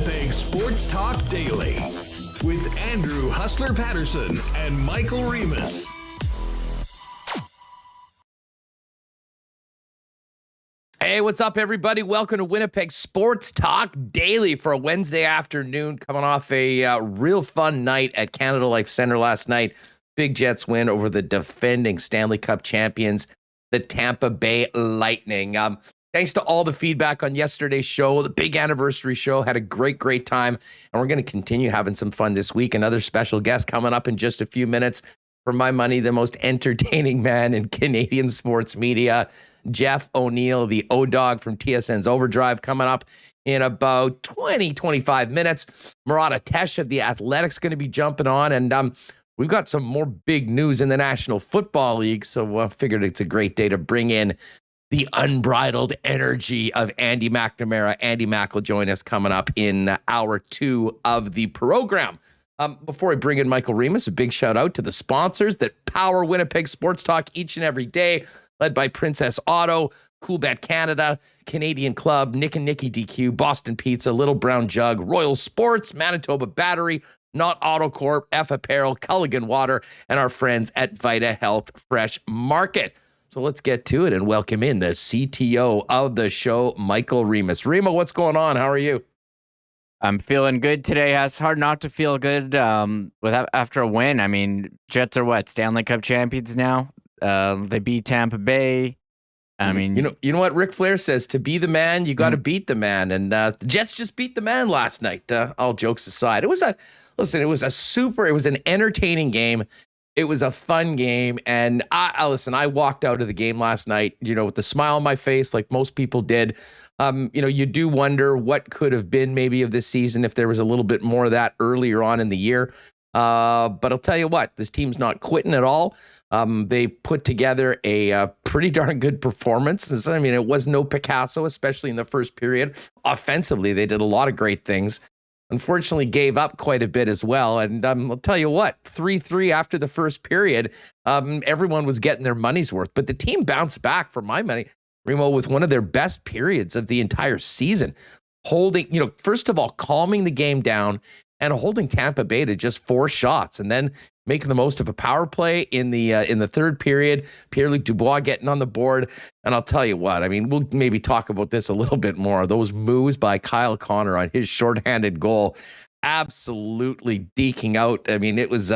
Winnipeg Sports Talk Daily with Andrew Hustler Paterson and Michael Remis. Hey, what's up, everybody? Welcome to Winnipeg Sports Talk Daily for a Wednesday afternoon, coming off a real fun night at Canada Life Centre last night. Big Jets win over the defending Stanley Cup champions, the Tampa Bay Lightning. Thanks to all the feedback on yesterday's show, the big anniversary show. Had a great time, and we're going to continue having some fun this week. Another special guest coming up in just a few minutes. For my money, the most entertaining man in Canadian sports media, Jeff O'Neill, the O-Dog from TSN's Overdrive, coming up in about 20-25 minutes. Murat of The Athletic's going to be jumping on, and we've got some more big news in the National Football League, so I figured it's a great day to bring in the unbridled energy of Andy McNamara. Andy Mac will join us coming up in hour 2 of the program. Before I bring in Michael Remis, a big shout out to the sponsors that power Winnipeg Sports Talk each and every day, led by Princess Auto, Coolbet Canada, Canadian Club, Nick and Nicky DQ, Boston Pizza, Little Brown Jug, Royal Sports, Manitoba Battery, Not Auto Corp, F Apparel, Culligan Water, and our friends at Vita Health Fresh Market. So let's get to it and welcome in the CTO of the show, Michael Remis. Remo, what's going on? How are you? I'm feeling good today. It's hard not to feel good after a win. I mean, Jets are what, Stanley Cup champions now? They beat Tampa Bay. I mean, you know what Ric Flair says: to be the man, you got to beat the man. And the Jets just beat the man last night. All jokes aside, it was an entertaining game. It was a fun game, and I walked out of the game last night, with a smile on my face, like most people did. You do wonder what could have been maybe of this season if there was a little bit more of that earlier on in the year. But I'll tell you what, this team's not quitting at all. They put together a pretty darn good performance. I mean, it was no Picasso, especially in the first period. Offensively, they did a lot of great things. Unfortunately, gave up quite a bit as well. And I'll tell you what, 3-3 after the first period, everyone was getting their money's worth. But the team bounced back, for my money, Remo, with one of their best periods of the entire season. Holding, first of all, calming the game down and holding Tampa Bay to just 4 shots, and then making the most of a power play in the third period. Pierre-Luc Dubois getting on the board. And I'll tell you what, I mean, we'll maybe talk about this a little bit more. Those moves by Kyle Connor on his shorthanded goal, absolutely deking out. I mean, it was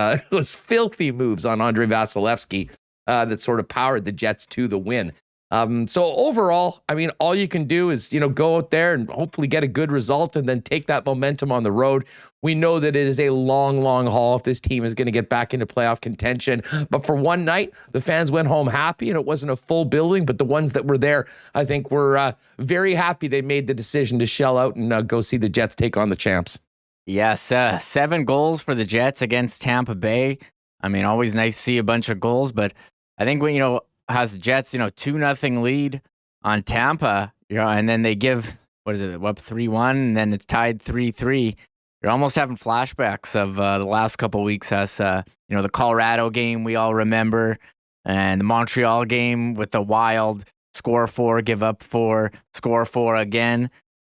filthy moves on Andrei Vasilevsky that sort of powered the Jets to the win. So overall, I mean, all you can do is, go out there and hopefully get a good result and then take that momentum on the road. We know that it is a long haul if this team is going to get back into playoff contention. But for one night, the fans went home happy, and it wasn't a full building, but the ones that were there, I think, were very happy they made the decision to shell out and go see the Jets take on the champs. Yes, 7 goals for the Jets against Tampa Bay. I mean, always nice to see a bunch of goals, but I think when, has the Jets, 2-0 lead on Tampa, and then they give, 3-1, and then it's tied 3-3. You're almost having flashbacks of the last couple of weeks as, the Colorado game we all remember, and the Montreal game with the Wild, score 4, give up 4, score 4 again.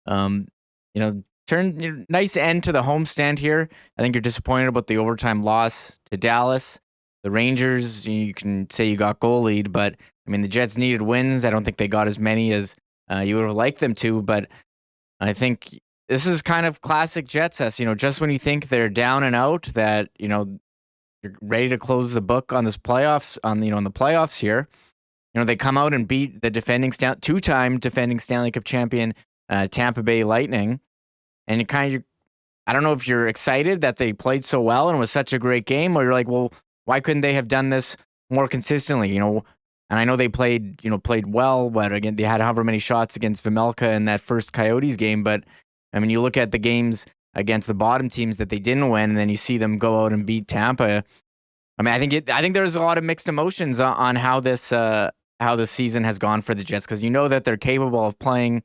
Nice end to the homestand here. I think you're disappointed about the overtime loss to Dallas. The Rangers, you can say you got goal lead, but I mean, the Jets needed wins. I don't think they got as many as you would have liked them to, but I think this is kind of classic Jets. Just when you think they're down and out, that, you're ready to close the book on this playoffs, in the playoffs here. They come out and beat the two-time defending Stanley Cup champion Tampa Bay Lightning, and I don't know if you're excited that they played so well and it was such a great game, or you're like, well, why couldn't they have done this more consistently? And I know they played well, but again, they had however many shots against Vejmelka in that first Coyotes game. But I mean, you look at the games against the bottom teams that they didn't win, and then you see them go out and beat Tampa. I mean, I think there's a lot of mixed emotions on how this season has gone for the Jets, because that they're capable of playing,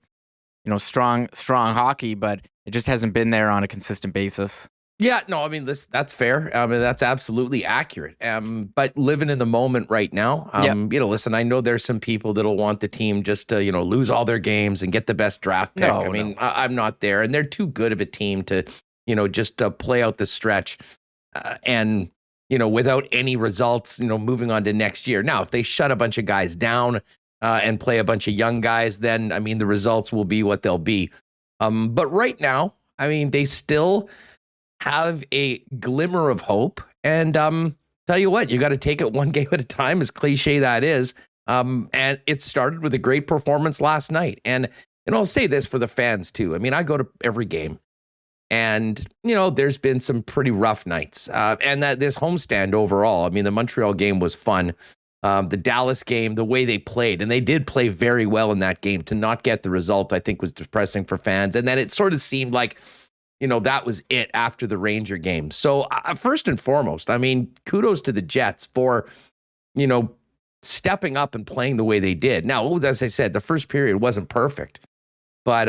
strong hockey, but it just hasn't been there on a consistent basis. Yeah, no, I mean, that's fair. I mean, that's absolutely accurate. But living in the moment right now, listen, I know there's some people that'll want the team just to, lose all their games and get the best draft pick. No, I mean, I'm not there, and they're too good of a team to, just play out the stretch, and without any results, moving on to next year. Now, if they shut a bunch of guys down and play a bunch of young guys, then I mean, the results will be what they'll be. But right now, I mean, they still have a glimmer of hope. And tell you what, you got to take it one game at a time, as cliche that is. And it started with a great performance last night. And I'll say this for the fans too. I mean, I go to every game, and there's been some pretty rough nights. And that this homestand overall, I mean, the Montreal game was fun. The Dallas game, the way they played, and they did play very well in that game. To not get the result, I think, was depressing for fans. And then it sort of seemed like, that was it after the Ranger game. So first and foremost, I mean, kudos to the Jets for, stepping up and playing the way they did. Now, as I said, the first period wasn't perfect, but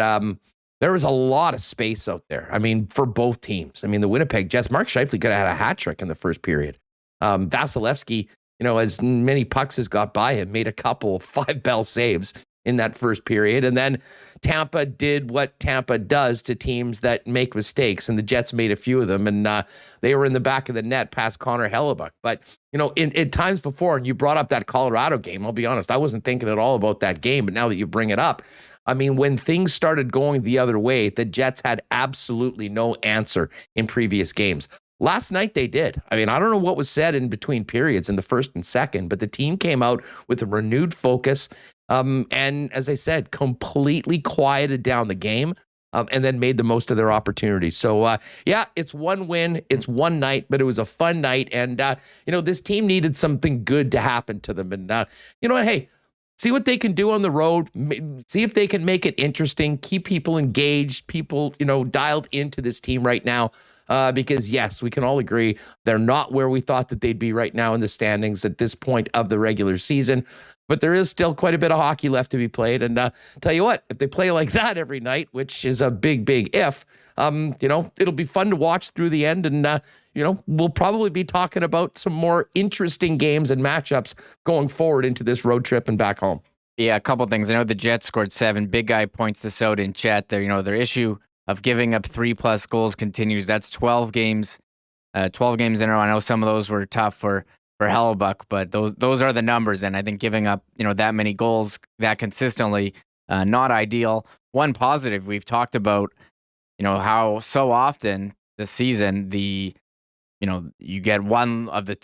there was a lot of space out there. I mean, for both teams. I mean, the Winnipeg Jets, Mark Scheifele could have had a hat trick in the first period. Vasilevsky, as many pucks as got by him, made a couple 5-bell saves in that first period. And then Tampa did what Tampa does to teams that make mistakes, and the Jets made a few of them, and they were in the back of the net past Connor Hellebuyck. But, in times before, and you brought up that Colorado game, I'll be honest, I wasn't thinking at all about that game, but now that you bring it up, I mean, when things started going the other way, the Jets had absolutely no answer in previous games. Last night they did. I mean, I don't know what was said in between periods in the first and second, but the team came out with a renewed focus. And as I said, completely quieted down the game, and then made the most of their opportunities. So, it's one win. It's one night, but it was a fun night. And, this team needed something good to happen to them. And, you know what? Hey, see what they can do on the road. See if they can make it interesting, keep people engaged, people, dialed into this team right now. Because, yes, we can all agree they're not where we thought that they'd be right now in the standings at this point of the regular season. But there is still quite a bit of hockey left to be played. And tell you what, if they play like that every night, which is a big, big if, it'll be fun to watch through the end. And, we'll probably be talking about some more interesting games and matchups going forward into this road trip and back home. Yeah, a couple things. I know the Jets scored 7. Big Guy points this out in chat. Their issue of giving up 3+ goals continues. That's 12 games in a row. I know some of those were tough for Hellebuyck, but those are the numbers. And I think giving up, that many goals that consistently, not ideal. One positive, we've talked about, how so often this season, you get one of the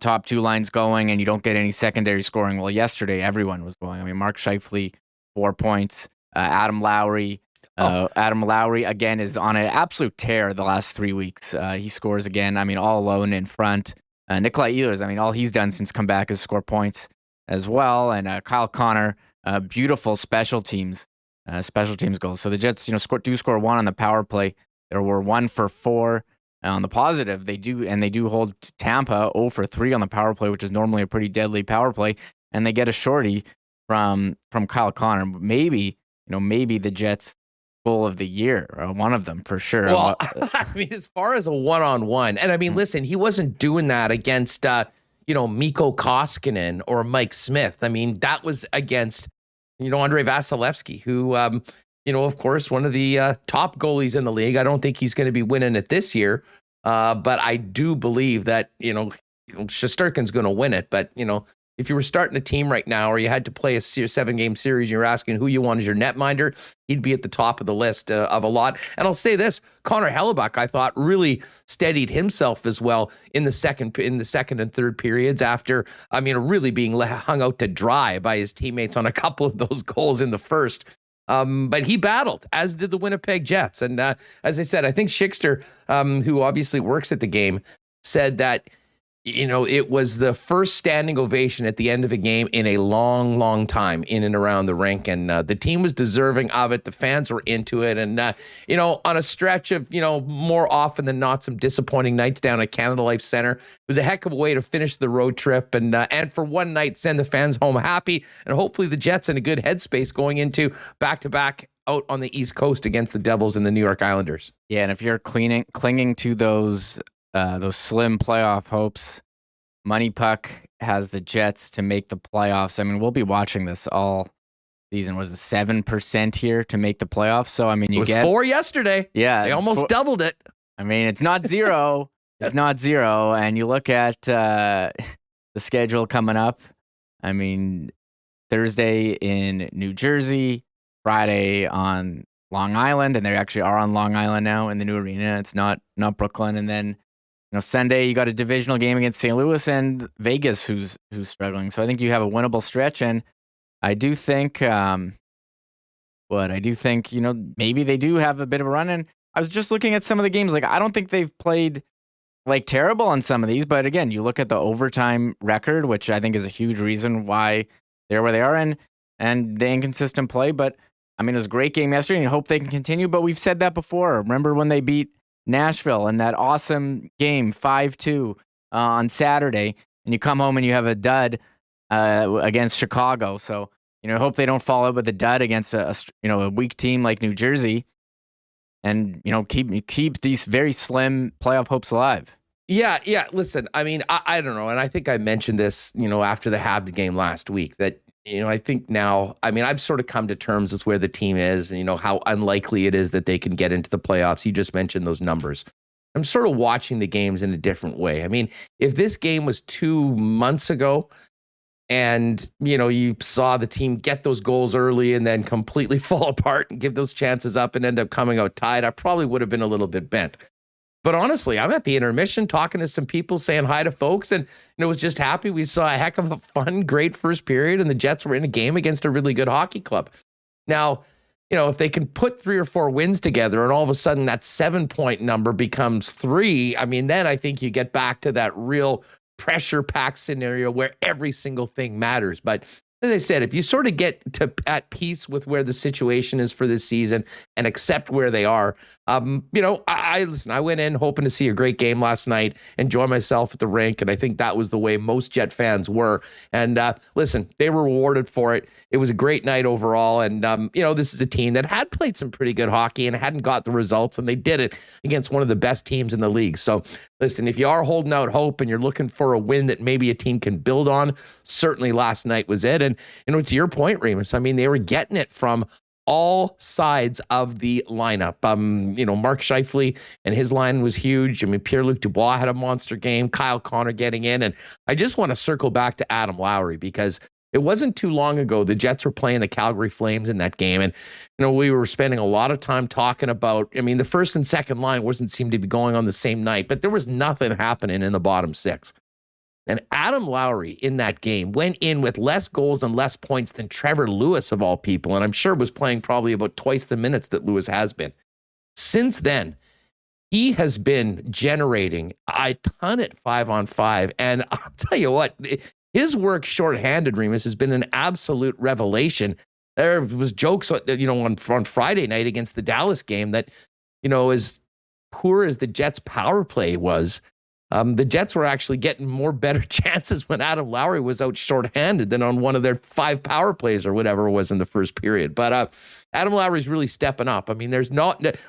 top two lines going and you don't get any secondary scoring. Well, yesterday, everyone was going. I mean, Mark Scheifele, 4 points, Adam Lowry, again is on an absolute tear the last 3 weeks. He scores again. I mean, all alone in front. Nikolai Ehlers, I mean, all he's done since come back is score points as well. And Kyle Connor, beautiful special teams goals. So the Jets, score 1 on the power play. There were 1 for 4 on the positive. They do hold Tampa 0 for 3 on the power play, which is normally a pretty deadly power play. And they get a shorty from Kyle Connor. Maybe the Jets goal of the year, or one of them for sure. Well, I mean, as far as a one-on-one, and I mean, listen, he wasn't doing that against, Mikko Koskinen or Mike Smith. I mean, that was against, Andrei Vasilevsky, who, of course, one of the top goalies in the league. I don't think he's going to be winning it this year, but I do believe that, Shesterkin's going to win it. But, if you were starting a team right now, or you had to play a 7-game series, you're asking who you want as your netminder, he'd be at the top of the list of a lot. And I'll say this, Connor Hellebuyck, I thought, really steadied himself as well in the second and third periods after, really being hung out to dry by his teammates on a couple of those goals in the first. But he battled, as did the Winnipeg Jets. And as I said, I think Schickster, who obviously works at the game, said that it was the first standing ovation at the end of a game in a long, long time in and around the rink. And the team was deserving of it. The fans were into it. And, on a stretch of, more often than not, some disappointing nights down at Canada Life Center, it was a heck of a way to finish the road trip. And for one night, send the fans home happy. And hopefully the Jets in a good headspace going into back-to-back out on the East Coast against the Devils and the New York Islanders. Yeah, and if you're clinging to those slim playoff hopes, Money Puck has the Jets to make the playoffs. I mean, we'll be watching this all season. Was it 7% here to make the playoffs? So I mean, It was 4 yesterday. Yeah, They almost doubled it. I mean, it's not zero. It's not zero. And you look at the schedule coming up. I mean, Thursday in New Jersey, Friday on Long Island, and they actually are on Long Island now in the new arena. It's not Brooklyn. And then, Sunday you got a divisional game against St. Louis and Vegas, who's struggling. So I think you have a winnable stretch, and I do think, maybe they do have a bit of a run. And I was just looking at some of the games. Like, I don't think they've played terrible on some of these, but again, you look at the overtime record, which I think is a huge reason why they're where they are, and the inconsistent play. But I mean, it was a great game yesterday, and you hope they can continue. But we've said that before. Remember when they beat Nashville in that awesome game, 5-2 on Saturday, and you come home and you have a dud against Chicago. So hope they don't fall out with a dud against a weak team like New Jersey, and keep these very slim playoff hopes alive. Yeah. Listen, I mean, I don't know, and I think I mentioned this, after the Habs game last week, that I think now, I mean, I've sort of come to terms with where the team is, and how unlikely it is that they can get into the playoffs. You just mentioned those numbers. I'm sort of watching the games in a different way. I mean, if this game was 2 months ago, and you saw the team get those goals early and then completely fall apart and give those chances up and end up coming out tied, I probably would have been a little bit bent. But honestly, I'm at the intermission talking to some people, saying hi to folks, and was just happy we saw a heck of a fun, great first period, and the Jets were in a game against a really good hockey club. Now, if they can put 3 or 4 wins together and all of a sudden that 7-point number becomes 3, I mean, then I think you get back to that real pressure-packed scenario where every single thing matters. But as I said, if you sort of get at peace with where the situation is for this season and accept where they are, I went in hoping to see a great game last night, enjoy myself at the rink, and I think that was the way most Jet fans were. And listen, they were rewarded for it. It was a great night overall, and this is a team that had played some pretty good hockey and hadn't got the results, and they did it against one of the best teams in the league. So listen, if you are holding out hope and you're looking for a win that maybe a team can build on, certainly last night was it. And to your point, Remis, I mean, they were getting it from all sides of the lineup. Mark Scheifele and his line was huge. I mean, Pierre-Luc Dubois had a monster game. Kyle Connor getting in. And I just want to circle back to Adam Lowry, because it wasn't too long ago the Jets were playing the Calgary Flames in that game. And, we were spending a lot of time talking about, I mean, the first and second line wasn't seem to be going on the same night, but there was nothing happening in the bottom 6. And Adam Lowry in that game went in with less goals and less points than Trevor Lewis, of all people, and I'm sure was playing probably about twice the minutes that Lewis has been. Since then, he has been generating a ton at 5-on-5, and I'll tell you what, his work shorthanded, Remis, has been an absolute revelation. There was jokes, on Friday night against the Dallas game that, as poor as the Jets' power play was, the Jets were actually getting more better chances when Adam Lowry was out shorthanded than on one of their 5 power plays or whatever it was in the first period. But Adam Lowry's really stepping up. I mean,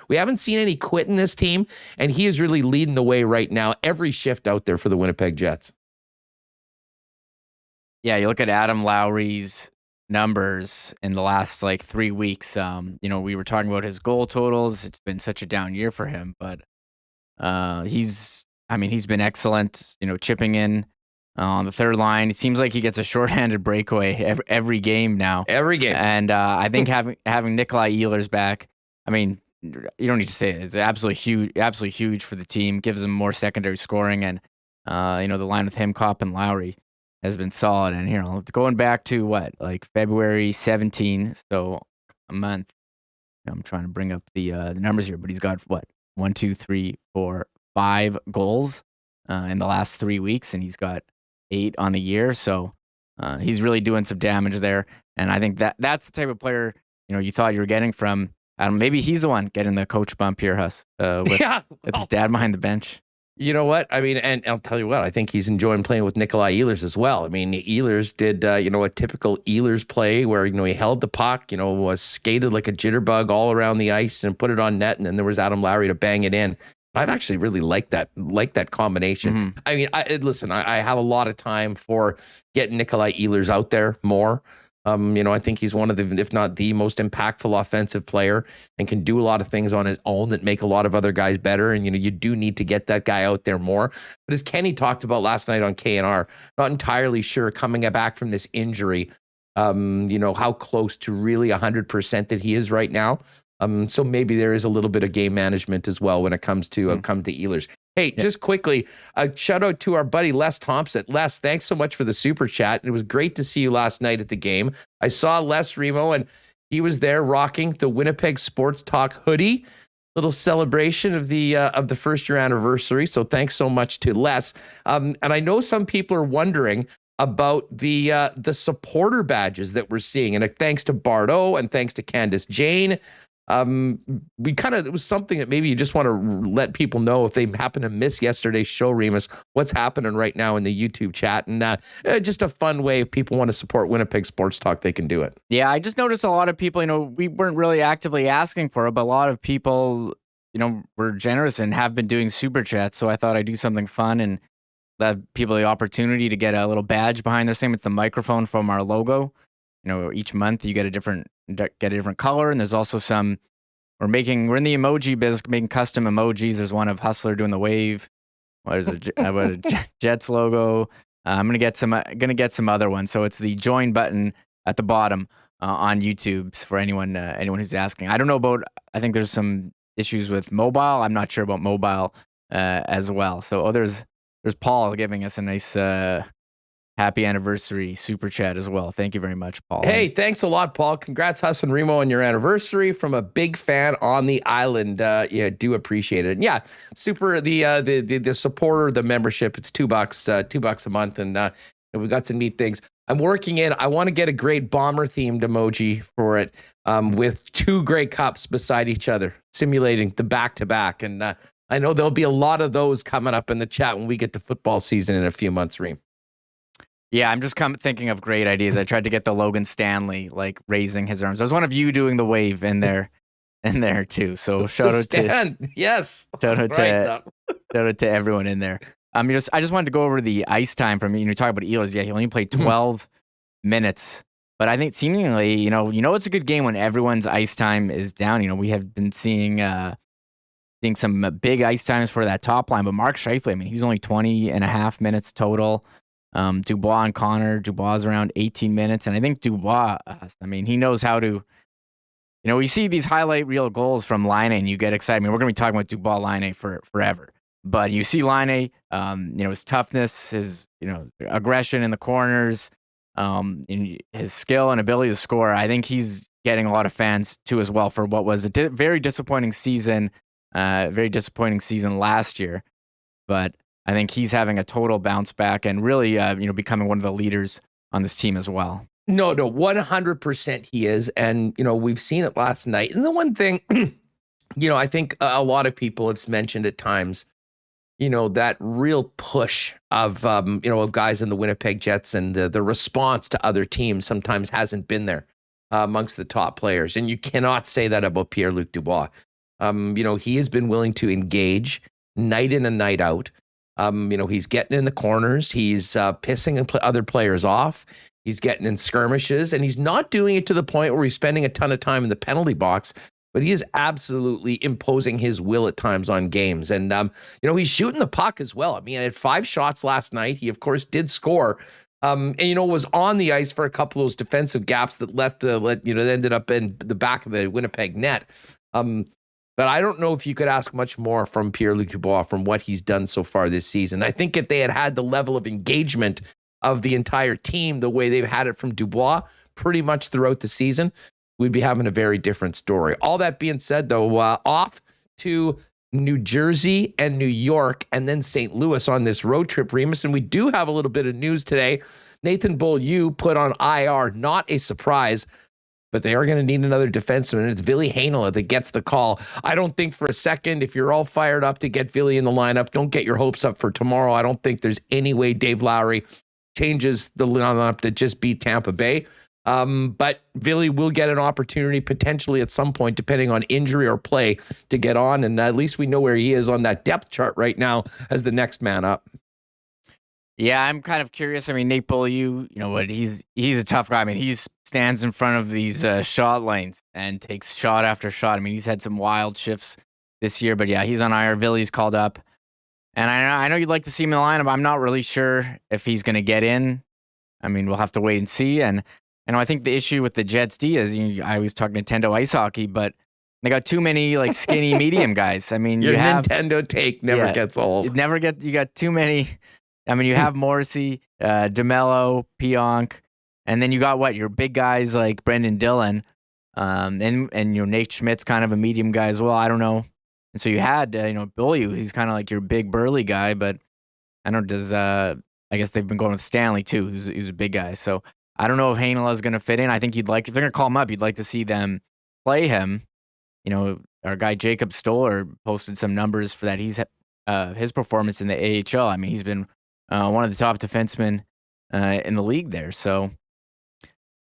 we haven't seen any quit in this team, and he is really leading the way right now, every shift out there for the Winnipeg Jets. Yeah, you look at Adam Lowry's numbers in the last 3 weeks. We were talking about his goal totals. It's been such a down year for him, but he's been excellent, chipping in on the third line. It seems like he gets a shorthanded breakaway every game now. Every game. And I think having Nikolai Ehlers back, I mean, you don't need to say it. It's absolutely huge for the team. Gives them more secondary scoring. And, the line with him, Kopp, and Lowry has been solid. And here, going back to February 17, so a month. I'm trying to bring up the numbers here, but he's got 1, 2, 3, 4, 5 goals in the last 3 weeks, and he's got 8 on the year. So he's really doing some damage there. And I think that's the type of player you thought you were getting from Adam. Maybe he's the one getting the coach bump here, Huss, with his dad behind the bench. You know what? I mean, and I'll tell you what, I think he's enjoying playing with Nikolai Ehlers as well. I mean, Ehlers did, a typical Ehlers play where, he held the puck, was skated like a jitterbug all around the ice and put it on net. And then there was Adam Lowry to bang it in. I've actually really liked that combination. Mm-hmm. I mean, I have a lot of time for getting Nikolai Ehlers out there more. I think he's one of the, if not the most impactful offensive player and can do a lot of things on his own that make a lot of other guys better. And, you do need to get that guy out there more. But as Kenny talked about last night on KNR, not entirely sure coming back from this injury, how close to really 100% that he is right now. So maybe there is a little bit of game management as well when it comes to Ehlers. Hey, just quickly, a shout out to our buddy Les Thompson. Les, thanks so much for the super chat. It was great to see you last night at the game. I saw Les Remo, and he was there rocking the Winnipeg Sports Talk hoodie. Little celebration of the first year anniversary. So thanks so much to Les. And I know some people are wondering about the supporter badges that we're seeing, and thanks to Bardo and thanks to Candace Jane. It was something that maybe you just want to let people know if they happen to miss yesterday's show, Remis, what's happening right now in the YouTube chat. And just a fun way if people want to support Winnipeg Sports Talk, they can do it. Yeah, I just noticed a lot of people, we weren't really actively asking for it, but a lot of people, were generous and have been doing super chats. So I thought I'd do something fun and let people the opportunity to get a little badge behind their name. It's the microphone from our logo. Each month you get a different color, and there's also some. We're in the emoji business, making custom emojis. There's one of Hustler doing the wave. There's a Jets logo. I'm gonna get some other ones. So it's the join button at the bottom on YouTube for anyone who's asking. I don't know about. I think there's some issues with mobile. I'm not sure about mobile as well. So there's Paul giving us a nice. Happy anniversary super chat as well. Thank you very much, Paul. Hey, thanks a lot, Paul. Congrats, Huss and Remo, on your anniversary from a big fan on the island. Do appreciate it. And yeah, super. The supporter, the membership, it's $2 a month, and we got some neat things. I'm working in. I want to get a great bomber themed emoji for it, with two Grey Cups beside each other, simulating the back to back. And I know there'll be a lot of those coming up in the chat when we get to football season in a few months, Reem. Yeah, I'm just thinking of great ideas. I tried to get the Logan Stanley, like raising his arms. There's one of you doing the wave in there too. So shout out to everyone in there. I just wanted to go over the ice time from talk about Ehlers. Yeah, he only played 12 minutes, but I think seemingly, it's a good game when everyone's ice time is down. We have been seeing some big ice times for that top line, but Mark Scheifele, he was only 20 and a half minutes total. Dubois and Connor. Dubois is around 18 minutes. And I think Dubois, he knows how to, we see these highlight reel goals from Laine and you get excited. We're going to be talking about Dubois Laine for forever. But you see Laine, his toughness, his, aggression in the corners, and his skill and ability to score. I think he's getting a lot of fans too as well for what was a very disappointing season last year. But I think he's having a total bounce back and really, becoming one of the leaders on this team as well. No, 100% he is. And, we've seen it last night. And the one thing, I think a lot of people have mentioned at times, that real push of guys in the Winnipeg Jets and the response to other teams sometimes hasn't been there amongst the top players. And you cannot say that about Pierre-Luc Dubois. He has been willing to engage night in and night out. He's getting in the corners. He's pissing other players off. He's getting in skirmishes, and he's not doing it to the point where he's spending a ton of time in the penalty box, but he is absolutely imposing his will at times on games. And, he's shooting the puck as well. He had 5 shots last night. He, of course, did score, and, was on the ice for a couple of those defensive gaps that ended up in the back of the Winnipeg net. But I don't know if you could ask much more from Pierre-Luc Dubois from what he's done so far this season. I think if they had the level of engagement of the entire team, the way they've had it from Dubois pretty much throughout the season, we'd be having a very different story. All that being said, though, off to New Jersey and New York and then St. Louis on this road trip, Remis. And we do have a little bit of news today. Nathan Beaulieu put on IR, not a surprise. but they are going to need another defenseman, and it's Ville Heinola that gets the call. I don't think for a second, if you're all fired up to get Ville in the lineup, don't get your hopes up for tomorrow. I don't think there's any way Dave Lowry changes the lineup that just beat Tampa Bay. But Ville will get an opportunity potentially at some point, depending on injury or play, to get on. And at least we know where he is on that depth chart right now as the next man up. Yeah, I'm kind of curious. I mean, Nate Beaulieu, you know what? He's a tough guy. I mean, he stands in front of these shot lanes and takes shot after shot. I mean, he's had some wild shifts this year, but yeah, he's on IR. Ville's called up. And I know you'd like to see him in the lineup. I'm not really sure if he's going to get in. I mean, we'll have to wait and see. And I think the issue with the Jets D is, I was talking Nintendo Ice Hockey, but they got too many like skinny medium guys. I mean, your Nintendo take never gets old. You got too many. I mean, you have Morrissey, DeMello, Pionk, and then you got your big guys like Brendan Dillon, and your Nate Schmidt's kind of a medium guy as well. I don't know. And so you had Beaulieu. He's kind of like your big burly guy, but I don't know. I guess they've been going with Stanley too, who's a big guy. So I don't know if Heinola is going to fit in. I think if they're going to call him up, you'd like to see them play him. Our guy Jacob Stoller posted some numbers for that. He's his performance in the AHL. I mean, he's been one of the top defensemen in the league there. So,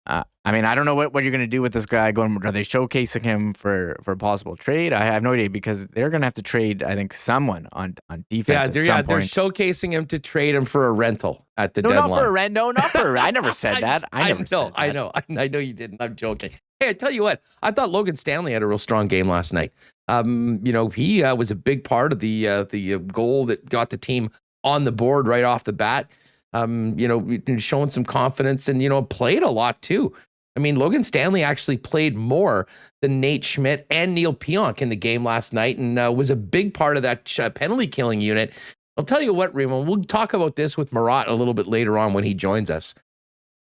I mean, I don't know what you're going to do with this guy. Are they showcasing him for a possible trade? I have no idea, because they're going to have to trade, I think, someone on defense. They're showcasing him to trade him for a rental at the deadline. Not for a rent. No, not for. I never said that. I know you didn't. I'm joking. Hey, I tell you what, I thought Logan Stanley had a real strong game last night. He was a big part of the goal that got the team on the board right off the bat. Showing some confidence and, played a lot too. I mean, Logan Stanley actually played more than Nate Schmidt and Neil Pionk in the game last night, and was a big part of that penalty killing unit. I'll tell you what, Remo, we'll talk about this with Murat a little bit later on when he joins us.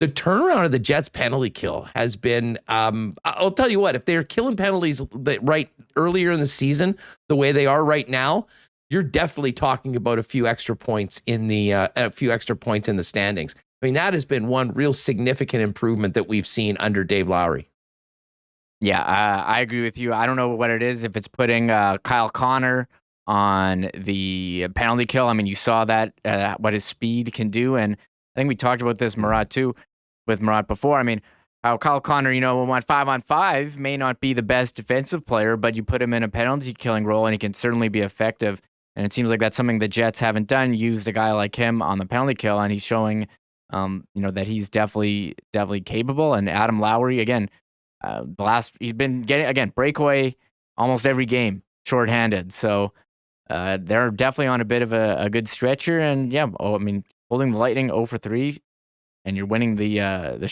The turnaround of the Jets penalty kill has been, I'll tell you what, if they're killing penalties right earlier in the season, the way they are right now, you're definitely talking about a few extra points in the standings. I mean, that has been one real significant improvement that we've seen under Dave Lowry. Yeah, I agree with you. I don't know what it is, if it's putting Kyle Connor on the penalty kill. I mean, you saw that, what his speed can do. And I think we talked about this, with Murat before. I mean, how Kyle Connor, on 5-on-5 may not be the best defensive player, but you put him in a penalty killing role and he can certainly be effective. And it seems like that's something the Jets haven't done, used a guy like him on the penalty kill, and he's showing, that he's definitely capable. And Adam Lowry, again, he's been getting, again, breakaway almost every game, shorthanded. So they're definitely on a bit of a good stretcher. And holding the Lightning 0-for-3, and you're winning the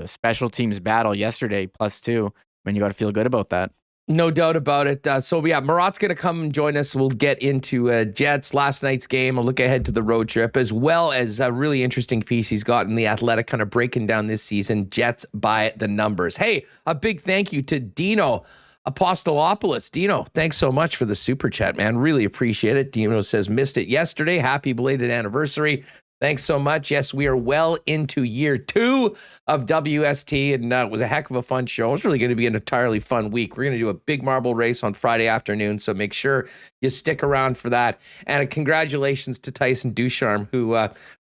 special teams battle yesterday +2. I mean, you got to feel good about that. No doubt about it. Murat's going to come and join us. We'll get into Jets last night's game. I'll look ahead to the road trip, as well as a really interesting piece he's got in The Athletic, kind of breaking down this season, Jets by the numbers. Hey, a big thank you to Dino Apostolopoulos. Dino, thanks so much for the super chat, man. Really appreciate it. Dino says, missed it yesterday. Happy belated anniversary. Thanks so much. Yes, we are well into year 2 of WST, and it was a heck of a fun show. It's really going to be an entirely fun week. We're going to do a big marble race on Friday afternoon, so make sure you stick around for that. And congratulations to Tyson Ducharme, who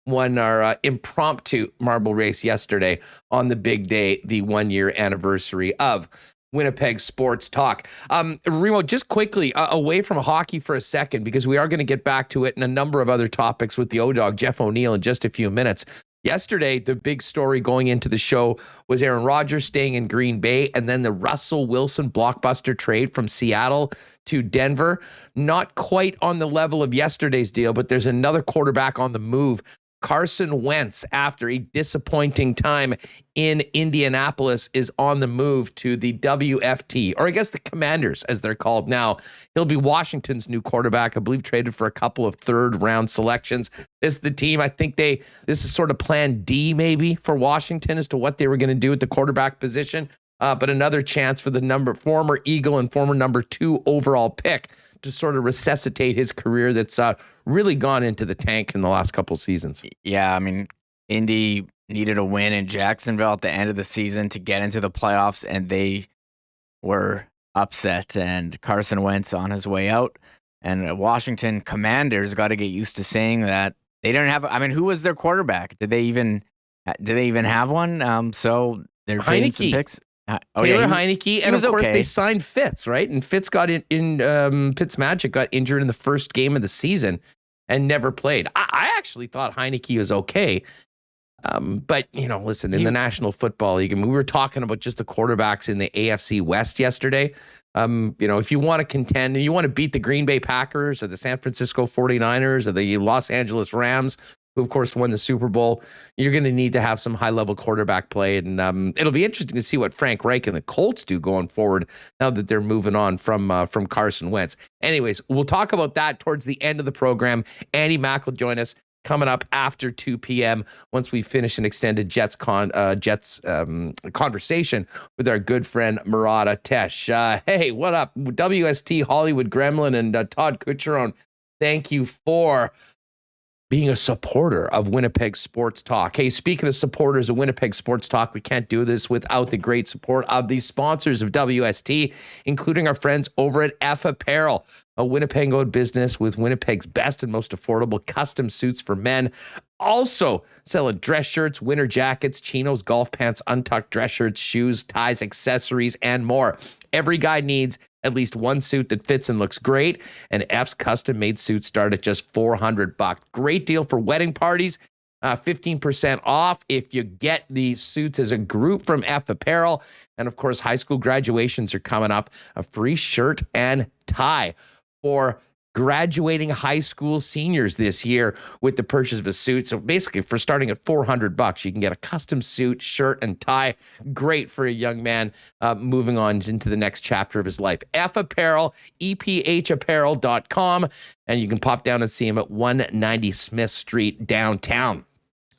won our impromptu marble race yesterday on the big day, the 1-year anniversary of Winnipeg Sports Talk. Remo, just quickly, away from hockey for a second, because we are going to get back to it and a number of other topics with the O-Dog, Jeff O'Neill, in just a few minutes. Yesterday, the big story going into the show was Aaron Rodgers staying in Green Bay, and then the Russell Wilson blockbuster trade from Seattle to Denver. Not quite on the level of yesterday's deal, but there's another quarterback on the move. Carson Wentz, after a disappointing time in Indianapolis, is on the move to the WFT, or I guess the Commanders, as they're called now. He'll be Washington's new quarterback, I believe, traded for a couple of third-round selections. This is the team. I think this is sort of plan D, maybe, for Washington as to what they were going to do at the quarterback position. But another chance for the former Eagle and former number 2 overall pick to sort of resuscitate his career that's really gone into the tank in the last couple seasons. Yeah, I mean, Indy, needed a win in Jacksonville at the end of the season to get into the playoffs, and they were upset. And Carson Wentz on his way out. And Washington Commanders got to get used to saying that they didn't have. I mean, who was their quarterback? Did they even have one? So they're trading some picks. Taylor Heineke, and of course they signed Fitz, right? And Fitz got Fitzmagic got injured in the first game of the season and never played. I actually thought Heineke was okay. But, listen, in the National Football League, I mean, we were talking about just the quarterbacks in the AFC West yesterday. If you want to contend and you want to beat the Green Bay Packers or the San Francisco 49ers or the Los Angeles Rams, who, of course, won the Super Bowl, you're going to need to have some high-level quarterback play. And it'll be interesting to see what Frank Reich and the Colts do going forward now that they're moving on from Carson Wentz. Anyways, we'll talk about that towards the end of the program. Andy Mack will join us coming up after 2 p.m. once we finish an extended Jets conversation with our good friend Murat Tesh. Hey, what up? WST, Hollywood Gremlin, and Todd Kucheron, thank you for being a supporter of Winnipeg Sports Talk. Hey, speaking of supporters of Winnipeg Sports Talk, we can't do this without the great support of the sponsors of WST, including our friends over at F Apparel, a Winnipeg-owned business with Winnipeg's best and most affordable custom suits for men. Also selling dress shirts, winter jackets, chinos, golf pants, untucked dress shirts, shoes, ties, accessories, and more. Every guy needs at least one suit that fits and looks great, and F's custom-made suits start at just $400. Great deal for wedding parties, 15% off if you get the suits as a group from F Apparel. And, of course, high school graduations are coming up. A free shirt and tie for graduating high school seniors this year with the purchase of a suit. So basically, for starting at $400, you can get a custom suit, shirt, and tie. Great for a young man moving on into the next chapter of his life. F Apparel, EPHapparel.com, and you can pop down and see him at 190 Smith Street downtown.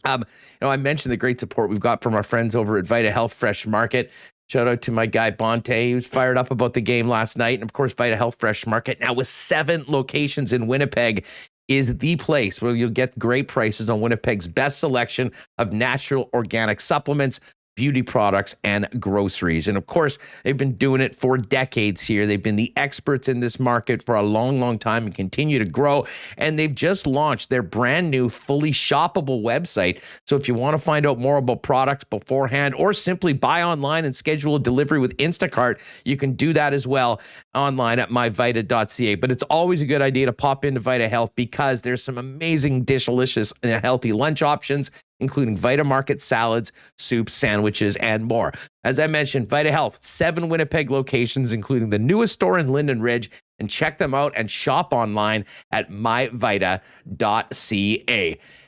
I mentioned the great support we've got from our friends over at Vita Health Fresh Market. Shout out to my guy Bonte. He was fired up about the game last night. And of course, Vita Health Fresh Market, now with 7 locations in Winnipeg, is the place where you'll get great prices on Winnipeg's best selection of natural organic supplements, beauty products, and groceries. And of course, they've been doing it for decades here. They've been the experts in this market for a long, long time and continue to grow. And they've just launched their brand new, fully shoppable website. So if you want to find out more about products beforehand or simply buy online and schedule a delivery with Instacart, you can do that as well online at myvita.ca. But it's always a good idea to pop into Vita Health because there's some amazing, delicious, and healthy lunch options, including Vita Market salads, soups, sandwiches, and more. As I mentioned, Vita Health, 7 Winnipeg locations, including the newest store in Linden Ridge, and check them out and shop online at myvita.ca.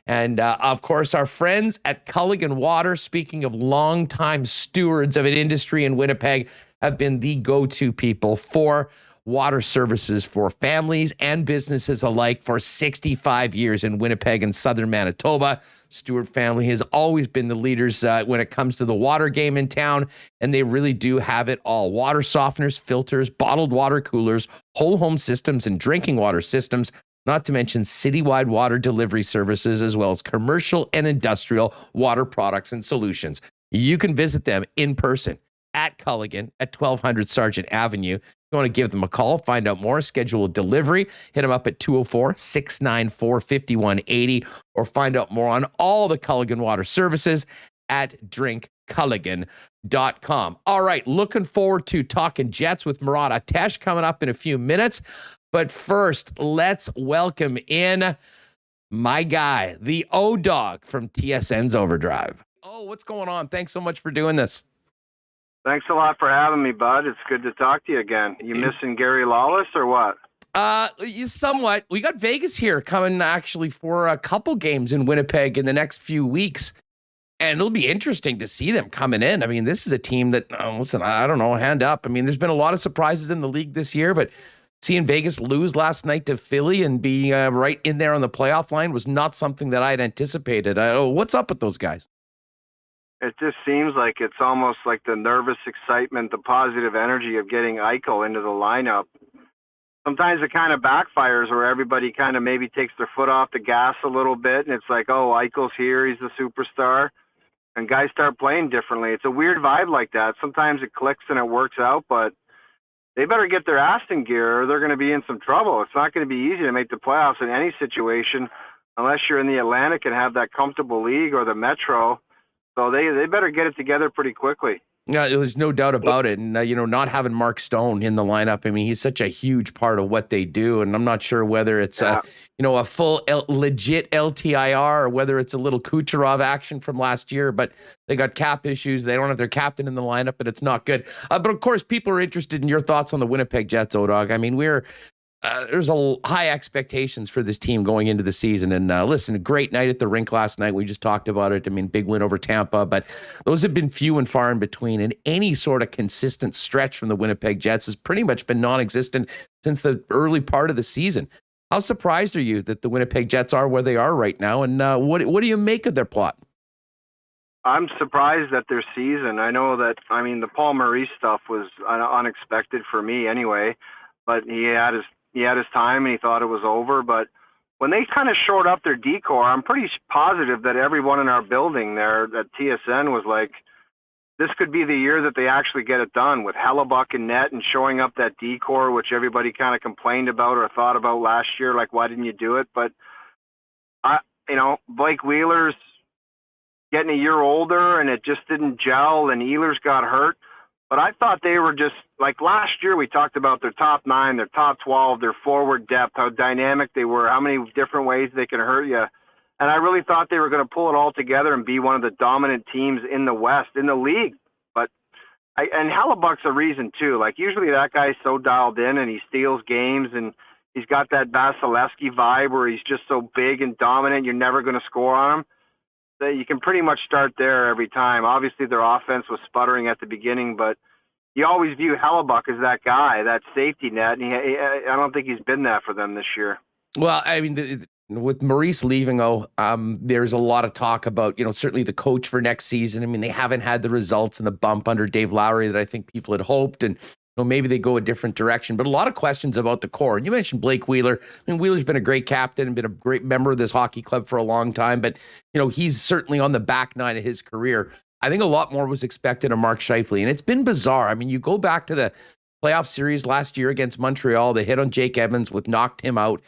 And of course, our friends at Culligan Water, speaking of longtime stewards of an industry in Winnipeg, have been the go-to people for water services for families and businesses alike for 65 years in Winnipeg and southern Manitoba. Stewart family has always been the leaders when it comes to the water game in town, and they really do have it all. Water softeners, filters, bottled water coolers, whole home systems, and drinking water systems, not to mention citywide water delivery services, as well as commercial and industrial water products and solutions. You can visit them in person at Culligan at 1200 Sargent Avenue. You want to give them a call, find out more, schedule a delivery, hit them up at 204-694-5180, or find out more on all the Culligan Water services at drinkculligan.com. All right, looking forward to talking Jets with Murat Tesh coming up in a few minutes. But first, let's welcome in my guy, the O-Dog from TSN's Overdrive. Oh, what's going on? Thanks so much for doing this. Thanks a lot for having me, bud. It's good to talk to you again. You missing Gary Lawless or what? Somewhat. We got Vegas here coming actually for a couple games in Winnipeg in the next few weeks. And it'll be interesting to see them coming in. I mean, this is a team that, listen, I don't know, hand up. I mean, there's been a lot of surprises in the league this year, but seeing Vegas lose last night to Philly and be right in there on the playoff line was not something that I'd anticipated. What's up with those guys? It just seems like it's almost like the nervous excitement, the positive energy of getting Eichel into the lineup. Sometimes it kind of backfires where everybody kind of maybe takes their foot off the gas a little bit, and it's like, oh, Eichel's here, he's the superstar. and guys start playing differently. It's a weird vibe like that. Sometimes it clicks and it works out, but they better get their ass in gear or they're going to be in some trouble. It's not going to be easy to make the playoffs in any situation unless you're in the Atlantic and have that comfortable league or the Metro. So they better get it together pretty quickly. Yeah, there's no doubt about it. And, not having Mark Stone in the lineup, I mean, he's such a huge part of what they do. And I'm not sure whether it's, a full legit LTIR or whether it's a little Kucherov action from last year, but they got cap issues. They don't have their captain in the lineup, but it's not good. But of course, people are interested in your thoughts on the Winnipeg Jets, O-Dog. I mean, there's high expectations for this team going into the season. And listen, a great night at the rink last night. We just talked about it. I mean, big win over Tampa, but those have been few and far in between. And any sort of consistent stretch from the Winnipeg Jets has pretty much been non-existent since the early part of the season. How surprised are you that the Winnipeg Jets are where they are right now? And what do you make of their plot? I'm surprised at their season. I know that, the Paul Maurice stuff was unexpected for me anyway, but he had his time and he thought it was over. But when they kind of shored up their decor, I'm pretty positive that everyone in our building there at TSN was like, this could be the year that they actually get it done with Hellebuck and net and showing up that decor, which everybody kind of complained about or thought about last year. Like, why didn't you do it? But Blake Wheeler's getting a year older and it just didn't gel, and Ehlers got hurt. But I thought they were just like last year. We talked about their top 9, their top 12, their forward depth, how dynamic they were, how many different ways they can hurt you. And I really thought they were going to pull it all together and be one of the dominant teams in the West, in the league. But and Hellebuck's a reason too. Like, usually that guy's so dialed in and he steals games and he's got that Vasilevsky vibe where he's just so big and dominant. You're never going to score on him. So you can pretty much start there every time. Obviously, their offense was sputtering at the beginning, but you always view Hellebuck as that guy, that safety net. And I don't think he's been that for them this year. Well, I mean, with Maurice leaving, there's a lot of talk about, certainly the coach for next season. I mean, they haven't had the results and the bump under Dave Lowry that I think people had hoped. And, maybe they go a different direction, but a lot of questions about the core. And you mentioned Blake Wheeler. I mean, Wheeler's been a great captain and been a great member of this hockey club for a long time, but, he's certainly on the back nine of his career. I think a lot more was expected of Mark Scheifele, and it's been bizarre. I mean, you go back to the playoff series last year against Montreal, the hit on Jake Evans knocked him out,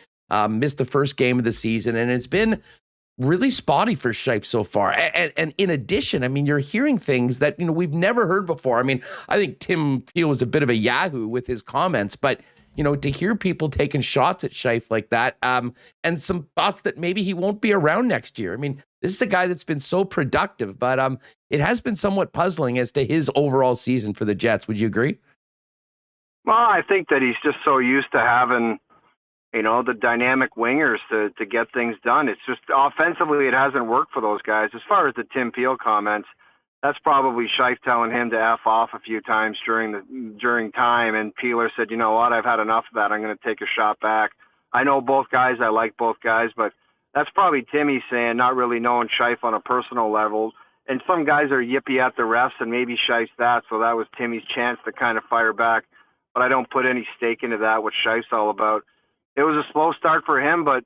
missed the first game of the season, and it's been really spotty for Scheif so far. And in addition, I mean, you're hearing things that, we've never heard before. I mean, I think Tim Peel was a bit of a yahoo with his comments, but, to hear people taking shots at Scheif like that, and some thoughts that maybe he won't be around next year. I mean, this is a guy that's been so productive, but it has been somewhat puzzling as to his overall season for the Jets. Would you agree? Well, I think that he's just so used to having, the dynamic wingers to get things done. It's just offensively, it hasn't worked for those guys. As far as the Tim Peel comments, that's probably Scheif telling him to F off a few times during time. And Peeler said, you know what, I've had enough of that. I'm going to take a shot back. I know both guys. I like both guys, but that's probably Timmy saying, not really knowing Scheif on a personal level. And some guys are yippy at the refs, and maybe Scheif's that. So that was Timmy's chance to kind of fire back. But I don't put any stake into that, what Scheif's all about. It was a slow start for him, but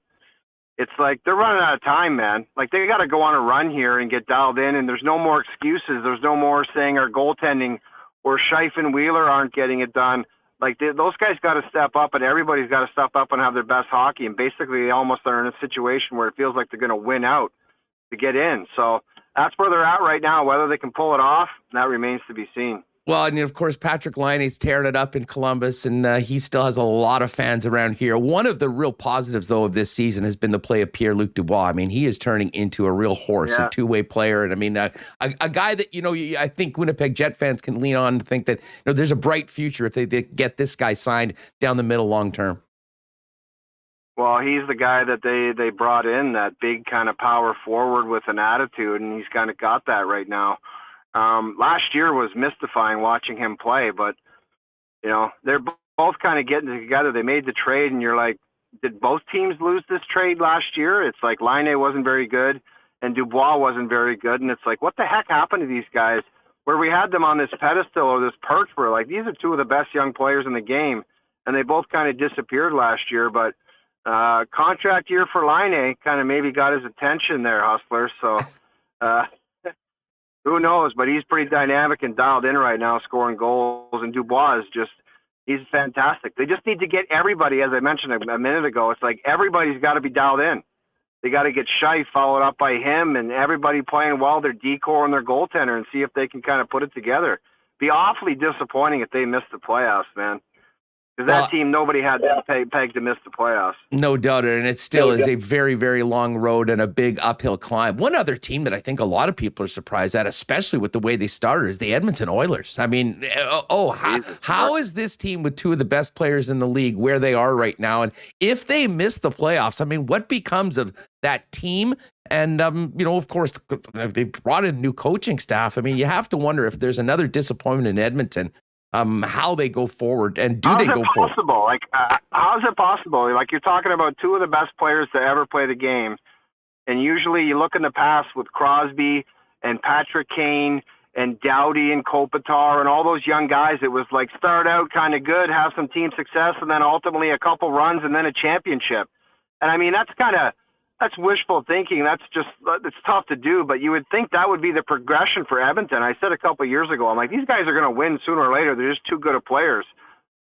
it's like they're running out of time, man. Like, they got to go on a run here and get dialed in, and there's no more excuses. There's no more saying our goaltending or Scheif and Wheeler aren't getting it done. Like, those guys got to step up, and everybody's got to step up and have their best hockey. And basically, they almost are in a situation where it feels like they're going to win out to get in. So that's where they're at right now. Whether they can pull it off, that remains to be seen. Well, and of course, Patrick Laine's tearing it up in Columbus, and he still has a lot of fans around here. One of the real positives, though, of this season has been the play of Pierre-Luc Dubois. I mean, he is turning into a real horse, a two-way player. And I mean, a guy that, I think Winnipeg Jet fans can lean on to think that, there's a bright future if they get this guy signed down the middle long term. Well, he's the guy that they brought in, that big kind of power forward with an attitude, and he's kind of got that right now. Last year was mystifying watching him play, but, they're both kind of getting together. They made the trade, and you're like, did both teams lose this trade last year? It's like Laine wasn't very good, and Dubois wasn't very good, and it's like, what the heck happened to these guys? Where we had them on this pedestal or this perch where, like, these are two of the best young players in the game, and they both kind of disappeared last year, but contract year for Laine kind of maybe got his attention there, Hustler, so Who knows? But he's pretty dynamic and dialed in right now, scoring goals. And Dubois is he's fantastic. They just need to get everybody, as I mentioned a minute ago, it's like everybody's got to be dialed in. They got to get Shai followed up by him and everybody playing well, their decor and their goaltender, and see if they can kind of put it together. Be awfully disappointing if they miss the playoffs, man. Because that team, nobody had them pegged to miss the playoffs. No doubt, and it still is a very, very long road and a big uphill climb. One other team that I think a lot of people are surprised at, especially with the way they started, is the Edmonton Oilers. I mean, how is this team with two of the best players in the league where they are right now? And if they miss the playoffs, I mean, what becomes of that team? And, of course, they brought in new coaching staff. I mean, you have to wonder if there's another disappointment in Edmonton. How they go forward, and do they go forward? Like, how is it possible? Like, you're talking about two of the best players to ever play the game, and usually you look in the past with Crosby and Patrick Kane and Doughty and Kopitar and all those young guys. It was like start out kind of good, have some team success, and then ultimately a couple runs and then a championship. And I mean, that's wishful thinking. It's tough to do, but you would think that would be the progression for Edmonton. I said a couple of years ago, I'm like, these guys are going to win sooner or later. They're just too good of players.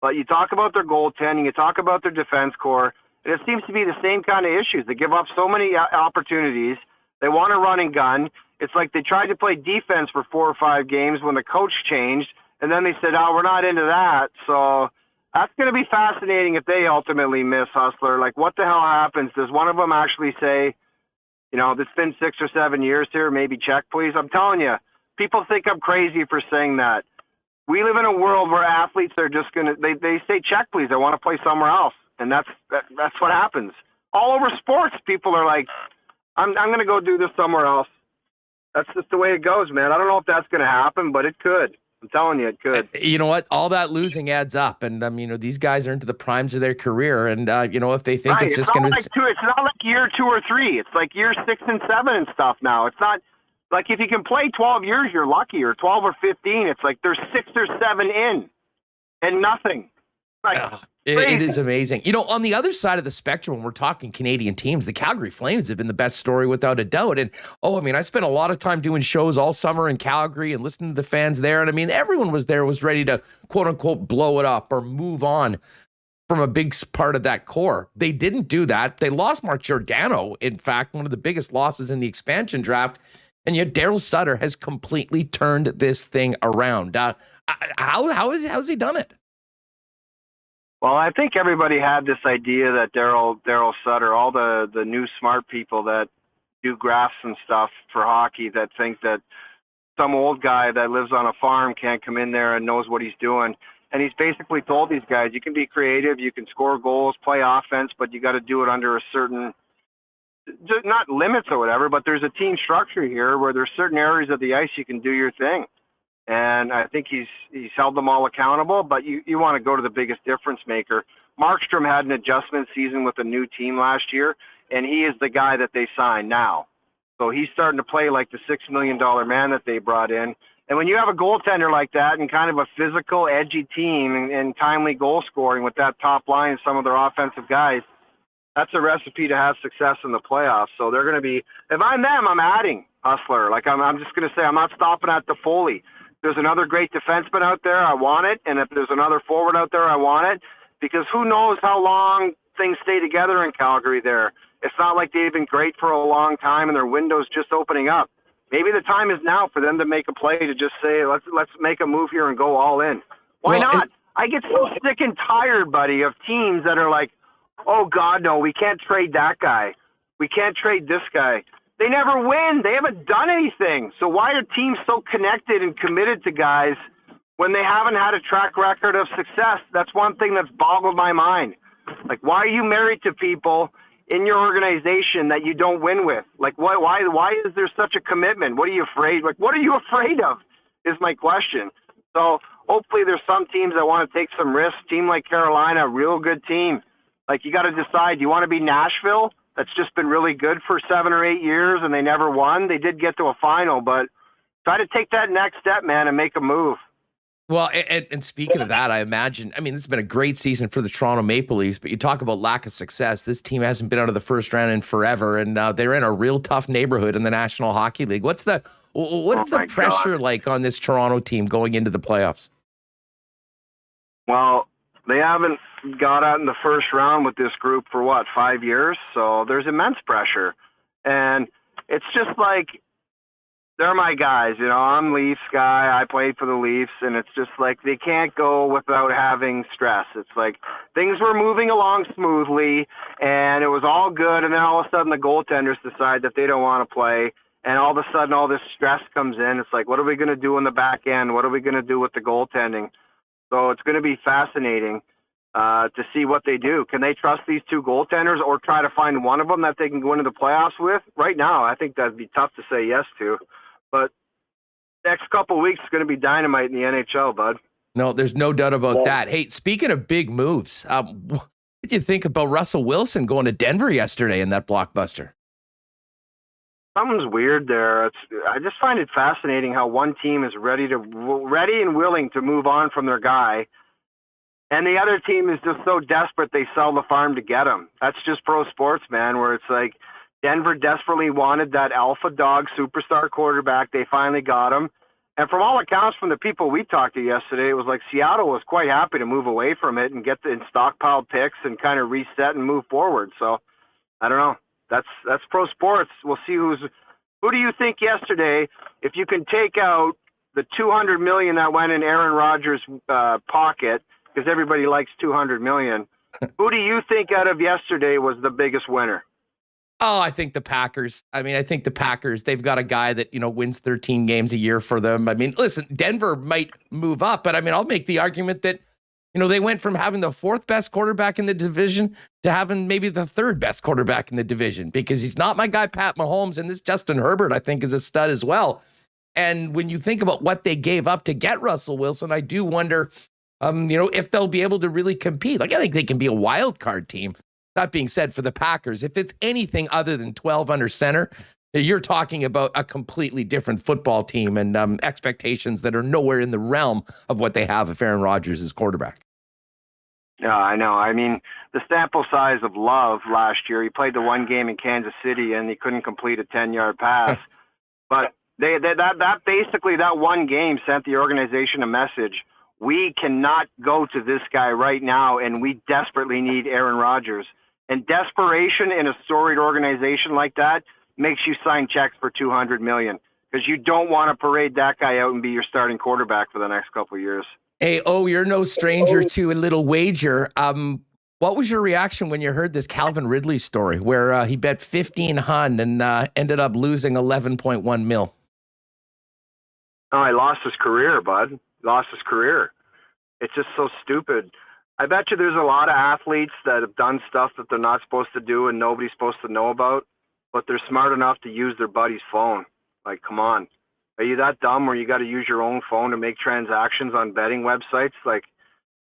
But you talk about their goaltending, you talk about their defense core, and it seems to be the same kind of issues. They give up so many opportunities. They want to run and gun. It's like they tried to play defense for 4 or 5 games when the coach changed, and then they said, oh, we're not into that. So that's going to be fascinating if they ultimately miss, Hustler. Like, what the hell happens? Does one of them actually say, it's been 6 or 7 years here, maybe check, please? I'm telling you, people think I'm crazy for saying that. We live in a world where athletes are just going to, they say, check, please, I want to play somewhere else. And that's what happens. All over sports, people are like, I'm going to go do this somewhere else. That's just the way it goes, man. I don't know if that's going to happen, but it could. I'm telling you, it could. You know what? All that losing adds up, and these guys are into the primes of their career, and if they think it's just going to, it's not like year 2 or 3. It's like year 6 and 7 and stuff now. It's not like if you can play 12 years, you're lucky, or 12 or 15. It's like there's 6 or 7 in, and nothing. It is amazing. On the other side of the spectrum, when we're talking Canadian teams, the Calgary Flames have been the best story without a doubt. And, I spent a lot of time doing shows all summer in Calgary and listening to the fans there. And, everyone was ready to, quote unquote, blow it up or move on from a big part of that core. They didn't do that. They lost Mark Giordano, in fact, one of the biggest losses in the expansion draft. And yet Daryl Sutter has completely turned this thing around. How has he done it? Well, I think everybody had this idea that Daryl Sutter, all the new smart people that do graphs and stuff for hockey, that think that some old guy that lives on a farm can't come in there and knows what he's doing. And he's basically told these guys, you can be creative, you can score goals, play offense, but you got to do it under a certain, not limits or whatever, but there's a team structure here where there's certain areas of the ice you can do your thing. And I think he's held them all accountable, but you want to go to the biggest difference maker. Markstrom had an adjustment season with a new team last year, and he is the guy that they signed now. So he's starting to play like the $6 million man that they brought in. And when you have a goaltender like that and kind of a physical, edgy team and timely goal scoring with that top line and some of their offensive guys, that's a recipe to have success in the playoffs. So they're going to be, if I'm them, I'm adding, Hustler. Like I'm just going to say, I'm not stopping at the Foley. There's another great defenseman out there, I want it. And if there's another forward out there, I want it. Because who knows how long things stay together in Calgary there. It's not like they've been great for a long time and their window's just opening up. Maybe the time is now for them to make a play to just say, let's make a move here and go all in. Why not? I get so sick and tired, buddy, of teams that are like, oh, God, no, we can't trade that guy. We can't trade this guy. They never win. They haven't done anything. So why are teams so connected and committed to guys when they haven't had a track record of success? That's one thing that's boggled my mind. Like, why are you married to people in your organization that you don't win with? Like, why is there such a commitment? What are you afraid? Like, what are you afraid of is my question. So hopefully there's some teams that want to take some risks. Team like Carolina, real good team. Like, you got to decide, do you want to be Nashville? That's just been really good for 7 or 8 years, and they never won. They did get to a final, but try to take that next step, man, and make a move. Well, and speaking of that, I imagine, this has been a great season for the Toronto Maple Leafs, but you talk about lack of success. This team hasn't been out of the first round in forever, and they're in a real tough neighborhood in the National Hockey League. What's the What's the pressure like on this Toronto team going into the playoffs? Well, they haven't got out in the first round with this group for 5 years? So there's immense pressure. And it's just like, they're my guys. I'm Leafs guy. I played for the Leafs, and it's just like they can't go without having stress. It's like things were moving along smoothly, and it was all good, and then all of a sudden the goaltenders decide that they don't want to play, and all of a sudden all this stress comes in. It's like, what are we going to do in the back end? What are we going to do with the goaltending? So it's going to be fascinating to see what they do. Can they trust these two goaltenders or try to find one of them that they can go into the playoffs with? Right now, I think that'd be tough to say yes to. But next couple of weeks is going to be dynamite in the NHL, bud. No, there's no doubt about that. Hey, speaking of big moves, what did you think about Russell Wilson going to Denver yesterday in that blockbuster? Something's weird there. I just find it fascinating how one team is ready and willing to move on from their guy, and the other team is just so desperate they sell the farm to get him. That's just pro sports, man, where it's like, Denver desperately wanted that alpha dog superstar quarterback. They finally got him. And from all accounts from the people we talked to yesterday, it was like Seattle was quite happy to move away from it and get the stockpiled picks and kind of reset and move forward. So I don't know. That's pro sports. We'll see who do you think yesterday, if you can take out the $200 million that went in Aaron Rodgers' pocket, because everybody likes $200 million, who do you think out of yesterday was the biggest winner? Oh, I think the Packers. I think the Packers, they've got a guy that, wins 13 games a year for them. Listen, Denver might move up, but I'll make the argument that, they went from having the fourth best quarterback in the division to having maybe the third best quarterback in the division, because he's not my guy, Pat Mahomes, and this Justin Herbert, I think, is a stud as well. And when you think about what they gave up to get Russell Wilson, I do wonder, if they'll be able to really compete. Like, I think they can be a wild card team. That being said, for the Packers, if it's anything other than 12 under center, you're talking about a completely different football team and expectations that are nowhere in the realm of what they have if Aaron Rodgers is quarterback. Yeah, I know. The sample size of Love last year, he played the one game in Kansas City and he couldn't complete a 10-yard pass. But that one game sent the organization a message. We cannot go to this guy right now, and we desperately need Aaron Rodgers. And desperation in a storied organization like that makes you sign checks for $200 million, because you don't want to parade that guy out and be your starting quarterback for the next couple of years. Hey, you're no stranger to a little wager. What was your reaction when you heard this Calvin Ridley story where he bet 1500 and ended up losing 11.1 mil? Oh, he lost his career, bud. Lost his career. It's just so stupid. I bet you there's a lot of athletes that have done stuff that they're not supposed to do and nobody's supposed to know about, but they're smart enough to use their buddy's phone. Like, come on. Are you that dumb where you got to use your own phone to make transactions on betting websites? Like,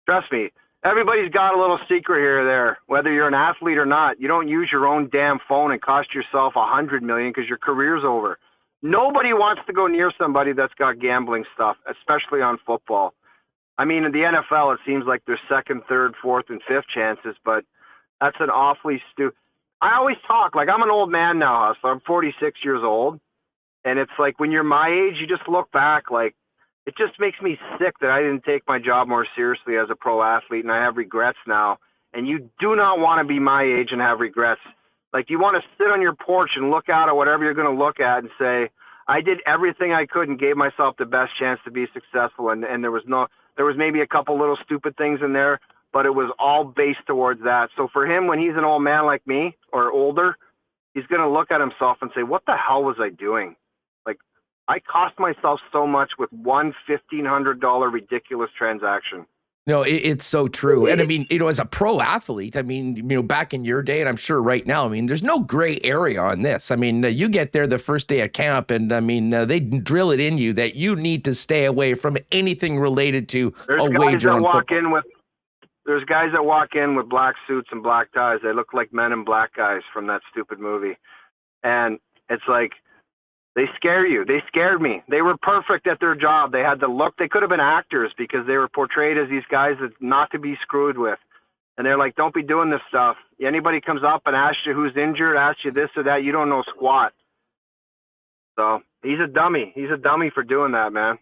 trust me, everybody's got a little secret here or there. Whether you're an athlete or not, you don't use your own damn phone and cost yourself $100 million because your career's over. Nobody wants to go near somebody that's got gambling stuff, especially on football. In the NFL, it seems like there's second, third, fourth, and fifth chances, but that's an awfully stupid. I always talk like I'm an old man now, Hustler. I'm 46 years old, and it's like when you're my age, you just look back. Like, it just makes me sick that I didn't take my job more seriously as a pro athlete, and I have regrets now. And you do not want to be my age and have regrets. Like, you want to sit on your porch and look out at whatever you're going to look at and say, I did everything I could and gave myself the best chance to be successful, and there was maybe a couple little stupid things in there, but it was all based towards that. So for him, when he's an old man like me or older, he's going to look at himself and say, what the hell was I doing? Like, I cost myself so much with one $1,500 ridiculous transaction. No, it's so true. And as a pro athlete, back in your day, and I'm sure right now, there's no gray area on this. You get there the first day of camp and they drill it in you that you need to stay away from anything related to a wager on football. There's guys that walk in with black suits and black ties. They look like Men in Black guys from that stupid movie. And it's like, they scare you. They scared me. They were perfect at their job. They had the look. They could have been actors because they were portrayed as these guys that not to be screwed with. And they're like, don't be doing this stuff. Anybody comes up and asks you who's injured, asks you this or that, you don't know squat. So He's a dummy. He's a dummy for doing that, man.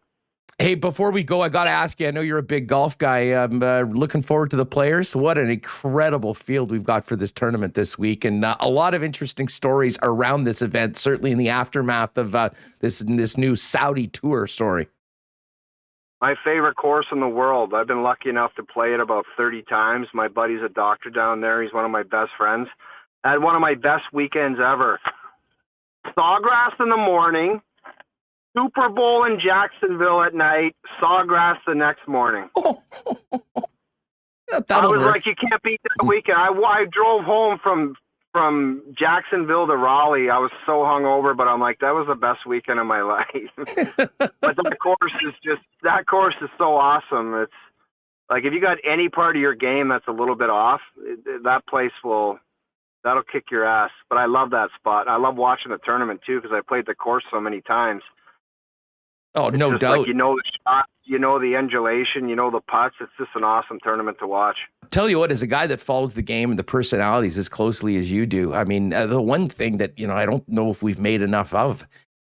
Hey, before we go, I got to ask you, I know you're a big golf guy. I'm looking forward to the players. What an incredible field we've got for this tournament this week. And a lot of interesting stories around this event, certainly in the aftermath of this new Saudi tour story. My favorite course in the world. I've been lucky enough to play it about 30 times. My buddy's a doctor down there. He's one of my best friends. I had one of my best weekends ever. Sawgrass in the morning, Super Bowl in Jacksonville at night, Sawgrass the next morning. I was work. like, you can't beat that weekend. I drove home from Jacksonville to Raleigh. I was so hungover, but I'm like, that was the best weekend of my life. But that course is so awesome. It's like, if you got any part of your game that's a little bit off, that place that'll kick your ass. But I love that spot. I love watching the tournament too, because I played the course so many times. Oh, It's no just doubt. like, you know the shot, you know the undulation, you know the putts. It's just an awesome tournament to watch. Tell you what, as a guy that follows the game and the personalities as closely as you do, I mean, the one thing that, I don't know if we've made enough of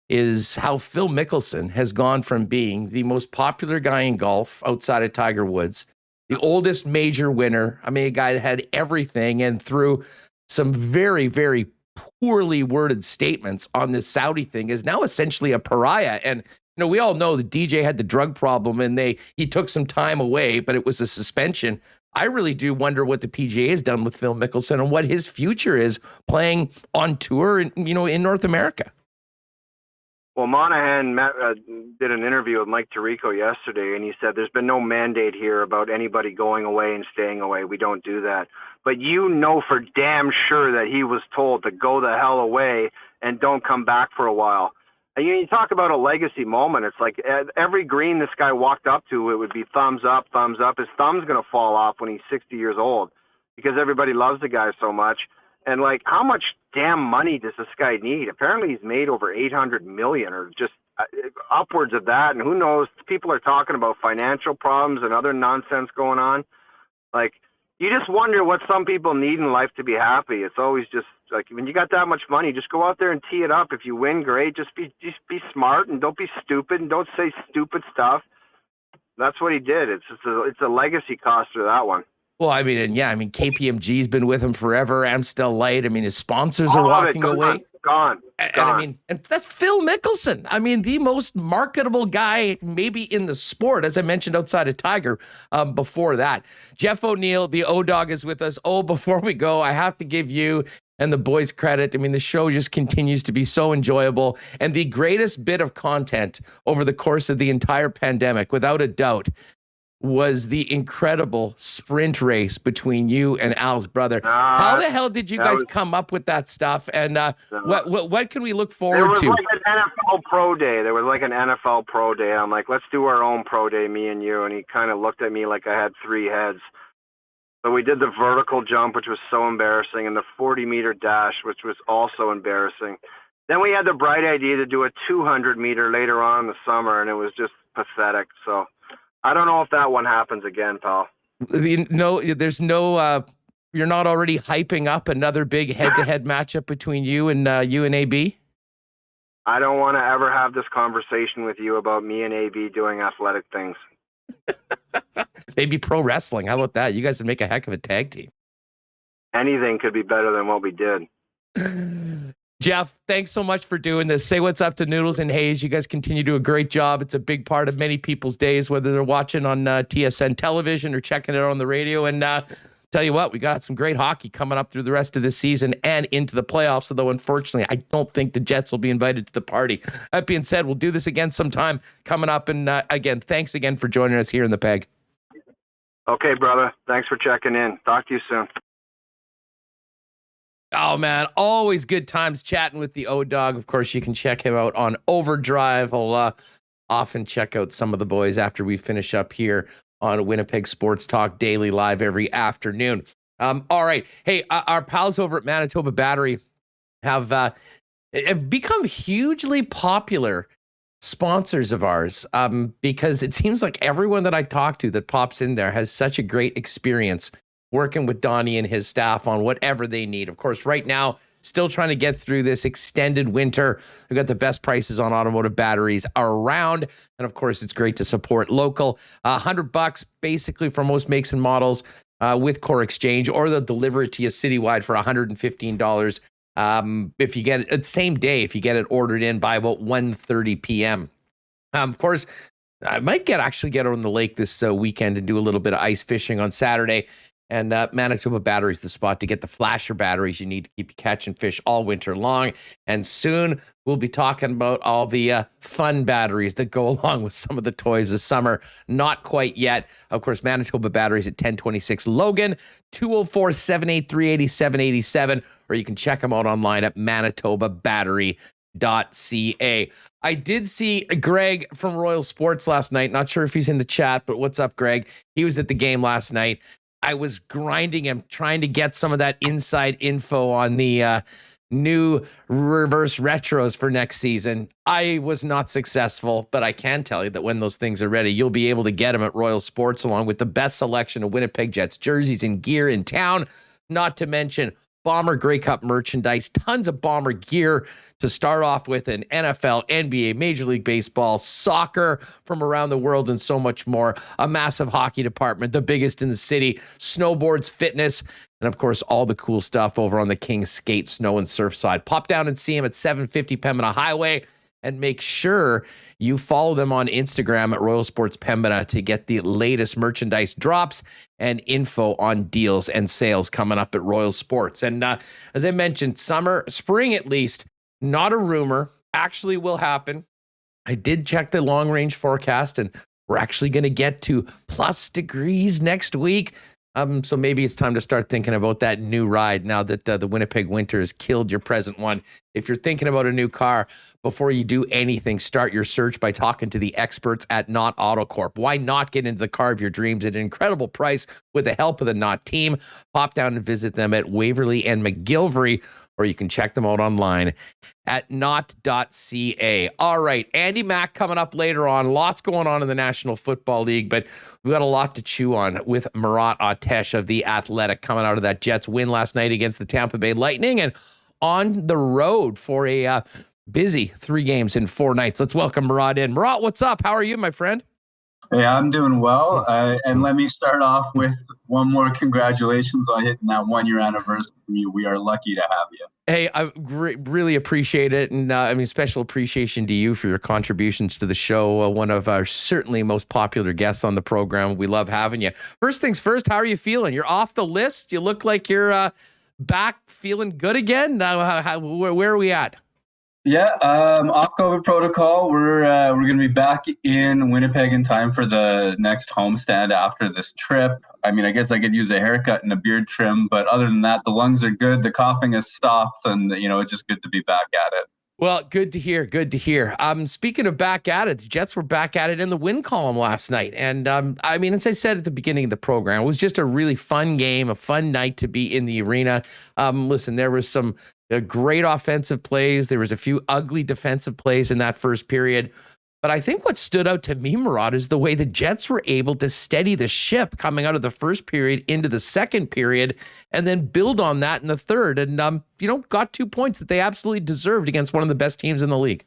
is how Phil Mickelson has gone from being the most popular guy in golf outside of Tiger Woods, the oldest major winner. I mean, a guy that had everything, and through some very, very poorly worded statements on this Saudi thing, is now essentially a pariah. And we all know the DJ had the drug problem and he took some time away, but it was a suspension. I really do wonder what the PGA has done with Phil Mickelson and what his future is playing on tour in North America. Well, Monahan did an interview with Mike Tirico yesterday, and he said there's been no mandate here about anybody going away and staying away. We don't do that. But for damn sure that he was told to go the hell away and don't come back for a while. And you talk about a legacy moment. It's like every green this guy walked up to, it would be thumbs up, thumbs up. His thumb's going to fall off when he's 60 years old because everybody loves the guy so much. And like, how much damn money does this guy need? Apparently he's made over 800 million or just upwards of that. And who knows, people are talking about financial problems and other nonsense going on. Like, you just wonder what some people need in life to be happy. It's always just like, when you got that much money, just go out there and tee it up. If you win, great. Just be smart and don't be stupid and don't say stupid stuff. That's what he did. It's a legacy coster, that one. Well, I mean, KPMG's been with him forever. Amstel Light. I mean, his sponsors are walking away. Gone. And that's Phil Mickelson. I mean, the most marketable guy maybe in the sport, as I mentioned, outside of Tiger. Before that, Jeff O'Neill, the O-Dog, is with us. Before we go, I have to give you and the boys credit. I mean, the show just continues to be so enjoyable, and the greatest bit of content over the course of the entire pandemic, without a doubt, was the incredible sprint race between you and Al's brother. How the hell did you guys come up with that stuff? And what can we look forward to? There was like an NFL pro day. There was like an NFL pro day. I'm like, let's do our own pro day, me and you. And he kind of looked at me like I had three heads. So we did the vertical jump, which was so embarrassing, and the 40-meter dash, which was also embarrassing. Then we had the bright idea to do a 200-meter later on in the summer, and it was just pathetic. So I don't know if that one happens again, pal. No, there's no. You're not already hyping up another big head-to-head matchup between you and AB? I don't want to ever have this conversation with you about me and AB doing athletic things. Maybe pro wrestling. How about that? You guys would make a heck of a tag team. Anything could be better than what we did. Jeff, thanks so much for doing this. Say what's up to Noodles and Hayes. You guys continue to do a great job. It's a big part of many people's days, whether they're watching on TSN television or checking it out on the radio. And tell you what, we got some great hockey coming up through the rest of this season and into the playoffs, although unfortunately, I don't think the Jets will be invited to the party. That being said, we'll do this again sometime coming up. And again, thanks again for joining us here in the Peg. Okay, brother. Thanks for checking in. Talk to you soon. Oh, man, always good times chatting with the O-Dog. Of course, you can check him out on Overdrive. I'll often check out some of the boys after we finish up here on Winnipeg Sports Talk Daily live every afternoon. All right. Hey, our pals over at Manitoba Battery have become hugely popular sponsors of ours because it seems like everyone that I talk to that pops in there has such a great experience working with Donnie and his staff on whatever they need. Of course, right now, still trying to get through this extended winter. We've got the best prices on automotive batteries around. And of course, it's great to support local. $100 basically for most makes and models with core exchange, or they'll deliver it to you citywide for $115. If you get it same day, if you get it ordered in by about 1:30 p.m. Of course, I might actually get on the lake this weekend and do a little bit of ice fishing on Saturday. And Manitoba Battery is the spot to get the flasher batteries you need to keep you catching fish all winter long. And soon we'll be talking about all the fun batteries that go along with some of the toys this summer. Not quite yet. Of course, Manitoba Batteries at 1026 Logan, 204-783-8787, or you can check them out online at manitobabattery.ca. I did see Greg from Royal Sports last night. Not sure if he's in the chat, but what's up, Greg? He was at the game last night. I was grinding him, trying to get some of that inside info on the new reverse retros for next season. I was not successful, but I can tell you that when those things are ready, you'll be able to get them at Royal Sports, along with the best selection of Winnipeg Jets jerseys and gear in town, not to mention Bomber Grey Cup merchandise, tons of Bomber gear to start off with, in NFL, NBA, Major League Baseball, soccer from around the world, and so much more. A massive hockey department, the biggest in the city, snowboards, fitness, and of course, all the cool stuff over on the King's Skate, Snow and Surf side. Pop down and see him at 750 Pembina Highway, and make sure you follow them on Instagram at Royal Sports Pembina to get the latest merchandise drops and info on deals and sales coming up at Royal Sports. And as I mentioned, spring at least, not a rumor, actually will happen. I did check the long range forecast, and we're actually going to get to plus degrees next week. So maybe it's time to start thinking about that new ride now that the Winnipeg winter has killed your present one. If you're thinking about a new car, before you do anything, start your search by talking to the experts at Knott Autocorp. Why not get into the car of your dreams at an incredible price with the help of the Knott team? Pop down and visit them at Waverly and McGillivray, or you can check them out online at knott.ca. All right, Andy Mack coming up later on. Lots going on in the National Football League, but we've got a lot to chew on with Murat of the Athletic coming out of that Jets win last night against the Tampa Bay Lightning and on the road for a busy 3 games in 4 nights. Let's welcome Murat in. Murat, what's up? How are you, my friend? Hey, I'm doing well. And let me start off with one more congratulations on hitting that 1-year anniversary. We are lucky to have you. Hey, I really appreciate it. And special appreciation to you for your contributions to the show. One of our certainly most popular guests on the program. We love having you. First things first, how are you feeling? You're off the list. You look like you're back feeling good again. Where are we at? Yeah, off COVID protocol. We're going to be back in Winnipeg in time for the next homestand after this trip. I mean, I guess I could use a haircut and a beard trim, but other than that, the lungs are good. The coughing has stopped, and it's just good to be back at it. Well, good to hear. Good to hear. Speaking of back at it, the Jets were back at it in the win column last night. And as I said at the beginning of the program, it was just a really fun game, a fun night to be in the arena. Listen, there was some great offensive plays. There was a few ugly defensive plays in that first period. But I think what stood out to me, Murat, is the way the Jets were able to steady the ship coming out of the first period into the second period and then build on that in the third. And, got 2 points that they absolutely deserved against one of the best teams in the league.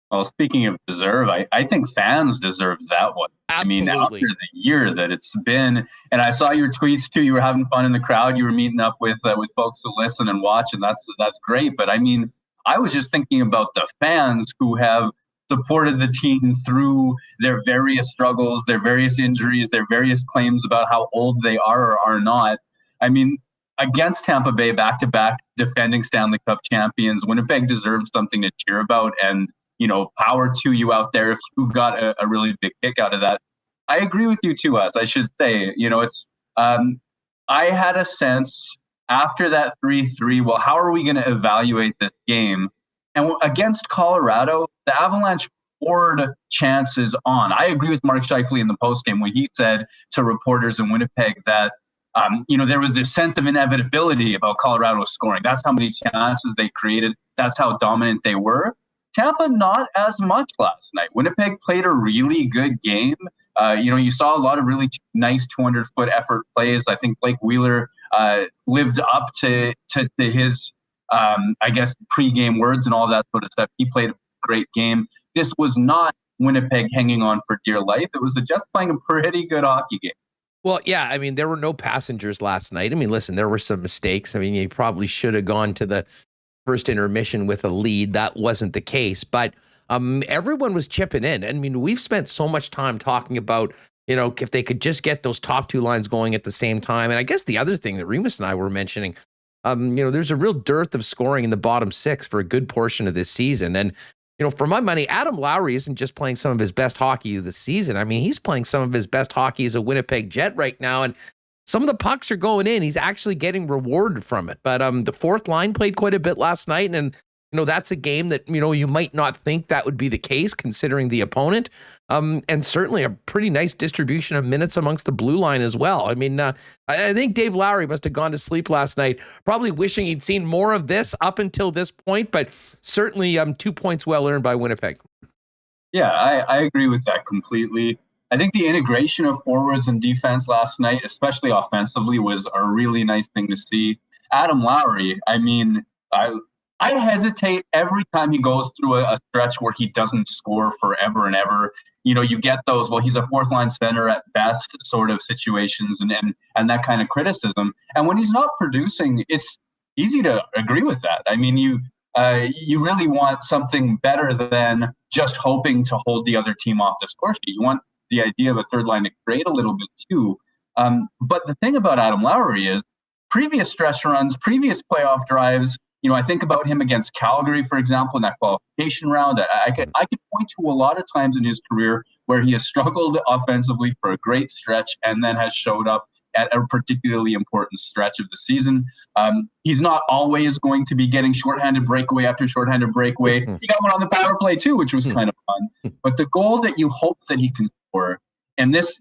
Well, speaking of deserve, I think fans deserve that one. Absolutely. I mean, after the year that it's been, and I saw your tweets too. You were having fun in the crowd. You were meeting up with folks who listen and watch, and that's great. But I mean, I was just thinking about the fans who have supported the team through their various struggles, their various injuries, their various claims about how old they are or are not. I mean, against Tampa Bay, back-to-back defending Stanley Cup champions, Winnipeg deserves something to cheer about, and power to you out there if you got a really big kick out of that. I agree with you too, I should say. It's I had a sense after that 3-3, well, how are we going to evaluate this game? And against Colorado, the Avalanche poured chances on. I agree with Mark Scheifele in the postgame when he said to reporters in Winnipeg that there was this sense of inevitability about Colorado scoring. That's how many chances they created. That's how dominant they were. Tampa, not as much last night. Winnipeg played a really good game. You saw a lot of really nice 200-foot effort plays. I think Blake Wheeler lived up to his I guess, pre-game words and all that sort of stuff. He played a great game. This was not Winnipeg hanging on for dear life. It was the Jets playing a pretty good hockey game. Well, yeah, I mean, there were no passengers last night. I mean, listen, there were some mistakes. I mean, you probably should have gone to the first intermission with a lead. That wasn't the case, but everyone was chipping in. I mean, we've spent so much time talking about, if they could just get those top two lines going at the same time. And I guess the other thing that Remis and I were mentioning, there's a real dearth of scoring in the bottom six for a good portion of this season. And, for my money, Adam Lowry isn't just playing some of his best hockey of the season. I mean, he's playing some of his best hockey as a Winnipeg Jet right now. And some of the pucks are going in. He's actually getting rewarded from it. But the fourth line played quite a bit last night. And, that's a game that, you might not think that would be the case considering the opponent. And certainly a pretty nice distribution of minutes amongst the blue line as well. I mean, I think Dave Lowry must have gone to sleep last night, probably wishing he'd seen more of this up until this point, but certainly 2 points well earned by Winnipeg. Yeah, I agree with that completely. I think the integration of forwards and defense last night, especially offensively, was a really nice thing to see. Adam Lowry, I mean, I hesitate every time he goes through a stretch where he doesn't score forever and ever. You get those, well, he's a fourth line center at best sort of situations and that kind of criticism. And when he's not producing, it's easy to agree with that. I mean, you really want something better than just hoping to hold the other team off the score sheet. You want the idea of a third line to create a little bit too. But the thing about Adam Lowry is previous stretch runs, previous playoff drives, I think about him against Calgary, for example, in that qualification round. I could point to a lot of times in his career where he has struggled offensively for a great stretch and then has showed up at a particularly important stretch of the season. He's not always going to be getting shorthanded breakaway after shorthanded breakaway. He got one on the power play too, which was kind of fun. But the goal that you hope that he can score, and this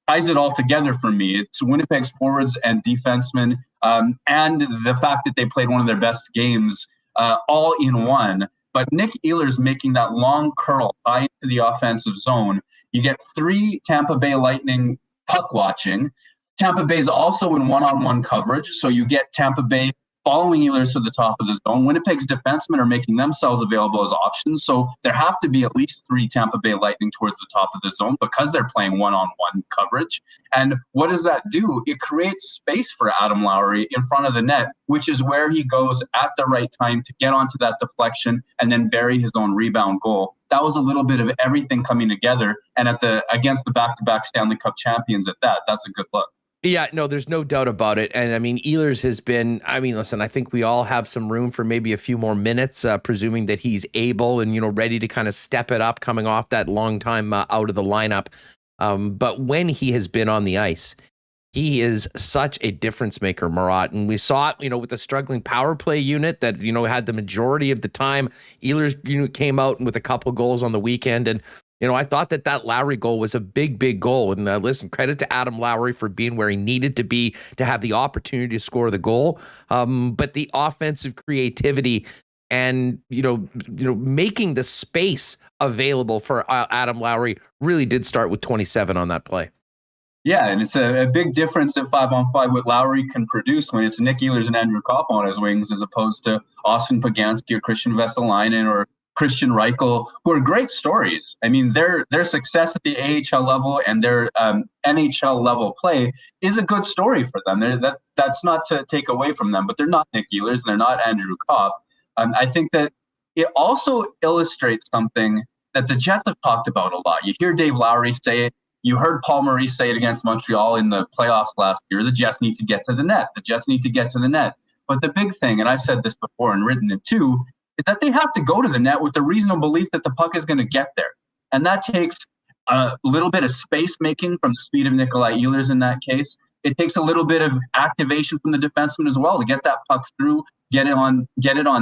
ties it all together for me. It's Winnipeg's forwards and defensemen, and the fact that they played one of their best games all in one. But Nick Ehlers making that long curl high into the offensive zone. You get 3 Tampa Bay Lightning puck watching. Tampa Bay's also in one-on-one coverage, so you get Tampa Bay following Ehlers to the top of the zone. Winnipeg's defensemen are making themselves available as options, so there have to be at least 3 Tampa Bay Lightning towards the top of the zone because they're playing one-on-one coverage. And what does that do? It creates space for Adam Lowry in front of the net, which is where he goes at the right time to get onto that deflection and then bury his own rebound goal. That was a little bit of everything coming together, and against the back-to-back Stanley Cup champions at that, that's a good look. Yeah, no, there's no doubt about it. And I mean, Ehlers has been, listen, I think we all have some room for maybe a few more minutes, presuming that he's able and, ready to kind of step it up coming off that long time out of the lineup. But when he has been on the ice, he is such a difference maker, Murat. And we saw it, with the struggling power play unit that, had the majority of the time. Ehlers, came out with a couple goals on the weekend. And, I thought that Lowry goal was a big, big goal. And listen, credit to Adam Lowry for being where he needed to be to have the opportunity to score the goal. But the offensive creativity and, making the space available for Adam Lowry really did start with 27 on that play. Yeah, and it's a big difference at 5-on-5 what Lowry can produce when it's Nick Ehlers and Andrew Kopp on his wings as opposed to Austin Poganski or Christian Vesalainen or Christian Reichel, who are great stories. I mean, their success at the AHL level and their NHL level play is a good story for them. That's not to take away from them, but they're not Nick Ehlers and they're not Andrew Kopp. I think that it also illustrates something that the Jets have talked about a lot. You hear Dave Lowry say it. You heard Paul Maurice say it against Montreal in the playoffs last year. The Jets need to get to the net. The Jets need to get to the net. But the big thing, and I've said this before and written it too, is that they have to go to the net with the reasonable belief that the puck is going to get there. And that takes a little bit of space making from the speed of Nikolai Ehlers in that case. It takes a little bit of activation from the defenseman as well to get that puck through, get it on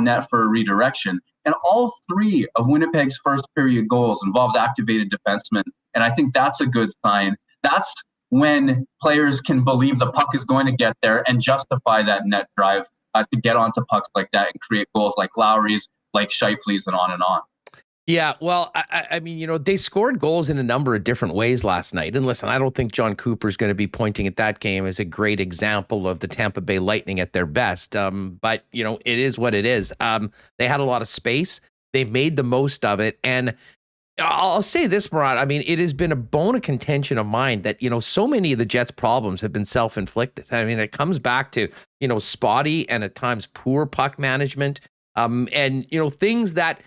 net for a redirection. And all 3 of Winnipeg's first period goals involved activated defensemen. And I think that's a good sign. That's when players can believe the puck is going to get there and justify that net drive to get onto pucks like that and create goals like Lowry's, like Scheifele's, and on and on. Yeah, well, I mean, they scored goals in a number of different ways last night. And listen, I don't think John Cooper's going to be pointing at that game as a great example of the Tampa Bay Lightning at their best. But, it is what it is. They had a lot of space. They've made the most of it. And I'll say this, Murat. I mean, it has been a bone of contention of mine that, so many of the Jets' problems have been self-inflicted. I mean, it comes back to, spotty and at times poor puck management. And, things that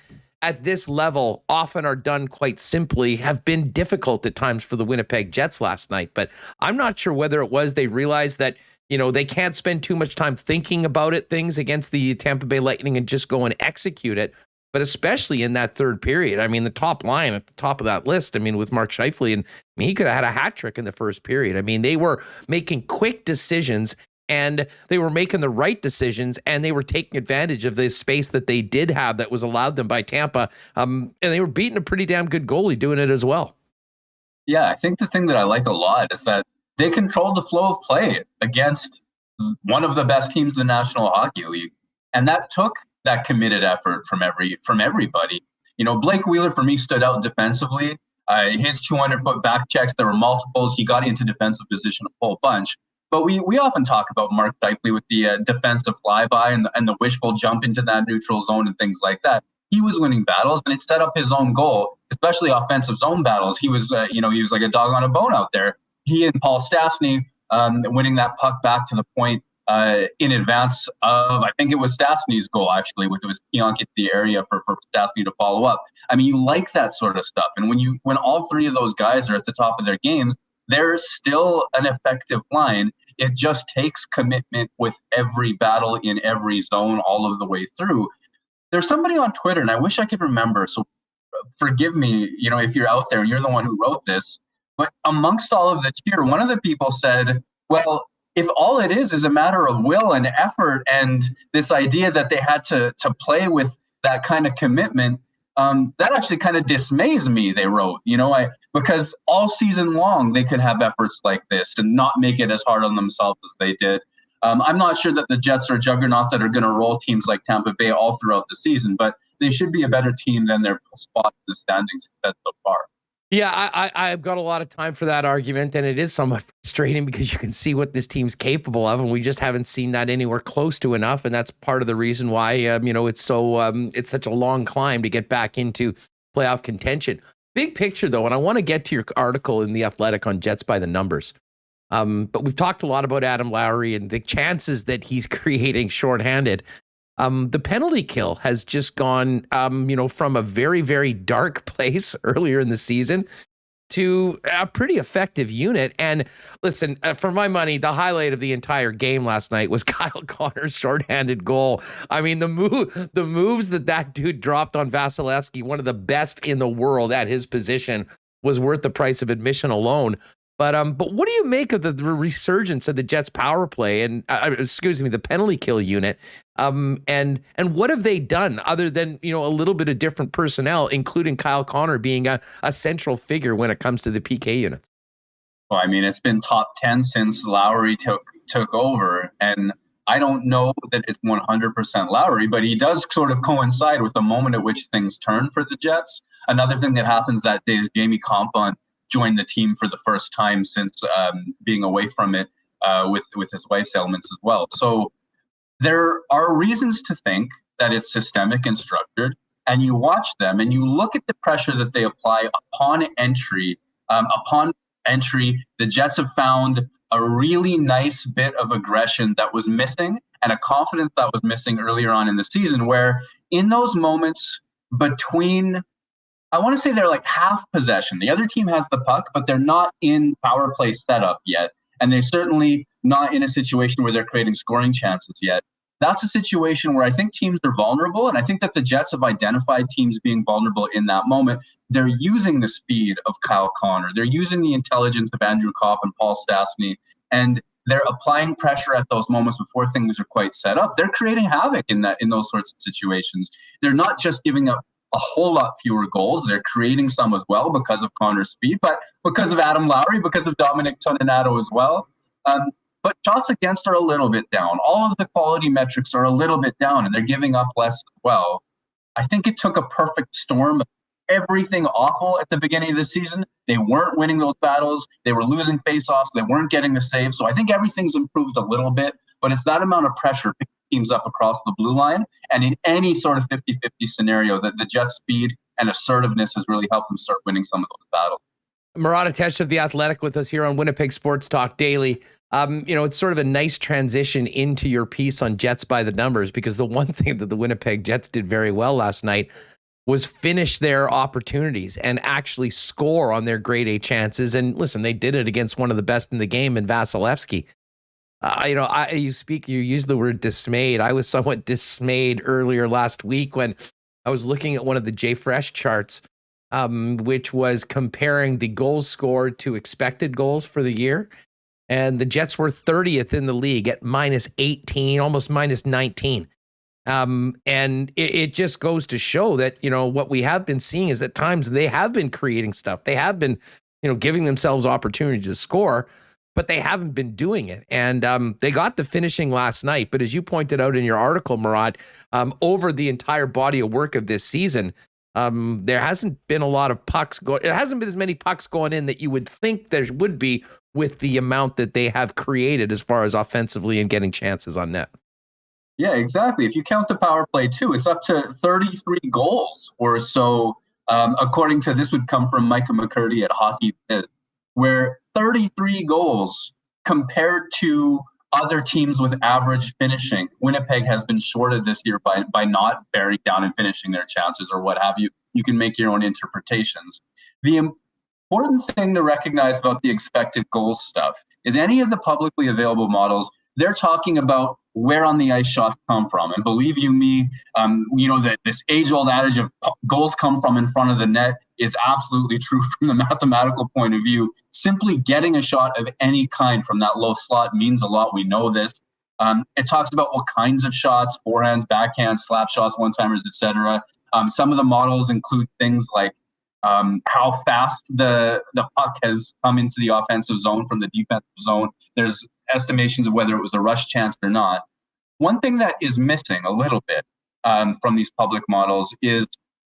at this level often are done quite simply have been difficult at times for the Winnipeg Jets last night. But I'm not sure whether it was they realized that, they can't spend too much time thinking about things against the Tampa Bay Lightning and just go and execute it. But especially in that third period, I mean, the top line at the top of that list, I mean, with Mark Scheifele, and he could have had a hat trick in the first period. I mean, they were making quick decisions and they were making the right decisions and they were taking advantage of the space that they did have that was allowed them by Tampa. And they were beating a pretty damn good goalie doing it as well. Yeah, I think the thing that I like a lot is that they controlled the flow of play against one of the best teams in the National Hockey League. And that took that committed effort from everybody. Blake Wheeler for me stood out defensively. His 200-foot back checks, there were multiples. He got into defensive position a whole bunch. But we often talk about Mark Scheifele with the defensive flyby and the wishful jump into that neutral zone and things like that. He was winning battles, and it set up his own goal, especially offensive zone battles. He was, he was like a dog on a bone out there. He and Paul Stastny winning that puck back to the point in advance of, I think it was Stastny's goal, actually, with it was Pionk in the area for Stastny to follow up. I mean, you like that sort of stuff. And when all three of those guys are at the top of their games, there's still an effective line. It just takes commitment with every battle in every zone all of the way through. There's somebody on Twitter, and I wish I could remember, so forgive me, if you're out there and you're the one who wrote this, but amongst all of the cheer, one of the people said, well, if all it is a matter of will and effort and this idea that they had to play with that kind of commitment, that actually kind of dismays me, they wrote, because all season long they could have efforts like this and not make it as hard on themselves as they did. I'm not sure that the Jets are a juggernaut that are going to roll teams like Tampa Bay all throughout the season, but they should be a better team than their spot in the standings so far. Yeah, I've got a lot of time for that argument, and it is somewhat frustrating because you can see what this team's capable of, and we just haven't seen that anywhere close to enough, and that's part of the reason why it's such a long climb to get back into playoff contention. Big picture, though, and I want to get to your article in The Athletic on Jets by the numbers. But we've talked a lot about Adam Lowry and the chances that he's creating shorthanded. The penalty kill has just gone, from a very, very dark place earlier in the season to a pretty effective unit. And listen, for my money, the highlight of the entire game last night was Kyle Connor's shorthanded goal. I mean, the moves that dude dropped on Vasilevsky, one of the best in the world at his position, was worth the price of admission alone. But what do you make of the resurgence of the Jets power play and the penalty kill unit? And what have they done other than, a little bit of different personnel, including Kyle Connor being a central figure when it comes to the PK units? Well, I mean, it's been top 10 since Lowry took over, and I don't know that it's 100% Lowry, but he does sort of coincide with the moment at which things turn for the Jets. Another thing that happens that day is Jamie Compon joined the team for the first time since being away from it with his wife's ailments as well. So there are reasons to think that it's systemic and structured, and you watch them and you look at the pressure that they apply upon entry. The Jets have found a really nice bit of aggression that was missing and a confidence that was missing earlier on in the season, where in those moments between, I want to say they're like half possession. The other team has the puck, but they're not in power play setup yet. And they're certainly not in a situation where they're creating scoring chances yet. That's a situation where I think teams are vulnerable. And I think that the Jets have identified teams being vulnerable in that moment. They're using the speed of Kyle Connor. They're using the intelligence of Andrew Kopp and Paul Stastny. And they're applying pressure at those moments before things are quite set up. They're creating havoc in those sorts of situations. They're not just giving up a whole lot fewer goals. They're creating some as well because of Connor's speed, but because of Adam Lowry, because of Dominic Toninato as well. But shots against are a little bit down. All of the quality metrics are a little bit down, and they're giving up less as well. I think it took a perfect storm of everything awful at the beginning of the season. They weren't winning those battles. They were losing faceoffs. They weren't getting the saves. So I think everything's improved a little bit, but it's that amount of pressure picking teams up across the blue line. And in any sort of 50-50 scenario, that the Jets' speed and assertiveness has really helped them start winning some of those battles. Murat of The Athletic with us here on Winnipeg Sports Talk Daily. It's sort of a nice transition into your piece on Jets by the numbers, because the one thing that the Winnipeg Jets did very well last night was finish their opportunities and actually score on their grade A chances. And listen, they did it against one of the best in the game in Vasilevsky. You use the word dismayed. I was somewhat dismayed earlier last week when I was looking at one of the JFresh charts, which was comparing the goals scored to expected goals for the year. And the Jets were 30th in the league at -18, almost -19. And it just goes to show that, what we have been seeing is at times they have been creating stuff. They have been, giving themselves opportunity to score, but they haven't been doing it. And they got the finishing last night. But as you pointed out in your article, Murat, over the entire body of work of this season, there hasn't been a lot of pucks going. It hasn't been as many pucks going in that you would think there would be with the amount that they have created as far as offensively and getting chances on net. Yeah, exactly. If you count the power play too, it's up to 33 goals or so. According to this, would come from Micah McCurdy at Hockey Biz, where 33 goals compared to other teams with average finishing. Winnipeg has been shorted this year by not bearing down and finishing their chances or what have you. You can make your own interpretations. The important thing to recognize about the expected goals stuff is any of the publicly available models, they're talking about where on the ice shots come from. And believe you me, that this age-old adage of goals come from in front of the net is absolutely true from the mathematical point of view. Simply getting a shot of any kind from that low slot means a lot. We know this. It talks about what kinds of shots, forehands, backhands, slap shots, one-timers, etc. Some of the models include things like how fast the puck has come into the offensive zone from the defensive zone. There's estimations of whether it was a rush chance or not. One thing that is missing a little bit from these public models is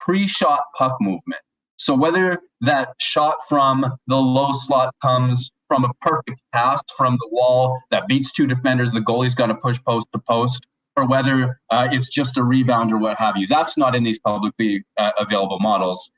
pre-shot puck movement. So whether that shot from the low slot comes from a perfect pass from the wall that beats two defenders, the goalie's got to push post to post, or whether it's just a rebound or what have you. That's not in these publicly available models.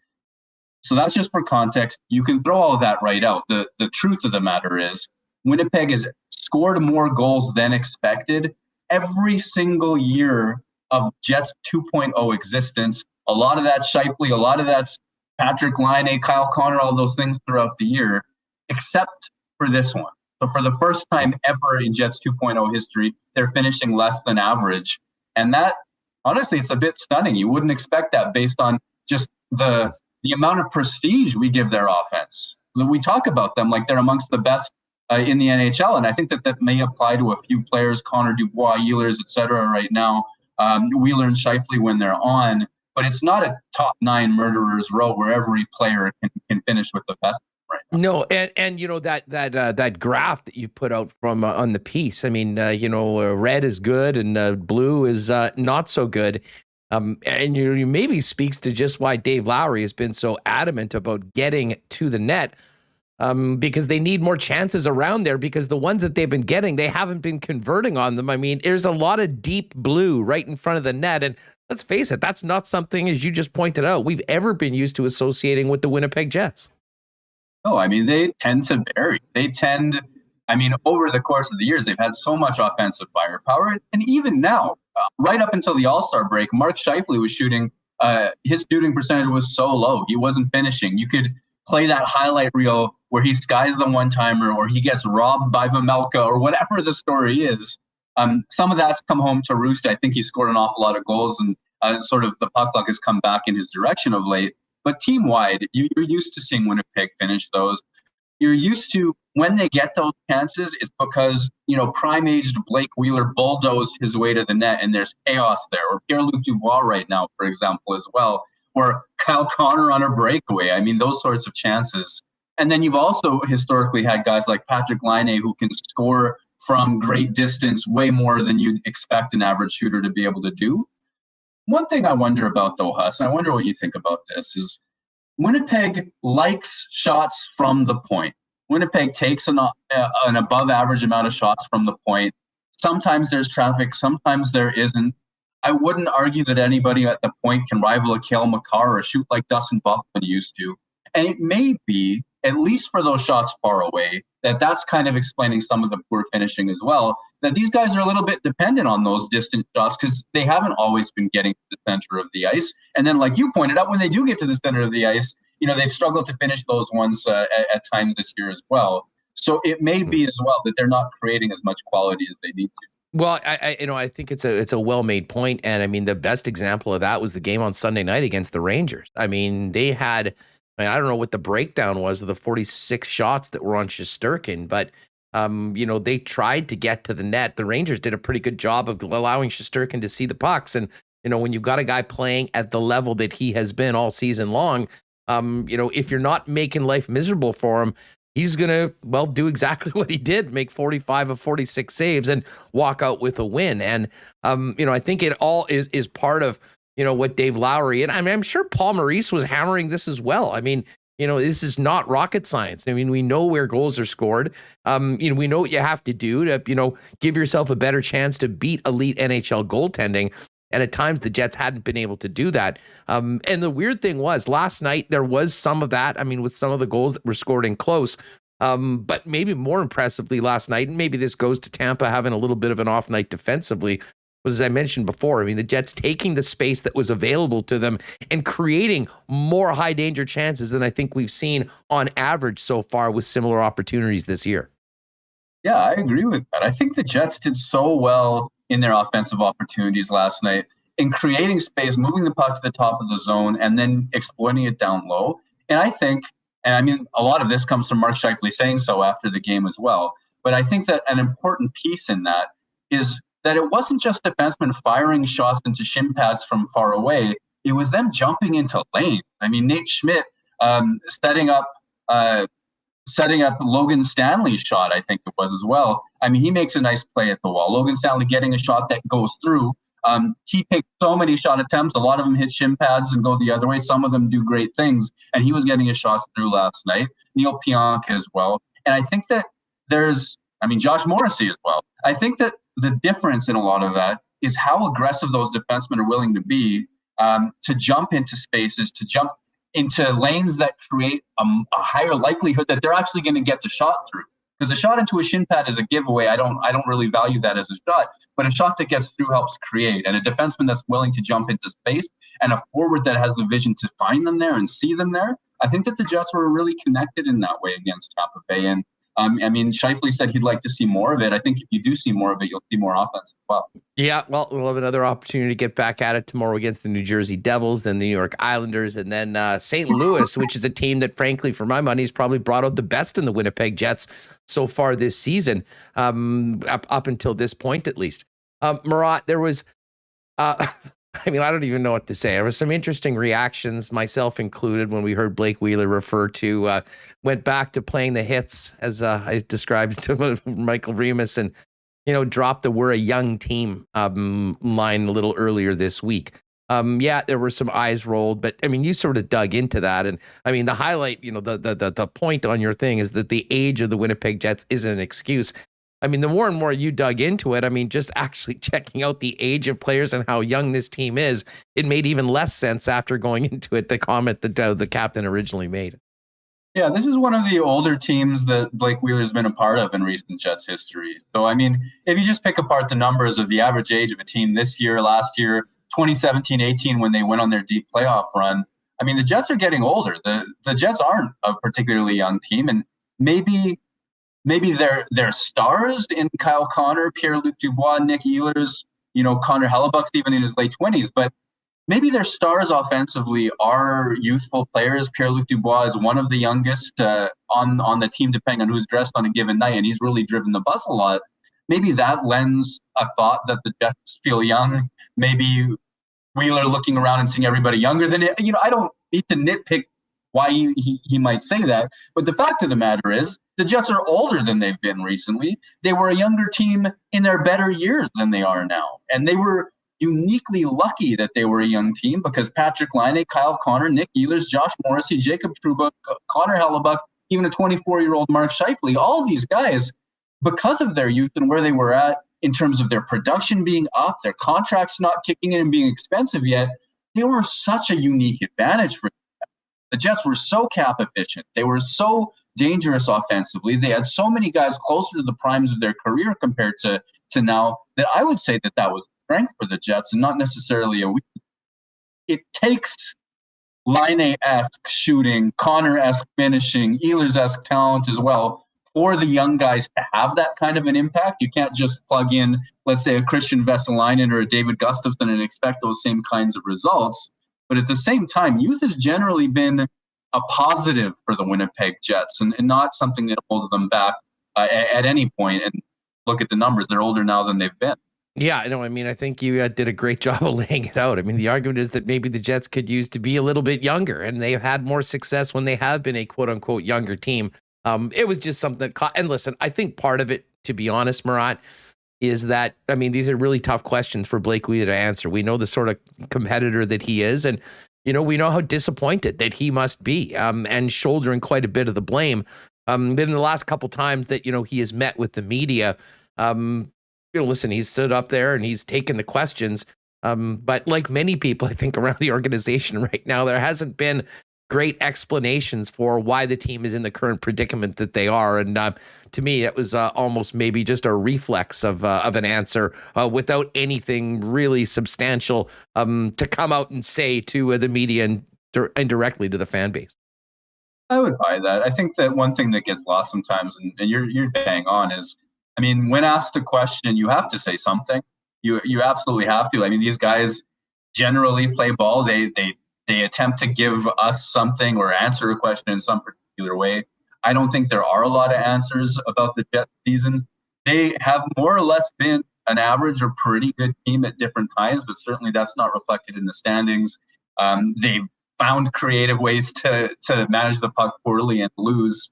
So that's just for context. You can throw all of that right out. The truth of the matter is Winnipeg has scored more goals than expected every single year of Jets 2.0 existence. A lot of that's Scheifele, a lot of that's Patrick Laine, Kyle Connor, all those things throughout the year, except for this one. So for the first time ever in Jets 2.0 history, they're finishing less than average. And that, honestly, it's a bit stunning. You wouldn't expect that based on just the amount of prestige we give their offense. We talk about them like they're amongst the best in the NHL, and I think that may apply to a few players, Connor Dubois, Ehlers, et cetera, right now. Wheeler and Scheifele when they're on, but it's not a top 9 murderers row where every player can finish with the best right now. No, and that graph that you put out from on the piece, I mean, red is good and blue is not so good. And you maybe speaks to just why Dave Lowry has been so adamant about getting to the net, because they need more chances around there, because the ones that they've been getting, they haven't been converting on them. I mean, there's a lot of deep blue right in front of the net. And let's face it, that's not something, as you just pointed out, we've ever been used to associating with the Winnipeg Jets. No, I mean, they tend to vary. Over the course of the years, they've had so much offensive firepower. And even now, right up until the All-Star break, Mark Scheifele was shooting, his shooting percentage was so low. He wasn't finishing. You could play that highlight reel where he skies the one-timer or he gets robbed by Vamelka or whatever the story is. Some of that's come home to roost. I think he scored an awful lot of goals and sort of the puck luck has come back in his direction of late. But team-wide, you're used to seeing Winnipeg finish those. You're used to, when they get those chances, it's because, prime-aged Blake Wheeler bulldozed his way to the net and there's chaos there. Or Pierre-Luc Dubois right now, for example, as well. Or Kyle Connor on a breakaway. I mean, those sorts of chances. And then you've also historically had guys like Patrick Laine who can score from great distance way more than you'd expect an average shooter to be able to do. One thing I wonder about, though, Huss, and I wonder what you think about this, is Winnipeg likes shots from the point. Winnipeg takes an above average amount of shots from the point. Sometimes there's traffic, sometimes there isn't. I wouldn't argue that anybody at the point can rival a Cale Makar or shoot like Dustin Buffman used to. And it may be, at least for those shots far away, that's kind of explaining some of the poor finishing as well, that these guys are a little bit dependent on those distant shots because they haven't always been getting to the center of the ice. And then, like you pointed out, when they do get to the center of the ice, they've struggled to finish those ones at times this year as well. So it may be as well that they're not creating as much quality as they need to. Well, I think it's a well-made point, and I mean the best example of that was the game on Sunday night against the Rangers. I mean, they had, I don't know what the breakdown was of the 46 shots that were on Shesterkin, but they tried to get to the net. The Rangers did a pretty good job of allowing Shesterkin to see the pucks, and when you've got a guy playing at the level that he has been all season long, if you're not making life miserable for him, he's going to, do exactly what he did, make 45 of 46 saves and walk out with a win. And, I think it all is part of, what Dave Lowry, and I'm sure Paul Maurice was hammering this as well. I mean, this is not rocket science. I mean, we know where goals are scored. We know what you have to do to, give yourself a better chance to beat elite NHL goaltending. And at times the Jets hadn't been able to do that. And the weird thing was last night, there was some of that. I mean, with some of the goals that were scored in close, but maybe more impressively last night, and maybe this goes to Tampa having a little bit of an off night defensively, was, as I mentioned before, I mean, the Jets taking the space that was available to them and creating more high danger chances than I think we've seen on average so far with similar opportunities this year. Yeah, I agree with that. I think the Jets did so well in their offensive opportunities last night in creating space, moving the puck to the top of the zone, and then exploiting it down low. And I think, and I mean, a lot of this comes from Mark Scheifele saying so after the game as well, but I think that an important piece in that is that it wasn't just defensemen firing shots into shin pads from far away. It was them jumping into lane. I mean, Nate Schmidt setting up Logan Stanley's shot, I think it was as well. I mean, he makes a nice play at the wall. Logan Stanley getting a shot that goes through. He picked so many shot attempts. A lot of them hit shin pads and go the other way. Some of them do great things. And he was getting his shots through last night. Neil Pionk as well. And I think that Josh Morrissey as well. I think that the difference in a lot of that is how aggressive those defensemen are willing to be to jump into spaces, to jump into lanes that create a higher likelihood that they're actually going to get the shot through. Because a shot into a shin pad is a giveaway. I don't really value that as a shot, but a shot that gets through helps create. And a defenseman that's willing to jump into space and a forward that has the vision to find them there and see them there. I think that the Jets were really connected in that way against Tampa Bay. And Scheifele said he'd like to see more of it. I think if you do see more of it, you'll see more offense as well. Yeah, well, we'll have another opportunity to get back at it tomorrow against the New Jersey Devils, then the New York Islanders, and then St. Louis, which is a team that, frankly, for my money, has probably brought out the best in the Winnipeg Jets so far this season, up until this point at least. Murat, there was... I don't even know what to say. There was some interesting reactions, myself included, when we heard Blake Wheeler refer to, went back to playing the hits, as I described to Michael Remis, and, dropped the "we're a young team" line a little earlier this week. There were some eyes rolled, but you sort of dug into that. And the highlight, the point on your thing is that the age of the Winnipeg Jets isn't an excuse. The more and more you dug into it, just actually checking out the age of players and how young this team is, it made even less sense after going into it, the comment that the captain originally made. Yeah, this is one of the older teams that Blake Wheeler's been a part of in recent Jets history. So, if you just pick apart the numbers of the average age of a team this year, last year, 2017-18, when they went on their deep playoff run, the Jets are getting older. The Jets aren't a particularly young team, and maybe they're stars in Kyle Connor, Pierre-Luc Dubois, Nick Ehlers, Connor Hellebuck's even in his late 20s, but maybe their stars offensively are youthful players. Pierre-Luc Dubois is one of the youngest on the team, depending on who's dressed on a given night, and he's really driven the bus a lot. Maybe that lends a thought that the Jets feel young. Maybe Wheeler looking around and seeing everybody younger than it. I don't need to nitpick why he might say that, but the fact of the matter is, the Jets are older than they've been recently. They were a younger team in their better years than they are now. And they were uniquely lucky that they were a young team because Patrick Laine, Kyle Connor, Nick Ehlers, Josh Morrissey, Jacob Trouba, Connor Hellebuck, even a 24-year-old Mark Scheifele, all these guys, because of their youth and where they were at in terms of their production being up, their contracts not kicking in and being expensive yet, they were such a unique advantage for them. The Jets were so cap efficient. They were so dangerous offensively. They had so many guys closer to the primes of their career compared to now that I would say that was a strength for the Jets and not necessarily a weakness. It takes Laine-esque shooting, Connor-esque finishing, Ehlers-esque talent as well for the young guys to have that kind of an impact. You can't just plug in, let's say, a Christian Vesalainen or a David Gustafsson and expect those same kinds of results. But at the same time, youth has generally been a positive for the Winnipeg Jets and not something that holds them back at any point. And look at the numbers. They're older now than they've been. Yeah, I know. I mean, I think you did a great job of laying it out. I mean, the argument is that maybe the Jets could use to be a little bit younger, and they've had more success when they have been a quote-unquote younger team. It was just something that and listen, I think part of it, to be honest, Murat, is that, I mean, these are really tough questions for Blake Wheeler to answer. We know the sort of competitor that he is, and, we know how disappointed that he must be, and shouldering quite a bit of the blame. But in the last couple times that, he has met with the media, listen, he's stood up there and he's taken the questions. But like many people, I think, around the organization right now, there hasn't been great explanations for why the team is in the current predicament that they are. And to me, it was almost maybe just a reflex of an answer without anything really substantial to come out and say to the media and indirectly to the fan base. I would buy that. I think that one thing that gets lost sometimes, and you're bang on, is, I mean, when asked a question, you have to say something. You absolutely have to. I mean, these guys generally play ball. They attempt to give us something or answer a question in some particular way. I don't think there are a lot of answers about the Jets season. They have more or less been an average or pretty good team at different times, but certainly that's not reflected in the standings. They've found creative ways to manage the puck poorly and lose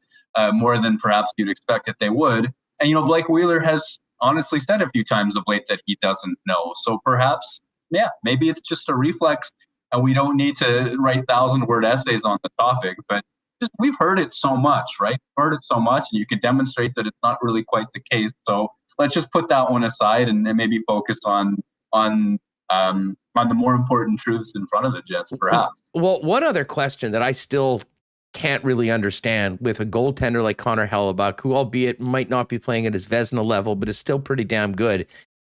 more than perhaps you'd expect that they would. And, Blake Wheeler has honestly said a few times of late that he doesn't know. So perhaps, maybe it's just a reflex and we don't need to write 1,000-word essays on the topic. But we've heard it so much, right? We've heard it so much, and you can demonstrate that it's not really quite the case. So let's just put that one aside and maybe focus on the more important truths in front of the Jets, perhaps. Well, one other question that I still can't really understand with a goaltender like Connor Hellebuck, who albeit might not be playing at his Vezina level, but is still pretty damn good,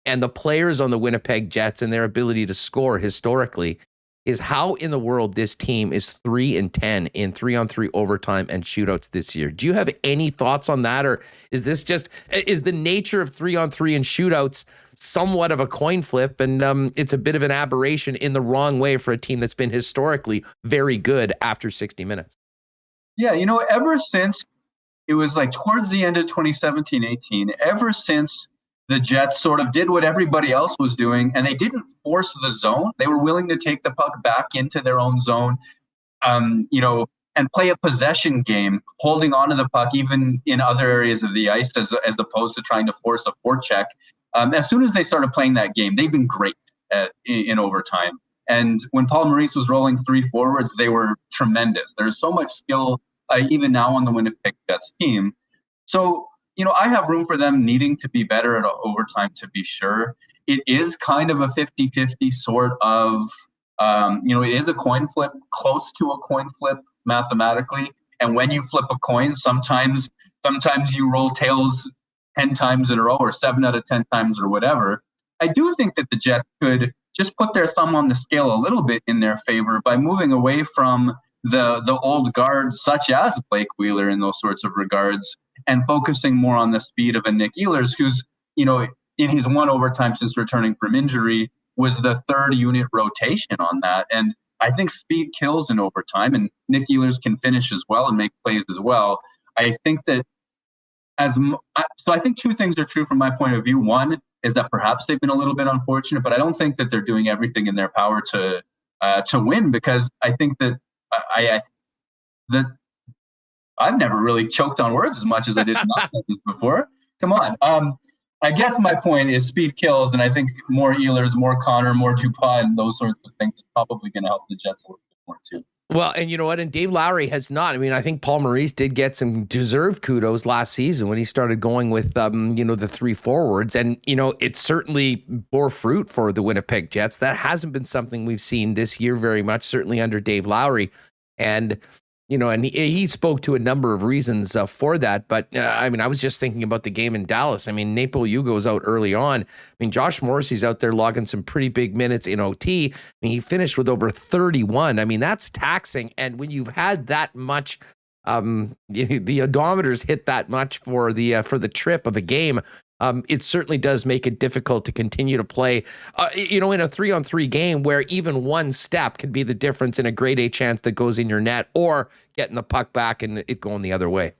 and the players on the Winnipeg Jets and their ability to score historically, is how in the world this team is 3-10 in 3-on-3 overtime and shootouts this year. Do you have any thoughts on that? Or is the nature of 3-on-3 and shootouts somewhat of a coin flip, and it's a bit of an aberration in the wrong way for a team that's been historically very good after 60 minutes? Yeah, ever since it was like towards the end of 2017-18, ever since the Jets sort of did what everybody else was doing, and they didn't force the zone. They were willing to take the puck back into their own zone, and play a possession game, holding onto the puck even in other areas of the ice, as opposed to trying to force a forecheck. As soon as they started playing that game, they've been great in overtime. And when Paul Maurice was rolling 3 forwards, they were tremendous. There's so much skill even now on the Winnipeg Jets team. So, I have room for them needing to be better at overtime, to be sure. It is kind of a 50-50 sort of, it is a coin flip, close to a coin flip mathematically. And when you flip a coin, sometimes you roll tails 10 times in a row or 7 out of 10 times or whatever. I do think that the Jets could just put their thumb on the scale a little bit in their favor by moving away from the old guard, such as Blake Wheeler in those sorts of regards, and focusing more on the speed of a Nick Ehlers, who's, in his one overtime since returning from injury, was the third unit rotation on that. And I think speed kills in overtime, and Nick Ehlers can finish as well and make plays as well. I think that so I think two things are true from my point of view. One is that perhaps they've been a little bit unfortunate, but I don't think that they're doing everything in their power to win, because I think that I've never really choked on words as much as I did in nonsense before. Come on. I guess my point is speed kills, and I think more Ehlers, more Connor, more Dupont, and those sorts of things are probably going to help the Jets a little bit more too. Well, and you know what? And Dave Lowry has not. I mean, I think Paul Maurice did get some deserved kudos last season when he started going with, the three forwards. And, it certainly bore fruit for the Winnipeg Jets. That hasn't been something we've seen this year very much, certainly under Dave Lowry. And, and he spoke to a number of reasons for that. But, I was just thinking about the game in Dallas. I mean, Nate Beaulieu out early on. I mean, Josh Morrissey's out there logging some pretty big minutes in OT. I mean, he finished with over 31. I mean, that's taxing. And when you've had that much, the odometers hit that much for the trip of a game, it certainly does make it difficult to continue to play, in a 3-on-3 game where even one step could be the difference in a grade A chance that goes in your net or getting the puck back and it going the other way.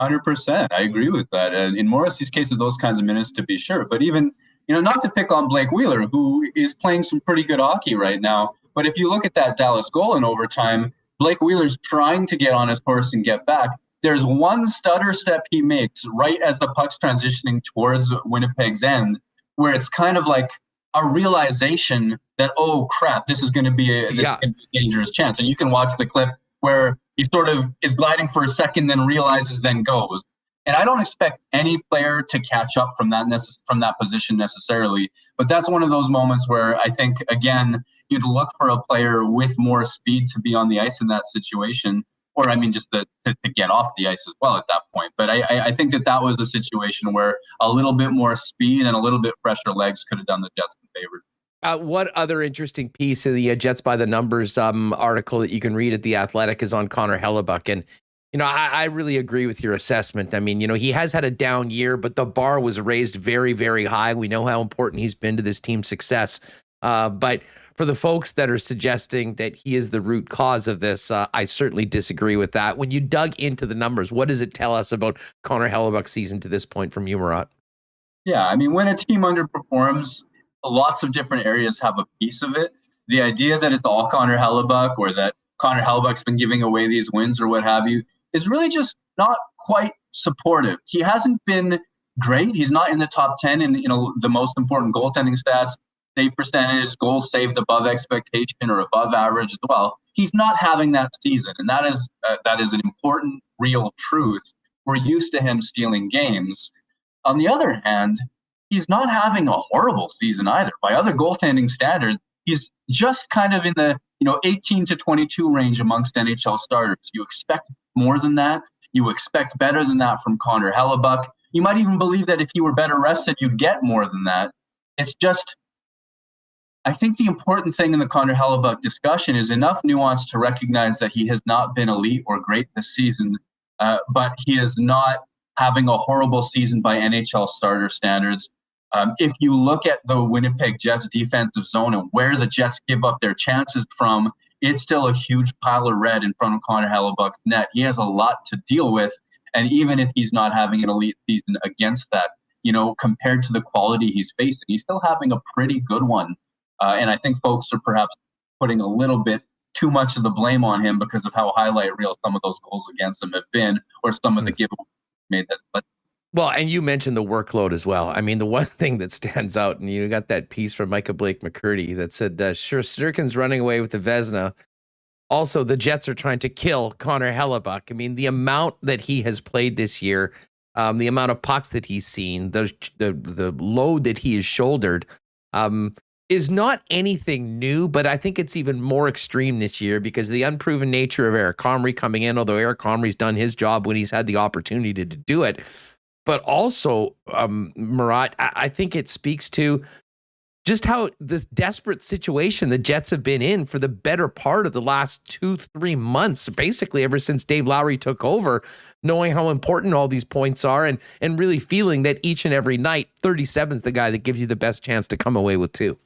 100%. I agree with that. And in Morrissey's case, of those kinds of minutes, to be sure. But even, not to pick on Blake Wheeler, who is playing some pretty good hockey right now. But if you look at that Dallas goal in overtime, Blake Wheeler's trying to get on his horse and get back. There's one stutter step he makes right as the puck's transitioning towards Winnipeg's end, where it's kind of like a realization that, oh crap, this is going to be a dangerous chance. And you can watch the clip where he sort of is gliding for a second, then realizes, then goes. And I don't expect any player to catch up from that position necessarily, but that's one of those moments where I think, again, you'd look for a player with more speed to be on the ice in that situation. Or, just to get off the ice as well at that point. But I think that was a situation where a little bit more speed and a little bit fresher legs could have done the Jets some favors. What other interesting piece of the Jets by the Numbers article that you can read at The Athletic is on Connor Hellebuyck. And, I really agree with your assessment. I mean, he has had a down year, but the bar was raised very, very high. We know how important he's been to this team's success. But for the folks that are suggesting that he is the root cause of this, I certainly disagree with that. When you dug into the numbers, what does it tell us about Connor Hellebuyck's season to this point from you, Murat? Yeah, when a team underperforms, lots of different areas have a piece of it. The idea that it's all Connor Hellebuyck or that Connor Hellebuyck's been giving away these wins or what have you is really just not quite supportive. He hasn't been great. He's not in the top 10 in the most important goaltending stats. Save percentage, goals saved above expectation or above average as well. He's not having that season, and that is an important, real truth. We're used to him stealing games. On the other hand, he's not having a horrible season either. By other goaltending standards, he's just kind of in the 18 to 22 range amongst NHL starters. You expect more than that. You expect better than that from Connor Hellebuyck. You might even believe that if you were better rested, you'd get more than that. It's just, I think the important thing in the Connor Hellebuyck discussion is enough nuance to recognize that he has not been elite or great this season, but he is not having a horrible season by NHL starter standards. If you look at the Winnipeg Jets defensive zone and where the Jets give up their chances from, it's still a huge pile of red in front of Connor Hellebuyck's net. He has a lot to deal with, and even if he's not having an elite season against that, compared to the quality he's facing, he's still having a pretty good one. And I think folks are perhaps putting a little bit too much of the blame on him because of how highlight reel some of those goals against him have been, or some of the giveaways made that. But well, and you mentioned the workload as well. I mean, the one thing that stands out, and you got that piece from Micah Blake McCurdy that said, sure, Sturkin's running away with the Vezina. Also, the Jets are trying to kill Connor Hellebuyck. I mean, the amount that he has played this year, the amount of pucks that he's seen, the load that he has shouldered, is not anything new, but I think it's even more extreme this year because of the unproven nature of Eric Comrie coming in, although Eric Comrie's done his job when he's had the opportunity to do it. But also, Murat, I think it speaks to just how this desperate situation the Jets have been in for the better part of the last 2-3 months, basically ever since Dave Lowry took over, knowing how important all these points are and really feeling that each and every night, 37 is the guy that gives you the best chance to come away with two.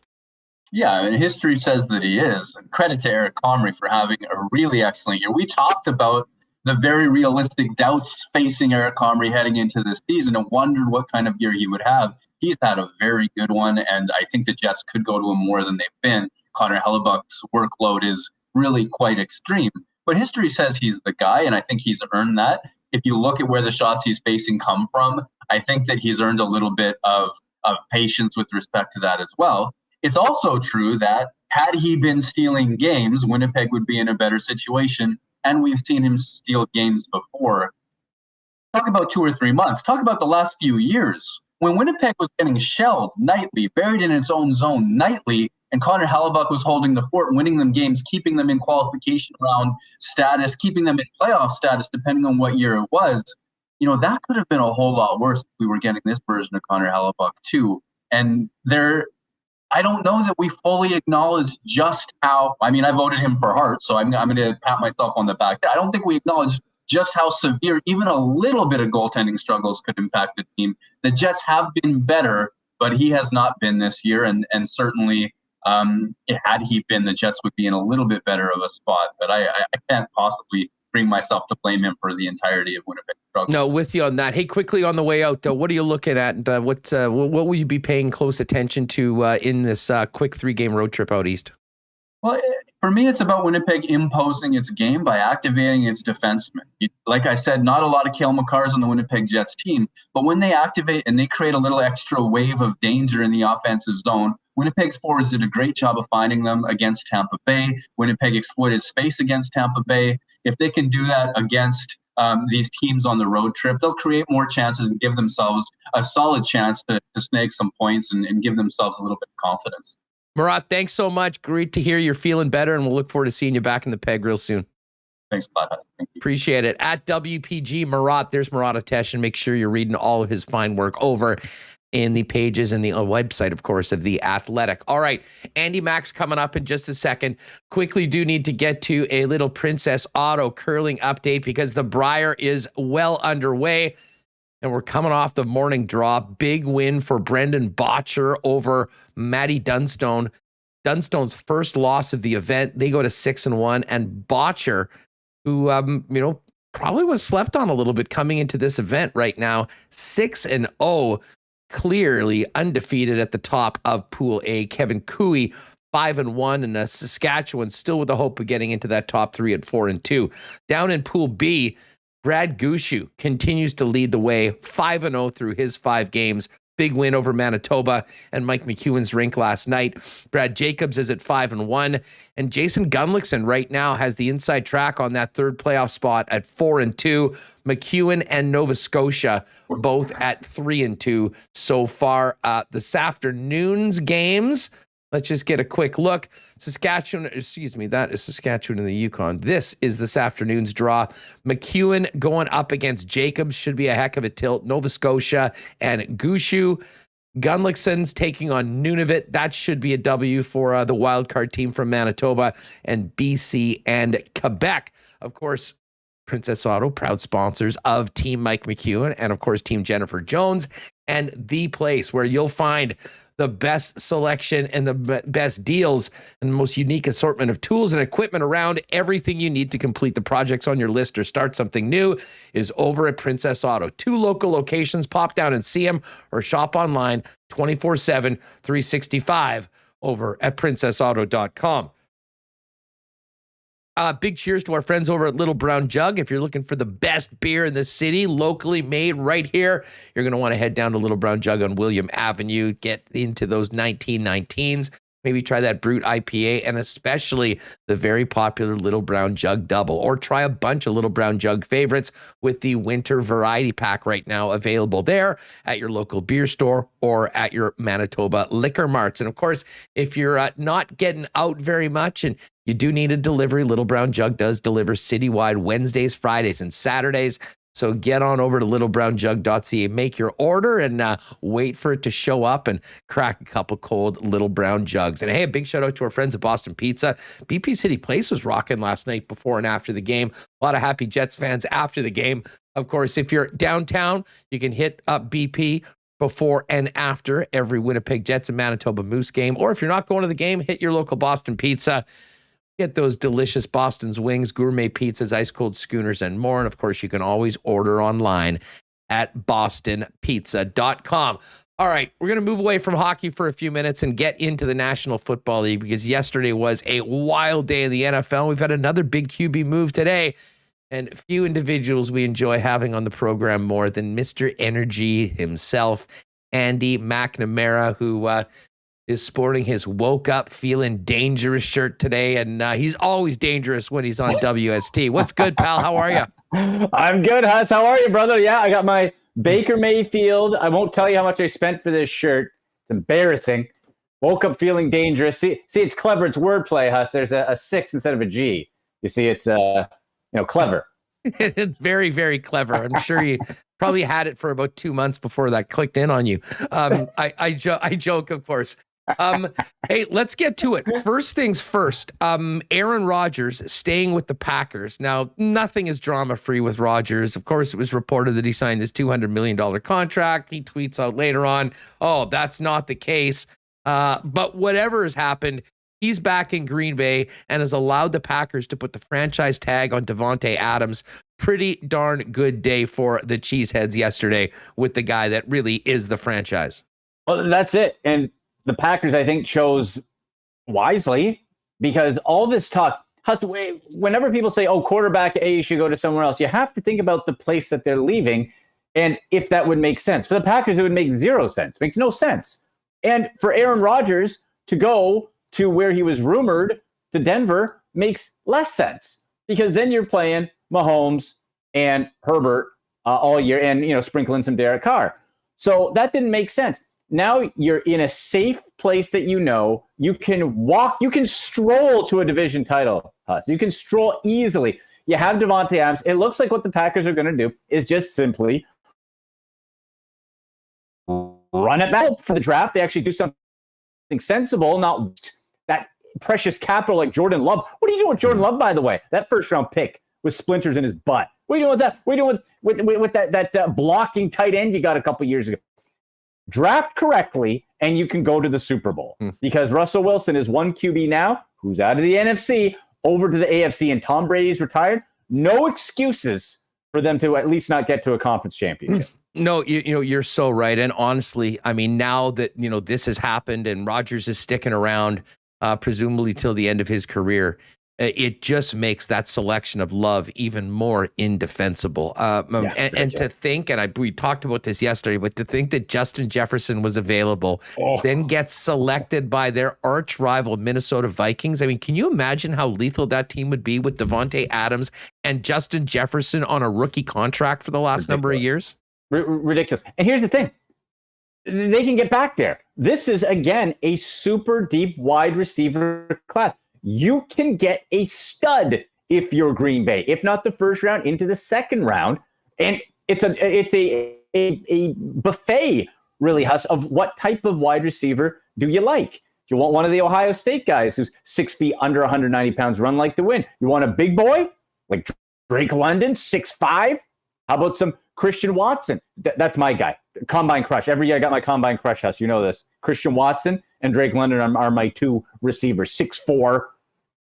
Yeah, and history says that he is. Credit to Eric Comrie for having a really excellent year. We talked about the very realistic doubts facing Eric Comrie heading into this season and wondered what kind of year he would have. He's had a very good one, and I think the Jets could go to him more than they've been. Connor Hellebuyck's workload is really quite extreme. But history says he's the guy, and I think he's earned that. If you look at where the shots he's facing come from, I think that he's earned a little bit of patience with respect to that as well. It's also true that had he been stealing games, Winnipeg would be in a better situation. And we've seen him steal games before. Talk about 2 or 3 months. Talk about the last few years. When Winnipeg was getting shelled nightly, buried in its own zone nightly, and Connor Hellebuyck was holding the fort, winning them games, keeping them in qualification round status, keeping them in playoff status, depending on what year it was, that could have been a whole lot worse if we were getting this version of Connor Hellebuyck too. And I don't know that we fully acknowledge just how, I voted him for Hart, so I'm going to pat myself on the back. I don't think we acknowledge just how severe even a little bit of goaltending struggles could impact the team. The Jets have been better, but he has not been this year. And certainly, had he been, the Jets would be in a little bit better of a spot. But I can't possibly bring myself to blame him for the entirety of Winnipeg's struggles. No, with you on that. Hey, quickly on the way out, what are you looking at? And what will you be paying close attention to in this quick 3-game road trip out east? Well, for me, it's about Winnipeg imposing its game by activating its defensemen. Like I said, not a lot of Cale Makars on the Winnipeg Jets team, but when they activate and they create a little extra wave of danger in the offensive zone, Winnipeg's forwards did a great job of finding them against Tampa Bay. Winnipeg exploited space against Tampa Bay. If they can do that against these teams on the road trip, they'll create more chances and give themselves a solid chance to snag some points and give themselves a little bit of confidence. Murat, thanks so much. Great to hear you're feeling better, and we'll look forward to seeing you back in the peg real soon. Thanks a lot. Thank you. Appreciate it. At WPG Murat, there's Murat Atesh, and make sure you're reading all of his fine work over in the pages and the website, of course, of The Athletic. All right, Andy Max coming up in just a second. Quickly do need to get to a little Princess Auto curling update because the Brier is well underway. And we're coming off the morning draw. Big win for Brendan Botcher over Matty Dunstone. Dunstone's first loss of the event. They go to 6-1. And Botcher, who, probably was slept on a little bit coming into this event right now, 6-0, clearly undefeated at the top of Pool A. Kevin Cooey, 5-1, and Saskatchewan still with the hope of getting into that top 3 at 4-2. Down in Pool B, Brad Gushu continues to lead the way, 5-0 through his 5 games. Big win over Manitoba and Mike McEwen's rink last night. Brad Jacobs is at 5-1, and Jason Gunlickson right now has the inside track on that 3rd playoff spot at 4-2. McEwen and Nova Scotia were both at 3-2 so far. This afternoon's games, let's just get a quick look. That is Saskatchewan and the Yukon. This is this afternoon's draw. McEwen going up against Jacobs should be a heck of a tilt. Nova Scotia and Gushu. Gunlickson's taking on Nunavut. That should be a W for the wildcard team from Manitoba and BC and Quebec. Of course, Princess Auto, proud sponsors of Team Mike McEwen and, of course, Team Jennifer Jones, and the place where you'll find the best selection and the best deals and the most unique assortment of tools and equipment around. Everything you need to complete the projects on your list or start something new is over at Princess Auto. 2 local locations. Pop down and see them or shop online 24/7, 365 over at princessauto.com. Big cheers to our friends over at Little Brown Jug. If you're looking for the best beer in the city, locally made right here, you're going to want to head down to Little Brown Jug on William Avenue, get into those 1919s, maybe try that Brute IPA, and especially the very popular Little Brown Jug Double, or try a bunch of Little Brown Jug favorites with the winter variety pack right now available there at your local beer store or at your Manitoba liquor marts. And of course, if you're not getting out very much and you do need a delivery, Little Brown Jug does deliver citywide Wednesdays, Fridays, and Saturdays. So get on over to littlebrownjug.ca, make your order, and wait for it to show up and crack a couple cold Little Brown Jugs. And hey, a big shout out to our friends at Boston Pizza. BP City Place was rocking last night before and after the game. A lot of happy Jets fans after the game. Of course, if you're downtown, you can hit up BP before and after every Winnipeg Jets and Manitoba Moose game. Or if you're not going to the game, hit your local Boston Pizza. Get those delicious Boston's wings, gourmet pizzas, ice cold schooners, and more. And of course, you can always order online at bostonpizza.com. All right, we're going to move away from hockey for a few minutes and get into the National Football League because yesterday was a wild day in the NFL. We've had another big QB move today. And few individuals we enjoy having on the program more than Mr. Energy himself, Andy McNamara, who is sporting his Woke Up Feeling Dangerous shirt today. And he's always dangerous when he's on WST. What's good, pal? How are you? I'm good, Huss. How are you, brother? Yeah, I got my Baker Mayfield. I won't tell you how much I spent for this shirt. It's embarrassing. Woke up feeling dangerous. See, it's clever. It's wordplay, Huss. There's a 6 instead of a G. You see, it's clever. It's very, very clever. I'm sure you probably had it for about 2 months before that clicked in on you. I joke, of course. Hey, let's get to it. First things first. Aaron Rodgers staying with the Packers. Now, nothing is drama-free with Rodgers. Of course, it was reported that he signed this $200 million contract. He tweets out later on, "Oh, that's not the case." But whatever has happened, he's back in Green Bay and has allowed the Packers to put the franchise tag on Davante Adams. Pretty darn good day for the Cheeseheads yesterday with the guy that really is the franchise. Well, that's it. And the Packers, I think, chose wisely, because all this talk, whenever people say, oh, quarterback A, you should go to somewhere else, you have to think about the place that they're leaving and if that would make sense. For the Packers, it would make zero sense. Makes no sense. And for Aaron Rodgers to go to where he was rumored, to Denver, makes less sense, because then you're playing Mahomes and Herbert all year and, sprinkling some Derek Carr. So that didn't make sense. Now you're in a safe place that you can stroll to a division title, Huss. You can stroll easily. You have Davante Adams. It looks like what the Packers are going to do is just simply run it back for the draft. They actually do something sensible, not that precious capital like Jordan Love. What are you doing with Jordan Love, by the way? That first round pick with splinters in his butt. What are you doing with that? What are you doing with that blocking tight end you got a couple years ago? Draft correctly, and you can go to the Super Bowl, because Russell Wilson is one QB now who's out of the NFC over to the AFC, and Tom Brady's retired. No excuses for them to at least not get to a conference championship. No, you're so right. And honestly, I mean, now that, this has happened and Rodgers is sticking around, presumably till the end of his career, it just makes that selection of Love even more indefensible. And to think, and we talked about this yesterday, but to think that Justin Jefferson was available, then gets selected by their arch rival Minnesota Vikings. I mean, can you imagine how lethal that team would be with Davante Adams and Justin Jefferson on a rookie contract for the last number of years? Ridiculous. And here's the thing. They can get back there. This is, again, a super deep wide receiver class. You can get a stud if you're Green Bay, if not the first round, into the second round. And it's a buffet, really, Huss, of what type of wide receiver do you like? Do you want one of the Ohio State guys who's 6 feet, under 190 pounds, run like the wind? You want a big boy like Drake London, 6'5"? How about some Christian Watson? That's my guy. Combine crush. Every year I got my combine crush, Huss. You know this. Christian Watson and Drake London are my two receivers. 6'4",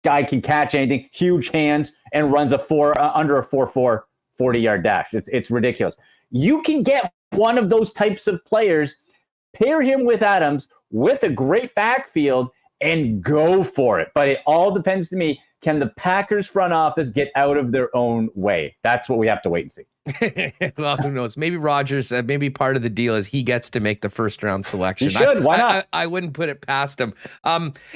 guy can catch anything, huge hands, and runs under a 4.4 40-yard dash. It's ridiculous. You can get one of those types of players, pair him with Adams, with a great backfield, and go for it. But it all depends to me. Can the Packers front office get out of their own way? That's what we have to wait and see. Well, who knows? Maybe Rodgers, maybe part of the deal is he gets to make the first round selection. He should. Why not? I wouldn't put it past him.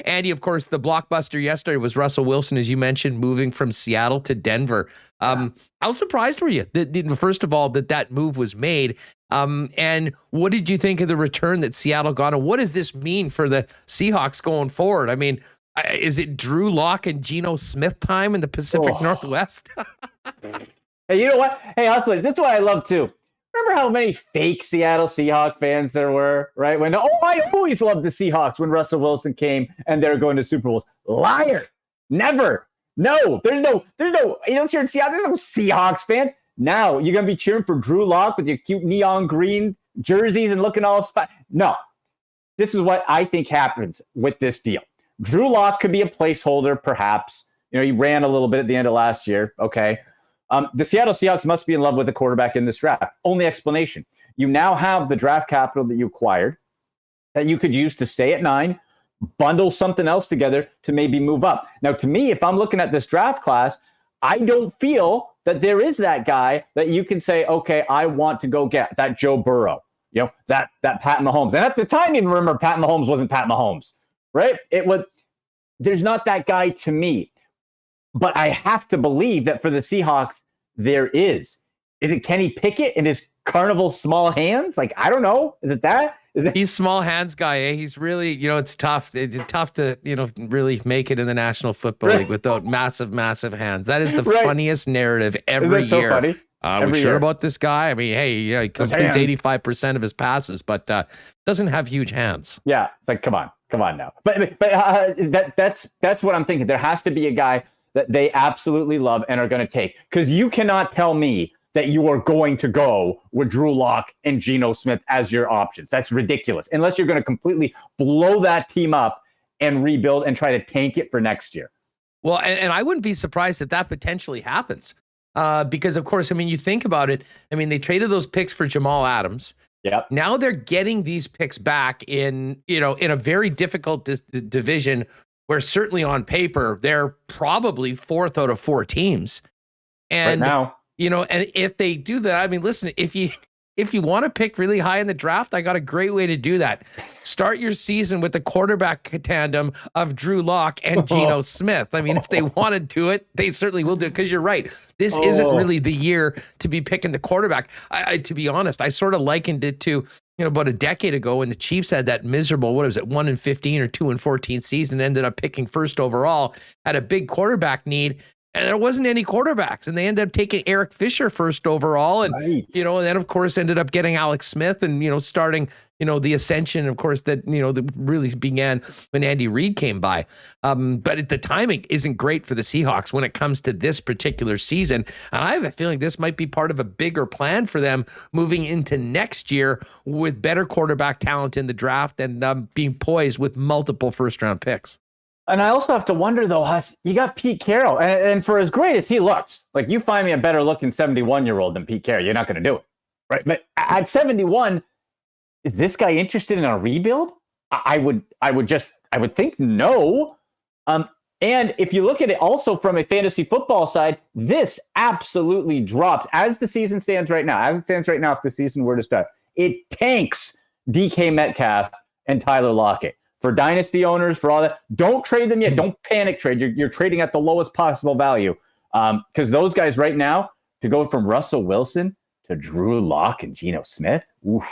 Andy, of course, the blockbuster yesterday was Russell Wilson, as you mentioned, moving from Seattle to Denver. How surprised were you, first of all, that move was made? And what did you think of the return that Seattle got? And what does this mean for the Seahawks going forward? I mean, is it Drew Lock and Geno Smith time in the Pacific Northwest? Hey, you know what? Hey, Hustler, this is what I love too. Remember how many fake Seattle Seahawks fans there were, right? I always loved the Seahawks when Russell Wilson came and they were going to Super Bowls. Liar. Never. No, there's no, you're in Seattle, there's no Seahawks fans. Now you're going to be cheering for Drew Lock with your cute neon green jerseys and looking all spot. No, this is what I think happens with this deal. Drew Lock could be a placeholder, perhaps. He ran a little bit at the end of last year. Okay. The Seattle Seahawks must be in love with the quarterback in this draft. Only explanation. You now have the draft capital that you acquired that you could use to stay at 9, bundle something else together to maybe move up. Now, to me, if I'm looking at this draft class, I don't feel that there is that guy that you can say, okay, I want to go get that Joe Burrow, that Pat Mahomes. And at the time, you remember Pat Mahomes wasn't Pat Mahomes, right? There's not that guy to me. But I have to believe that for the Seahawks, there is. Is it Kenny Pickett in his carnival small hands? Like, I don't know. Is it that? He's small hands guy. Eh? He's really, it's tough. It's tough to, really make it in the National Football League without massive, massive hands. That is the funniest narrative every Isn't that year. So funny? Are we sure about this guy? I mean, hey, he completes 85% of his passes, but doesn't have huge hands. Yeah, like come on now. But that's what I'm thinking. There has to be a guy that they absolutely love and are going to take, because you cannot tell me that you are going to go with Drew Lock and Geno Smith as your options. That's ridiculous. Unless you're going to completely blow that team up and rebuild and try to tank it for next year. Well, and I wouldn't be surprised if that potentially happens. Because, of course, I mean, you think about it. I mean, they traded those picks for Jamal Adams. Yep. Now they're getting these picks back in a very difficult division where certainly on paper, they're probably 4th out of 4 teams. And right now, and if they do that, I mean, listen, if you want to pick really high in the draft, I got a great way to do that. Start your season with the quarterback tandem of Drew Lock and Geno Smith. I mean, if they want to do it, they certainly will do it, because you're right. This isn't really the year to be picking the quarterback. I to be honest, I sort of likened it to, about a decade ago when the Chiefs had that miserable, 1-15 or 2-14 season, ended up picking first overall, had a big quarterback need, and there wasn't any quarterbacks, and they ended up taking Eric Fisher first overall, and and then of course ended up getting Alex Smith, and starting the ascension, of course, that that really began when Andy Reid came by. But the timing isn't great for the Seahawks when it comes to this particular season, and I have a feeling this might be part of a bigger plan for them moving into next year with better quarterback talent in the draft and being poised with multiple first-round picks. And I also have to wonder, though, Huss, you got Pete Carroll. And for as great as he looks, like, you find me a better looking 71-year-old than Pete Carroll, you're not going to do it. Right? But at 71, is this guy interested in a rebuild? I would think no. And if you look at it also from a fantasy football side, this absolutely drops as the season stands right now. As it stands right now, if the season were to start, it tanks DK Metcalf and Tyler Lockett. For dynasty owners, for all that, don't trade them yet. Don't panic trade. You're trading at the lowest possible value, because those guys right now, to go from Russell Wilson to Drew Lock and Geno Smith, oof,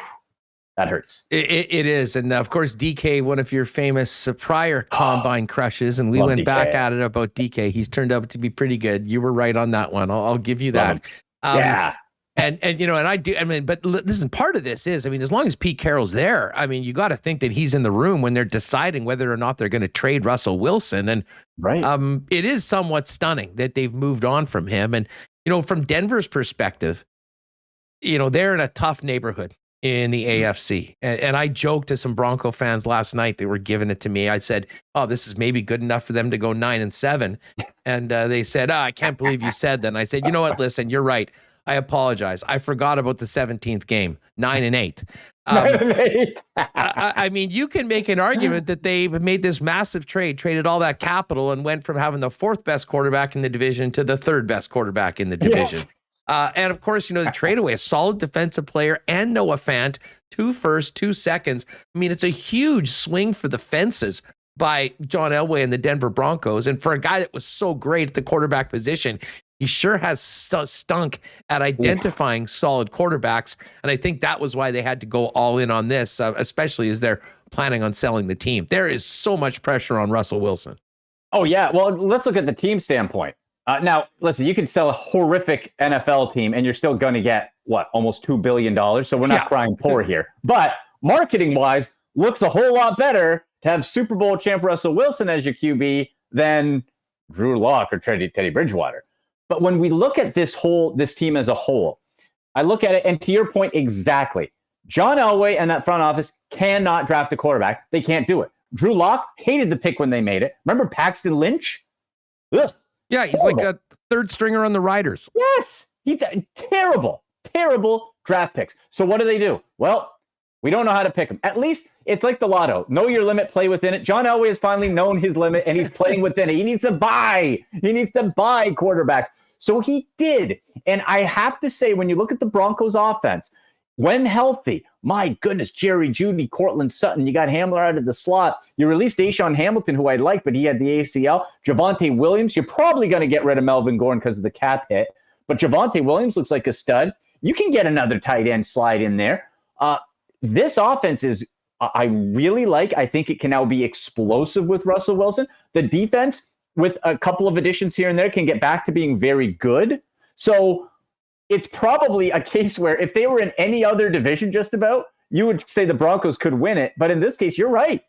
that hurts. It is. And of course, DK, one of your famous prior combine crushes, and we went DK. back at it about DK. He's turned out to be pretty good. You were right on that one. I'll give you that. Yeah. And and I do. I mean, but listen, part of this is, I mean, as long as Pete Carroll's there, I mean, you got to think that he's in the room when they're deciding whether or not they're going to trade Russell Wilson. And it is somewhat stunning that they've moved on from him. And from Denver's perspective, they're in a tough neighborhood in the AFC. And I joked to some Bronco fans last night. They were giving it to me. I said, "Oh, this is maybe good enough for them to go 9-7." And they said, "Oh, I can't believe you said that." And I said, "You know what? Listen, you're right. I apologize. I forgot about the 17th game, 9-8." 9-8. I mean, you can make an argument that they made this massive trade, traded all that capital, and went from having the 4th best quarterback in the division to the 3rd best quarterback in the division. Yes. And of course, they trade away a solid defensive player and Noah Fant, 2 firsts, 2 seconds. I mean, it's a huge swing for the fences by John Elway and the Denver Broncos. And for a guy that was so great at the quarterback position, he sure has stunk at identifying solid quarterbacks. And I think that was why they had to go all in on this, especially as they're planning on selling the team. There is so much pressure on Russell Wilson. Oh, yeah. Well, let's look at the team standpoint. Now, listen, you can sell a horrific NFL team and you're still going to get, almost $2 billion. So we're not crying poor here. But marketing-wise, looks a whole lot better to have Super Bowl champ Russell Wilson as your QB than Drew Lock or Teddy Bridgewater. But when we look at this team as a whole, I look at it, and to your point exactly, John Elway and that front office cannot draft a quarterback. They can't do it. Drew Lock hated the pick when they made it. Remember Paxton Lynch? Ugh, yeah, he's horrible. Like a 3rd stringer on the Riders. Yes, he's terrible draft picks. So what do? Well, we don't know how to pick them. At least it's like the lotto. Know your limit, play within it. John Elway has finally known his limit, and he's playing within it. He needs to buy quarterbacks. So he did. And I have to say, when you look at the Broncos offense, when healthy, my goodness, Jerry Jeudy, Cortland Sutton, you got Hamler out of the slot. You released Deshaun Hamilton, who I like, but he had the ACL. Javonte Williams, you're probably going to get rid of Melvin Gordon because of the cap hit. But Javonte Williams looks like a stud. You can get another tight end slide in there. This offense is, I really like. I think it can now be explosive with Russell Wilson. The defense, with a couple of additions here and there, can get back to being very good. So it's probably a case where if they were in any other division just about, you would say the Broncos could win it. But in this case, you're right.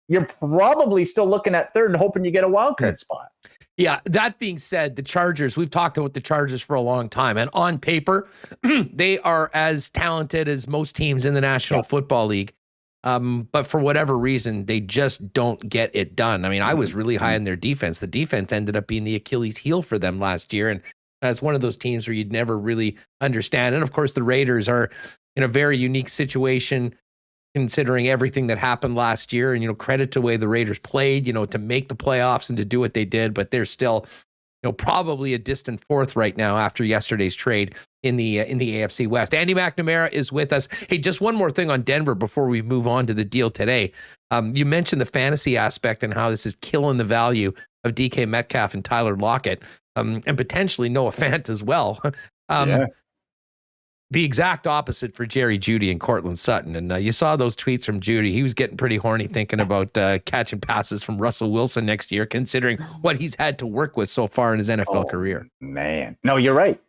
You're probably still looking at third and hoping you get a wild card spot. Yeah, that being said, the Chargers, we've talked about the Chargers for a long time. And on paper, they are as talented as most teams in the National Football League. But for whatever reason, they just don't get it done. I mean, I was really high on their defense. The defense ended up being the Achilles heel for them last year. And that's one of those teams where you'd never really understand. And of course, the Raiders are in a very unique situation considering everything that happened last year. And, credit to the way the Raiders played, to make the playoffs and to do what they did. But they're still, probably a distant fourth right now after yesterday's trade in the AFC West. Andy McNamara is with us. Hey, just one more thing on Denver before we move on to the deal today. You mentioned the fantasy aspect and how this is killing the value of DK Metcalf and Tyler Lockett, and potentially Noah Fant as well. The exact opposite for Jerry Jeudy and Cortland Sutton. And you saw those tweets from Jeudy. He was getting pretty horny thinking about catching passes from Russell Wilson next year, considering what he's had to work with so far in his NFL career. Man. No, you're right.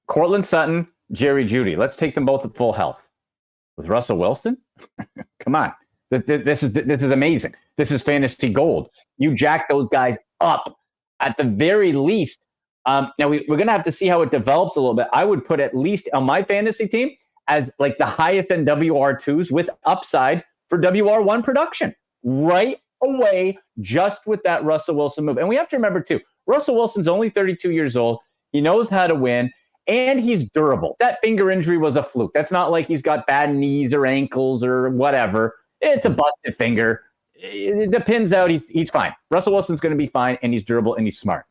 Cortland Sutton, Jerry Jeudy. Let's take them both at full health. With Russell Wilson? Come on. This is amazing. This is fantasy gold. You jack those guys up at the very least. Now, we're going to have to see how it develops a little bit. I would put at least on my fantasy team as like the highest end WR2s with upside for WR1 production right away just with that Russell Wilson move. And we have to remember, too, Russell Wilson's only 32 years old. He knows how to win, and he's durable. That finger injury was a fluke. That's not like he's got bad knees or ankles or whatever. It's a busted finger. The pin's out. He's fine. Russell Wilson's going to be fine, and he's durable, and he's smart.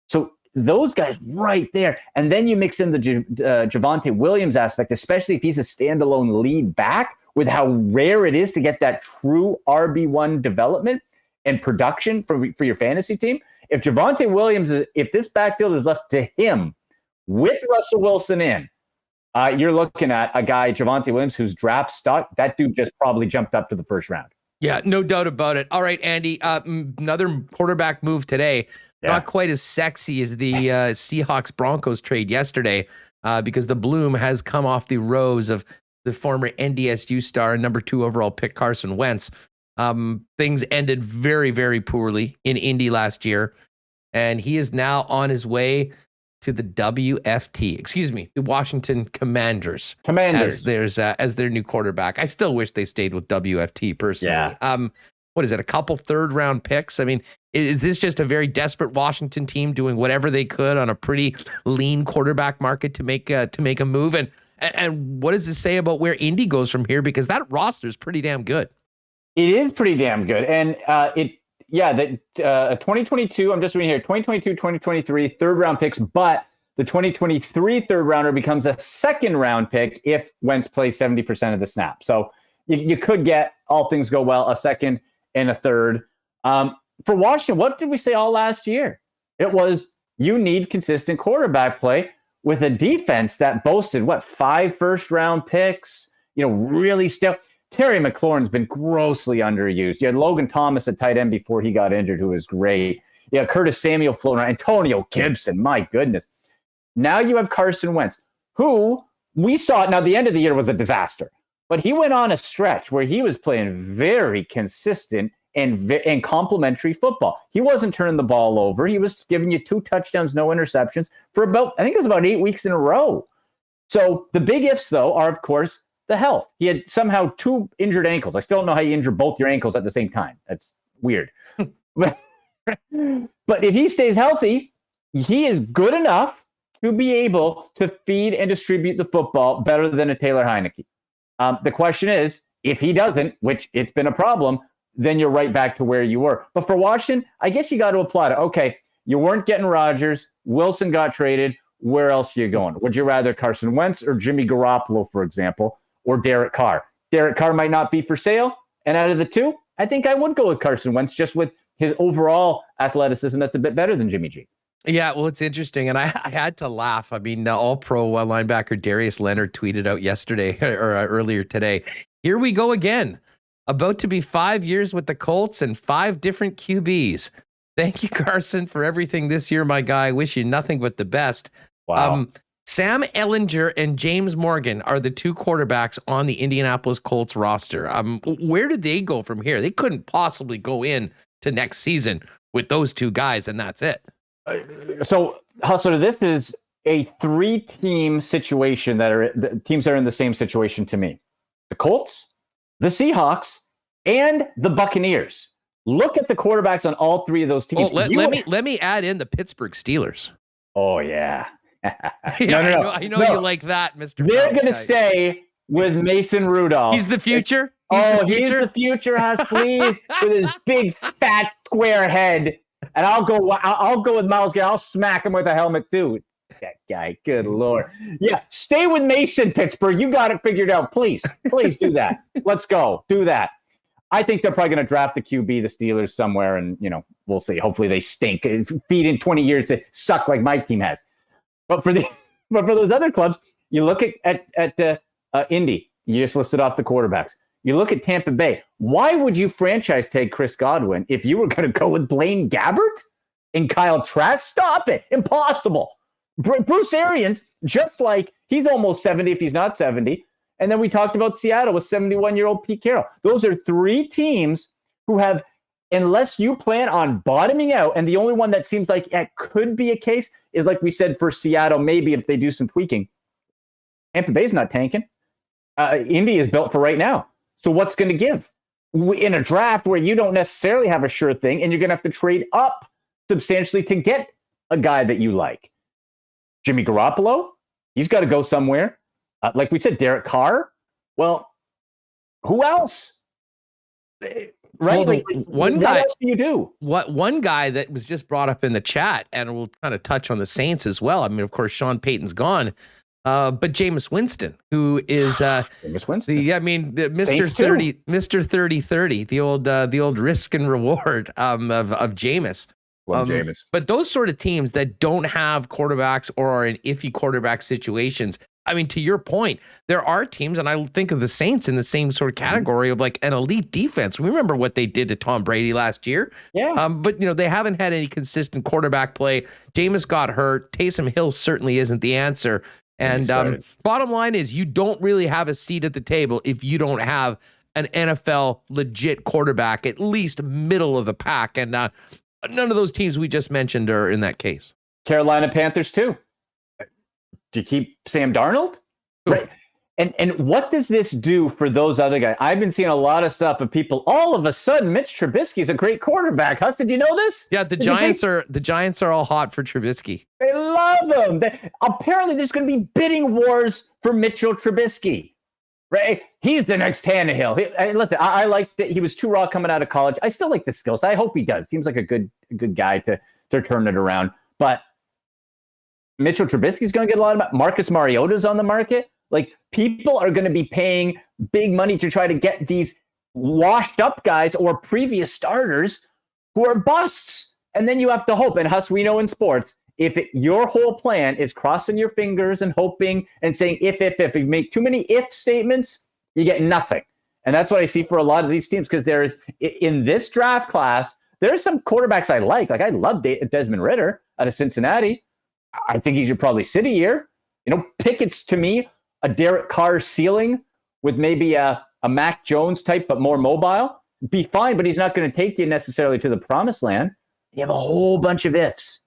So those guys right there. And then you mix in the Javonte Williams aspect, especially if he's a standalone lead back, with how rare it is to get that true RB1 development and production for your fantasy team. If Javonte Williams, if this backfield is left to him with Russell Wilson in, you're looking at a guy, Javonte Williams, who's draft stock. That dude just probably jumped up to the first round. Yeah, no doubt about it. All right, Andy, another quarterback move today. Yeah. Not quite as sexy as the Seahawks-Broncos trade yesterday because the bloom has come off the rose of the former NDSU star and number 2 overall pick Carson Wentz. Things ended very, very poorly in Indy last year, and he is now on his way to the the Washington Commanders as their new quarterback. I still wish they stayed with WFT personally. Yeah. What is it? A couple third-round picks? I mean, is this just a very desperate Washington team doing whatever they could on a pretty lean quarterback market to make a move? And what does this say about where Indy goes from here? Because that roster is pretty damn good. It is pretty damn good, and 2022. I'm just reading here. 2022, 2023 third-round picks, but the 2023 third-rounder becomes a second-round pick if Wentz plays 70% of the snap. So you could get, all things go well, a second and a third. For Washington, what did we say all last year? It was you need consistent quarterback play with a defense that boasted, 5 first-round picks, really still. Terry McLaurin's been grossly underused. You had Logan Thomas at tight end before he got injured, who was great. You had Curtis Samuel floating around. Antonio Gibson, my goodness. Now you have Carson Wentz, who we saw, now the end of the year was a disaster, but he went on a stretch where he was playing very consistent and complimentary football. He wasn't turning the ball over. He was giving you 2 touchdowns, no interceptions for about 8 weeks in a row. So the big ifs, though, are, of course, the health. He had somehow 2 injured ankles. I still don't know how you injure both your ankles at the same time. That's weird. But if he stays healthy, he is good enough to be able to feed and distribute the football better than a Taylor Heineke. The question is, if he doesn't, which it's been a problem, then you're right back to where you were. But for Washington, I guess you got to applaud it. Okay, You weren't getting Rodgers. Wilson got traded. Where else are you going? Would you rather Carson Wentz or Jimmy Garoppolo, for example, or Derek Carr? Derek Carr might not be for sale. And out of the two, I think I would go with Carson Wentz just with his overall athleticism that's a bit better than Jimmy G. Yeah, well, it's interesting, and I had to laugh. I mean, all-pro linebacker Darius Leonard tweeted out yesterday or earlier today. Here we go again. About to be 5 years with the Colts and 5 different QBs. Thank you, Carson, for everything this year, my guy. Wish you nothing but the best. Wow. Sam Ehlinger and James Morgan are the 2 quarterbacks on the Indianapolis Colts roster. Where did they go from here? They couldn't possibly go in to next season with those 2 guys, and that's it. So, Hustler, this is a 3-team situation the teams that are in the same situation to me. The Colts, the Seahawks, and the Buccaneers. Look at the quarterbacks on all 3 of those teams. Oh, let me add in the Pittsburgh Steelers. Oh, yeah. No. I know you like that, Mr. They're going to stay with Mason Rudolph. He's the future. He's the future, please, with his big, fat, square head. And I'll go with Miles Garrett. I'll smack him with a helmet, too. That guy, good Lord. Yeah, stay with Mason, Pittsburgh. You got it figured out. Please do that. Let's go. Do that. I think they're probably going to draft the QB, the Steelers, somewhere, and, we'll see. Hopefully they stink. Feed in 20 years to suck like my team has. But for those other clubs, you look at Indy. You just listed off the quarterbacks. You look at Tampa Bay. Why would you franchise tag Chris Godwin if you were going to go with Blaine Gabbert and Kyle Trask? Stop it. Impossible. Bruce Arians, just like he's almost 70 if he's not 70. And then we talked about Seattle with 71-year-old Pete Carroll. Those are 3 teams who have, unless you plan on bottoming out, and the only one that seems like it could be a case is, like we said, for Seattle, maybe if they do some tweaking. Tampa Bay's not tanking. Indy is built for right now. So what's going to give? In a draft where you don't necessarily have a sure thing, and you're going to have to trade up substantially to get a guy that you like. Jimmy Garoppolo, he's got to go somewhere. Like we said, Derek Carr. Well, who else? Right? Well, what else do you do? One guy that was just brought up in the chat, and we'll kind of touch on the Saints as well. I mean, of course, Sean Payton's gone. But Jameis Winston, who is Jameis Winston. the Mr. 30, the old risk and reward of Jameis. Jameis. But those sort of teams that don't have quarterbacks or are in iffy quarterback situations, I mean, to your point, there are teams, and I think of the Saints in the same sort of category of like an elite defense. We remember what they did to Tom Brady last year. Yeah. But they haven't had any consistent quarterback play. Jameis got hurt. Taysom Hill certainly isn't the answer. And bottom line is, you don't really have a seat at the table if you don't have an NFL legit quarterback, at least middle of the pack. And none of those teams we just mentioned are in that case. Carolina Panthers too. Do you keep Sam Darnold? Right. And what does this do for those other guys? I've been seeing a lot of stuff of people. All of a sudden, Mitch Trubisky is a great quarterback. Huss, did you know this? Yeah, the Giants are all hot for Trubisky. They love him. Apparently, there's going to be bidding wars for Mitchell Trubisky. Right? He's the next Tannehill. Listen, I like that he was too raw coming out of college. I still like the skills. I hope he does. Seems like a good guy to turn it around. But Mitchell Trubisky's going to get a lot of Marcus Mariota's on the market. Like, people are going to be paying big money to try to get these washed up guys or previous starters who are busts. And then you have to hope. And Huss, we know in sports, if your whole plan is crossing your fingers and hoping and saying if you make too many if statements, you get nothing. And that's what I see for a lot of these teams, because there is, in this draft class, there's some quarterbacks I like. Like, I love Desmond Ridder out of Cincinnati. I think he should probably sit a year. Pickett's, to me, a Derek Carr ceiling with maybe a Mac Jones type, but more mobile. Be fine, but he's not going to take you necessarily to the promised land. You have a whole bunch of ifs.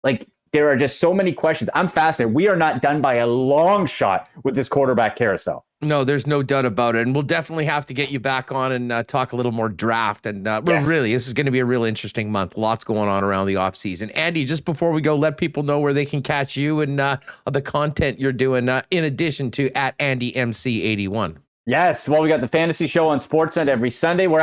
Like, there are just so many questions. I'm fascinated. We are not done by a long shot with this quarterback carousel. No, there's no doubt about it. And we'll definitely have to get you back on and talk a little more draft. And Yes. Really, this is going to be a real interesting month. Lots going on around the offseason. Andy, just before we go, let people know where they can catch you and the content you're doing in addition to @AndyMC81. Yes, well, we got the fantasy show on Sportsnet every Sunday. We're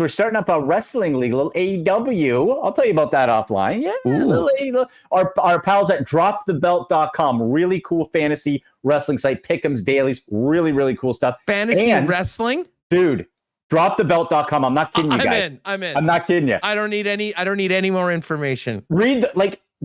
starting up a wrestling league, a little AEW. I'll tell you about that offline. Yeah, our pals at dropthebelt.com, really cool fantasy wrestling site, pick'ems, dailies, really, really cool stuff. Fantasy wrestling? Dude, dropthebelt.com. I'm not kidding you guys. I'm in. I'm not kidding you. I don't need any more information. Read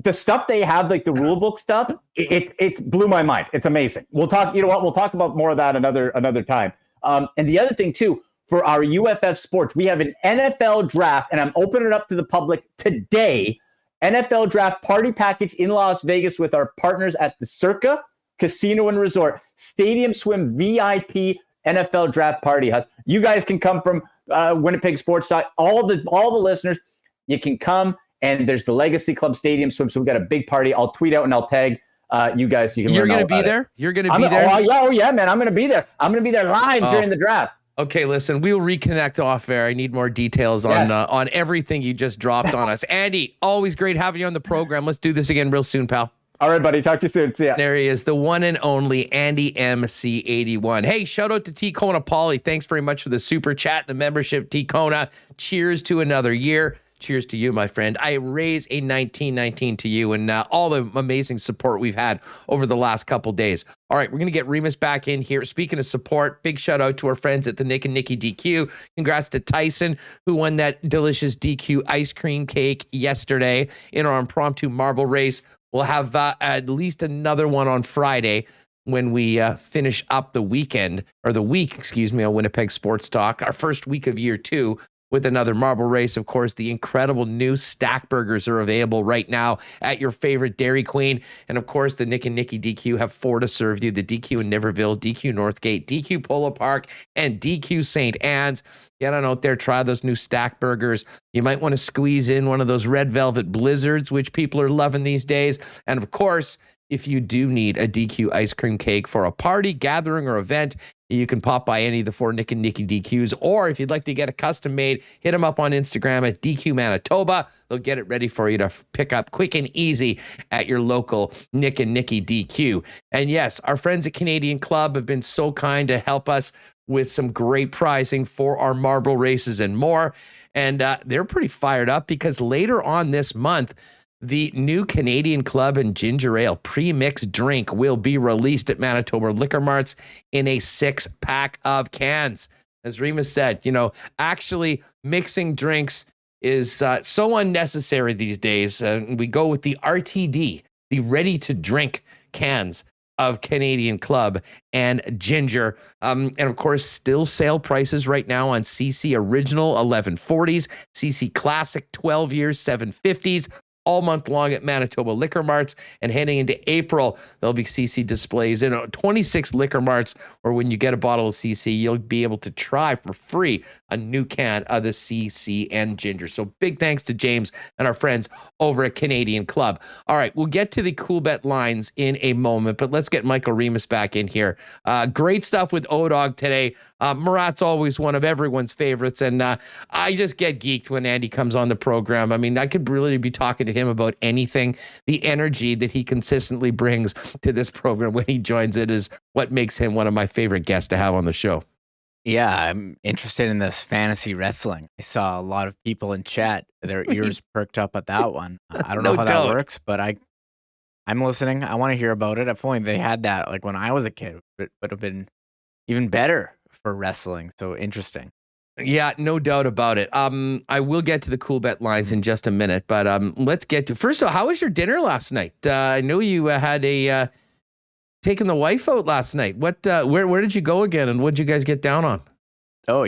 the stuff they have, like the rule book stuff. It blew my mind. It's amazing. We'll talk. You know what? We'll talk about more of that another time. And the other thing too, for our UFF sports, we have an NFL draft, and I'm opening it up to the public today. NFL draft party package in Las Vegas with our partners at the Circa Casino and Resort, Stadium Swim VIP NFL draft party. You guys can come from Winnipeg Sports Talk. All the listeners, you can come. And there's the Legacy Club Stadium Swim. So we got a big party. I'll tweet out and I'll tag you guys. So you can You're going to be there? You're going to be there? Oh, yeah, man. I'm going to be there. I'm going to be there live during the draft. Okay, listen, we'll reconnect off air. I need more details on everything you just dropped on us. Andy, always great having you on the program. Let's do this again real soon, pal. All right, buddy. Talk to you soon. See ya. There he is, the one and only Andy MC81. Hey, shout out to T. Kona Pauly. Thanks very much for the super chat, the membership, T. Kona. Cheers to another year. Cheers to you, my friend. I raise a 1919 to you and all the amazing support we've had over the last couple days. All right, we're going to get Remis back in here. Speaking of support, big shout out to our friends at the Nick and Nicky DQ. Congrats to Tyson, who won that delicious DQ ice cream cake yesterday in our impromptu marble race. We'll have at least another one on Friday when we finish up the week, on Winnipeg Sports Talk, our first week of year 2. With another marble race. Of course, the incredible new stack burgers are available right now at your favorite Dairy Queen. And of course, the Nick and Nicky DQ have 4 to serve you: the DQ in Niverville, DQ Northgate, DQ Polo Park, and DQ St. Anne's. Get on out there, try those new stack burgers. You might want to squeeze in one of those red velvet blizzards, which people are loving these days. And of course, if you do need a DQ ice cream cake for a party, gathering, or event, you can pop by any of the 4 Nick and Nicky DQs, or if you'd like to get a custom made, hit them up on Instagram at DQ Manitoba. They'll get it ready for you to pick up quick and easy at your local Nick and Nicky DQ. And yes, our friends at Canadian Club have been so kind to help us with some great prizing for our marble races and more. And they're pretty fired up because later on this month, the new Canadian Club and Ginger Ale pre-mixed drink will be released at Manitoba Liquor Marts in a 6-pack of cans. As Remis said, actually mixing drinks is so unnecessary these days. We go with the RTD, the ready-to-drink cans of Canadian Club and Ginger. And of course, still sale prices right now on CC Original 1140s, CC Classic 12 years 750s, all month long at Manitoba Liquor Marts. And heading into April, there'll be CC displays in 26 liquor marts, where when you get a bottle of CC, you'll be able to try for free a new can of the CC and Ginger. So big thanks to James and our friends over at Canadian Club. All right, we'll get to the Coolbet lines in a moment, but let's get Michael Remis back in here. Great stuff with O-Dog today. Murat's always one of everyone's favorites, and I just get geeked when Andy comes on the program. I mean, I could really be talking to him about anything. The energy that he consistently brings to this program when he joins it is what makes him one of my favorite guests to have on the show. Yeah, I'm interested in this fantasy wrestling. I saw a lot of people in chat, their ears perked up at that one. I don't know how that works, but I'm listening. I want to hear about it. If only they had that like when I was a kid, it would have been even better for wrestling. So interesting. Yeah, no doubt about it. I will get to the Coolbet lines in just a minute, but let's get to first of all, how was your dinner last night? I know you had a taking the wife out last night. What where did you go again, and what did you guys get down on? Oh,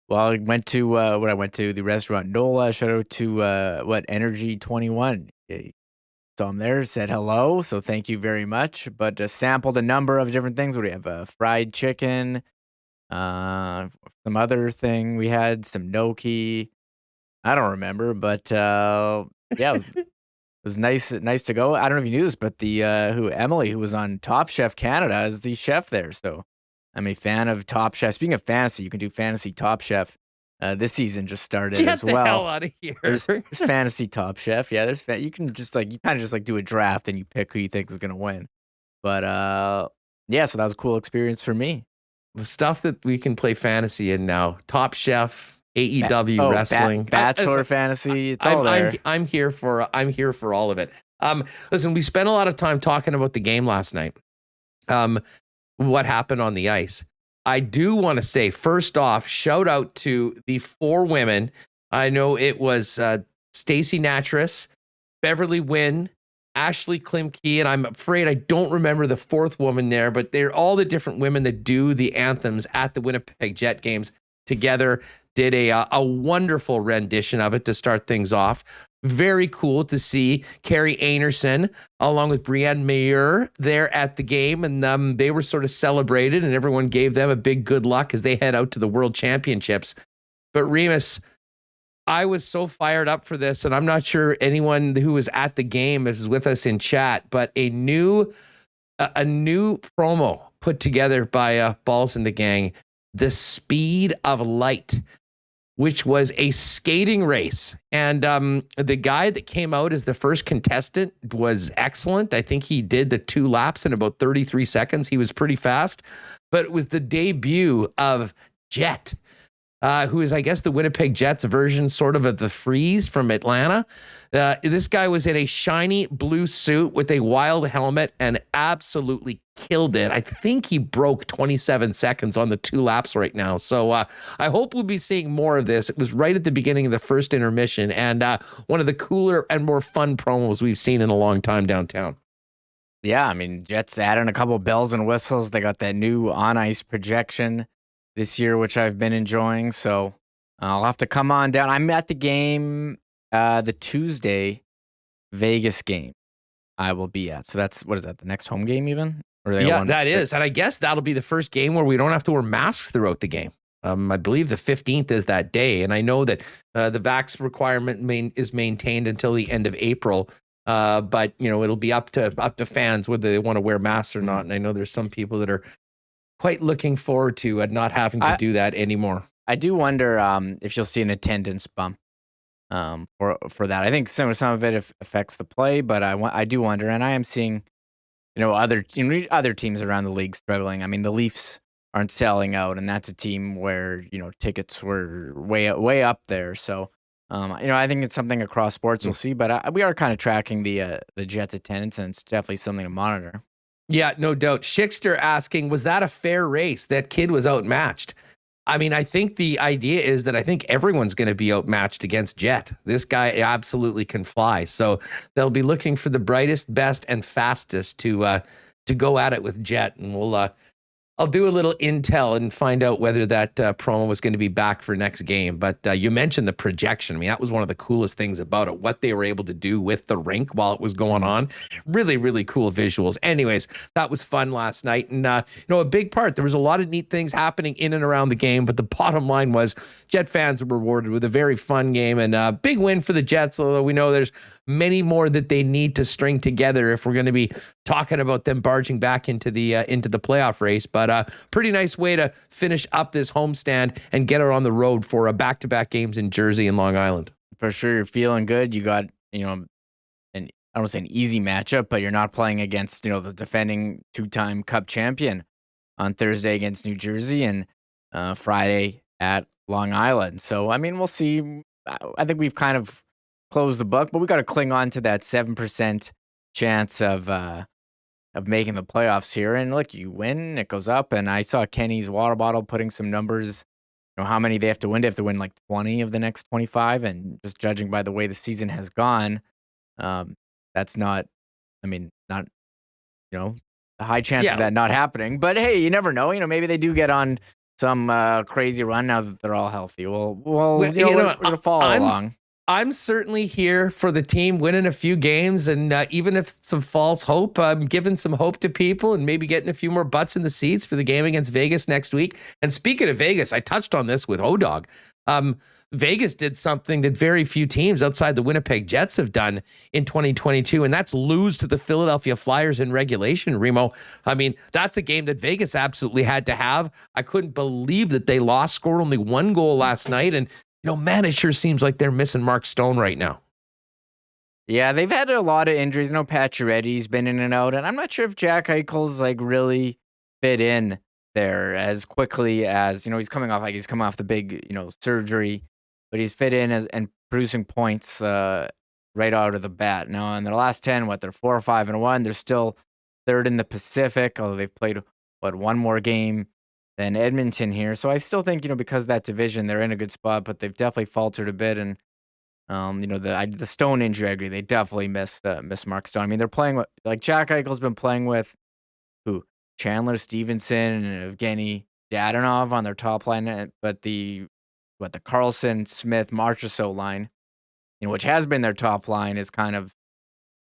well, I went to the restaurant Nola. Shout out to Energy 21. So I'm there, said hello. So thank you very much. But sampled a number of different things. What do we have? Fried chicken. Some other thing we had, some gnocchi. I don't remember, but yeah, it was nice to go. I don't know if you knew this, but Emily, who was on Top Chef Canada, is the chef there. So I'm a fan of Top Chef. Speaking of fantasy, you can do Fantasy Top Chef. This season just started as well. Get the hell out of here. There's Fantasy Top Chef. Yeah, you can just you kind of just do a draft and you pick who you think is gonna win. But yeah, so that was a cool experience for me. the stuff that we can play fantasy in now. Top Chef, AEW wrestling, Bachelor fantasy. It's all there. I'm here for all of it. Listen, we spent a lot of time talking about the game last night. What happened on the ice? I do want to say, first off, shout out to the 4 women. I know it was Stacey Natras, Beverly Wynn, Ashley Klimke, and I'm afraid I don't remember the 4th woman there, but they're all the different women that do the anthems at the Winnipeg Jet games together. Did a wonderful rendition of it to start things off. Very cool to see Carrie Anerson along with Brienne Mayer there at the game, and they were sort of celebrated, and everyone gave them a big good luck as they head out to the World Championships. But Remis, I was so fired up for this, and I'm not sure anyone who was at the game is with us in chat, but a new promo put together by Balls and the Gang, The Speed of Light, which was a skating race. And the guy that came out as the first contestant was excellent. I think he did the 2 laps in about 33 seconds. He was pretty fast. But it was the debut of Jet, who is, I guess, the Winnipeg Jets version sort of the Freeze from Atlanta. This guy was in a shiny blue suit with a wild helmet and absolutely killed it. I think he broke 27 seconds on the 2 laps right now. So I hope we'll be seeing more of this. It was right at the beginning of the first intermission, and one of the cooler and more fun promos we've seen in a long time downtown. Yeah, I mean, Jets adding a couple bells and whistles. They got that new on-ice projection this year, which I've been enjoying. So I'll have to come on down. I'm at the game, the Tuesday Vegas game I will be at. So that's, what is that, the next home game even? Or that is. And I guess that'll be the first game where we don't have to wear masks throughout the game. I believe the 15th is that day. And I know that the vax requirement is maintained until the end of April. But, it'll be up to fans whether they want to wear masks or not. And I know there's some people that are quite looking forward to not having to do that anymore. I do wonder if you'll see an attendance bump for that. I think some of it affects the play, but I do wonder, and I am seeing other teams around the league struggling. I mean, the Leafs aren't selling out, and that's a team where tickets were way up there. So I think it's something across sports we'll see, but we are kind of tracking the Jets attendance, and it's definitely something to monitor. Yeah, no doubt. Schickster asking, was that a fair race? That kid was outmatched. I mean, I think the idea is that I think everyone's going to be outmatched against Jet. This guy absolutely can fly. So they'll be looking for the brightest, best, and fastest to go at it with Jet. And I'll do a little intel and find out whether that promo was going to be back for next game. But you mentioned the projection. I mean, that was one of the coolest things about it, what they were able to do with the rink while it was going on. Really, really cool visuals. Anyways, that was fun last night. And, a big part, there was a lot of neat things happening in and around the game. But the bottom line was Jet fans were rewarded with a very fun game and a big win for the Jets, although we know there's many more that they need to string together if we're going to be talking about them barging back into the playoff race. But pretty nice way to finish up this homestand and get her on the road for back-to-back games in Jersey and Long Island. For sure, you're feeling good. You got I don't want to say an easy matchup, but you're not playing against the defending 2-time Cup champion on Thursday against New Jersey and Friday at Long Island. So I mean, we'll see. I think we've kind of closed the book, but we got to cling on to that 7% chance of making the playoffs here. And look, you win, it goes up. And I saw Kenny's water bottle putting some numbers, how many they have to win. They have to win like 20 of the next 25. And just judging by the way the season has gone, that's not a high chance of that not happening. But hey, you never know. Maybe they do get on some crazy run now that they're all healthy. Well, we're going to follow along. I'm certainly here for the team winning a few games, and even if some false hope, I'm giving some hope to people and maybe getting a few more butts in the seats for the game against Vegas next week. And speaking of Vegas, I touched on this with O-Dog. Vegas did something that very few teams outside the Winnipeg Jets have done in 2022, and that's lose to the Philadelphia Flyers in regulation, Remo. I mean, that's a game that Vegas absolutely had to have. I couldn't believe that they lost, scored only 1 goal last night, and man, it sure seems like they're missing Mark Stone right now. Yeah, they've had a lot of injuries. Pacioretty's been in and out, and I'm not sure if Jack Eichel's really fit in there as quickly as, he's coming off the big, surgery, but he's fit in and producing points right out of the bat. Now, in their last 10, they're 4-5-1. They're still third in the Pacific, although they've played, one more game than Edmonton here. So I still think, because of that division, they're in a good spot, but they've definitely faltered a bit. And, the Stone injury, I agree. They definitely missed Mark Stone. I mean, they're playing with, Jack Eichel's been playing with who? Chandler Stevenson and Evgeny Dadonov on their top line, but the Carlson, Smith, Marchessault line, which has been their top line, is kind of,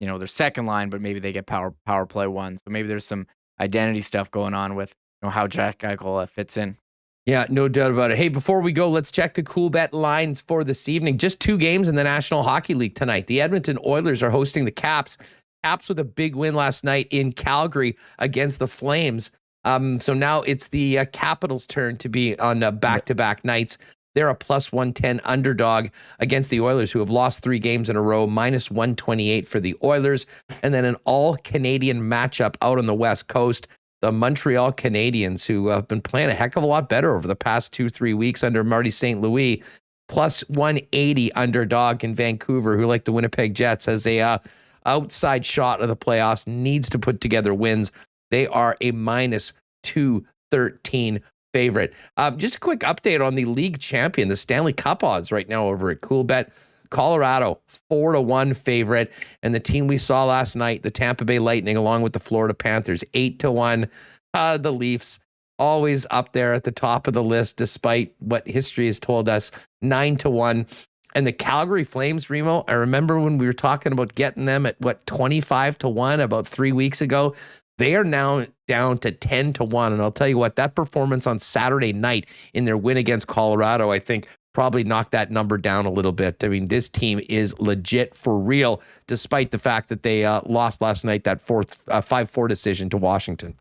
their second line, but maybe they get power play one. So maybe there's some identity stuff going on with how Jack Eichel fits in. Yeah, no doubt about it. Hey, before we go, let's check the Coolbet lines for this evening. Just 2 games in the National Hockey League tonight. The Edmonton Oilers are hosting the Caps. Caps with a big win last night in Calgary against the Flames. So now it's the Capitals' turn to be on back-to-back nights. They're a +110 underdog against the Oilers, who have lost 3 games in a row, -128 for the Oilers. And then an all-Canadian matchup out on the West Coast. The Montreal Canadiens, who have been playing a heck of a lot better over the past 2-3 weeks under Marty St. Louis, +180 underdog in Vancouver, who, like the Winnipeg Jets, has a outside shot of the playoffs, needs to put together wins. They are a -213 favorite. Just a quick update on the league champion, the Stanley Cup odds right now over at Coolbet. Colorado, 4-1 favorite. And the team we saw last night, the Tampa Bay Lightning, along with the Florida Panthers, 8-1. The Leafs, always up there at the top of the list, despite what history has told us, 9-1. And the Calgary Flames, Remo, I remember when we were talking about getting them at 25-1 about 3 weeks ago. They are now down to 10-1. And I'll tell you what, that performance on Saturday night in their win against Colorado, I think, probably knocked that number down a little bit. I mean, this team is legit for real, despite the fact that they lost last night, that 5-4 decision to Washington.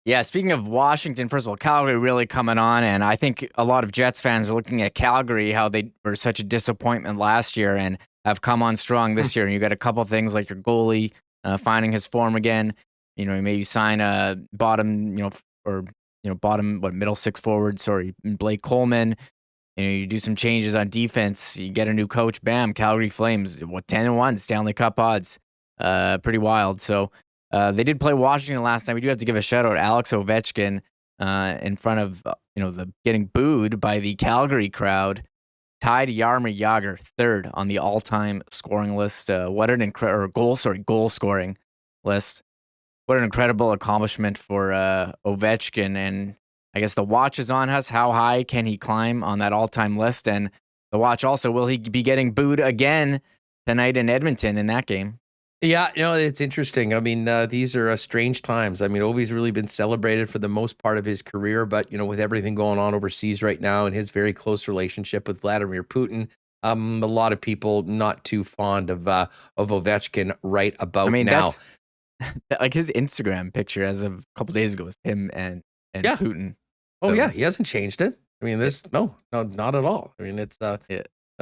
Yeah, speaking of Washington, first of all, Calgary really coming on, and I think a lot of Jets fans are looking at Calgary, how they were such a disappointment last year and have come on strong this year. And you got a couple of things like your goalie finding his form again. Maybe sign a bottom, middle 6 forward, Blake Coleman. You do some changes on defense. You get a new coach. Bam, Calgary Flames. 10-1 Stanley Cup odds. Pretty wild. So they did play Washington last night. We do have to give a shout out to Alex Ovechkin in front of the getting booed by the Calgary crowd. Tied Jaromir Jagr third on the all-time scoring list. What an goal scoring list. What an incredible accomplishment for Ovechkin. And I guess the watch is on us. How high can he climb on that all-time list? And the watch also, will he be getting booed again tonight in Edmonton in that game? Yeah, it's interesting. I mean, these are strange times. I mean, Ovi's really been celebrated for the most part of his career, but, with everything going on overseas right now and his very close relationship with Vladimir Putin, a lot of people not too fond of Ovechkin right about now. Like his Instagram picture as of a couple days ago was him and Putin. Oh, yeah, he hasn't changed it. I mean, there's no, not at all. I mean, it's a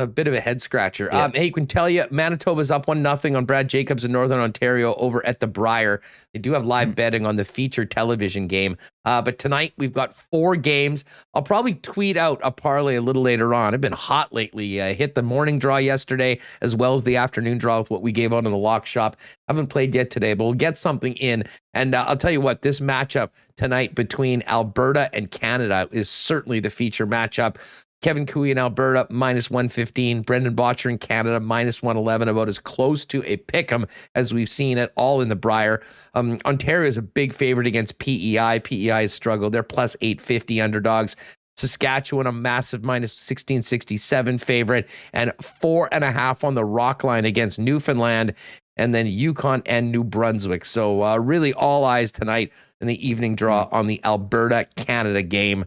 bit of a head scratcher. Yeah. Hey, you can tell you, Manitoba's up 1-0 on Brad Jacobs in Northern Ontario over at the Briar. They do have live betting on the feature television game. But tonight we've got 4 games. I'll probably tweet out a parlay a little later on. I've been hot lately. Hit the morning draw yesterday as well as the afternoon draw with what we gave out in the lock shop. Haven't played yet today, but we'll get something in. And I'll tell you what, this matchup tonight between Alberta and Canada is certainly the feature matchup. Kevin Cooey in Alberta, -115. Brendan Botcher in Canada, -111, about as close to a pick'em as we've seen it all in the Briar. Ontario is a big favorite against PEI. PEI has struggled. They're +850 underdogs. Saskatchewan, a massive -1667 favorite, and 4.5 on the rock line against Newfoundland, and then Yukon and New Brunswick. So really all eyes tonight in the evening draw on the Alberta-Canada game.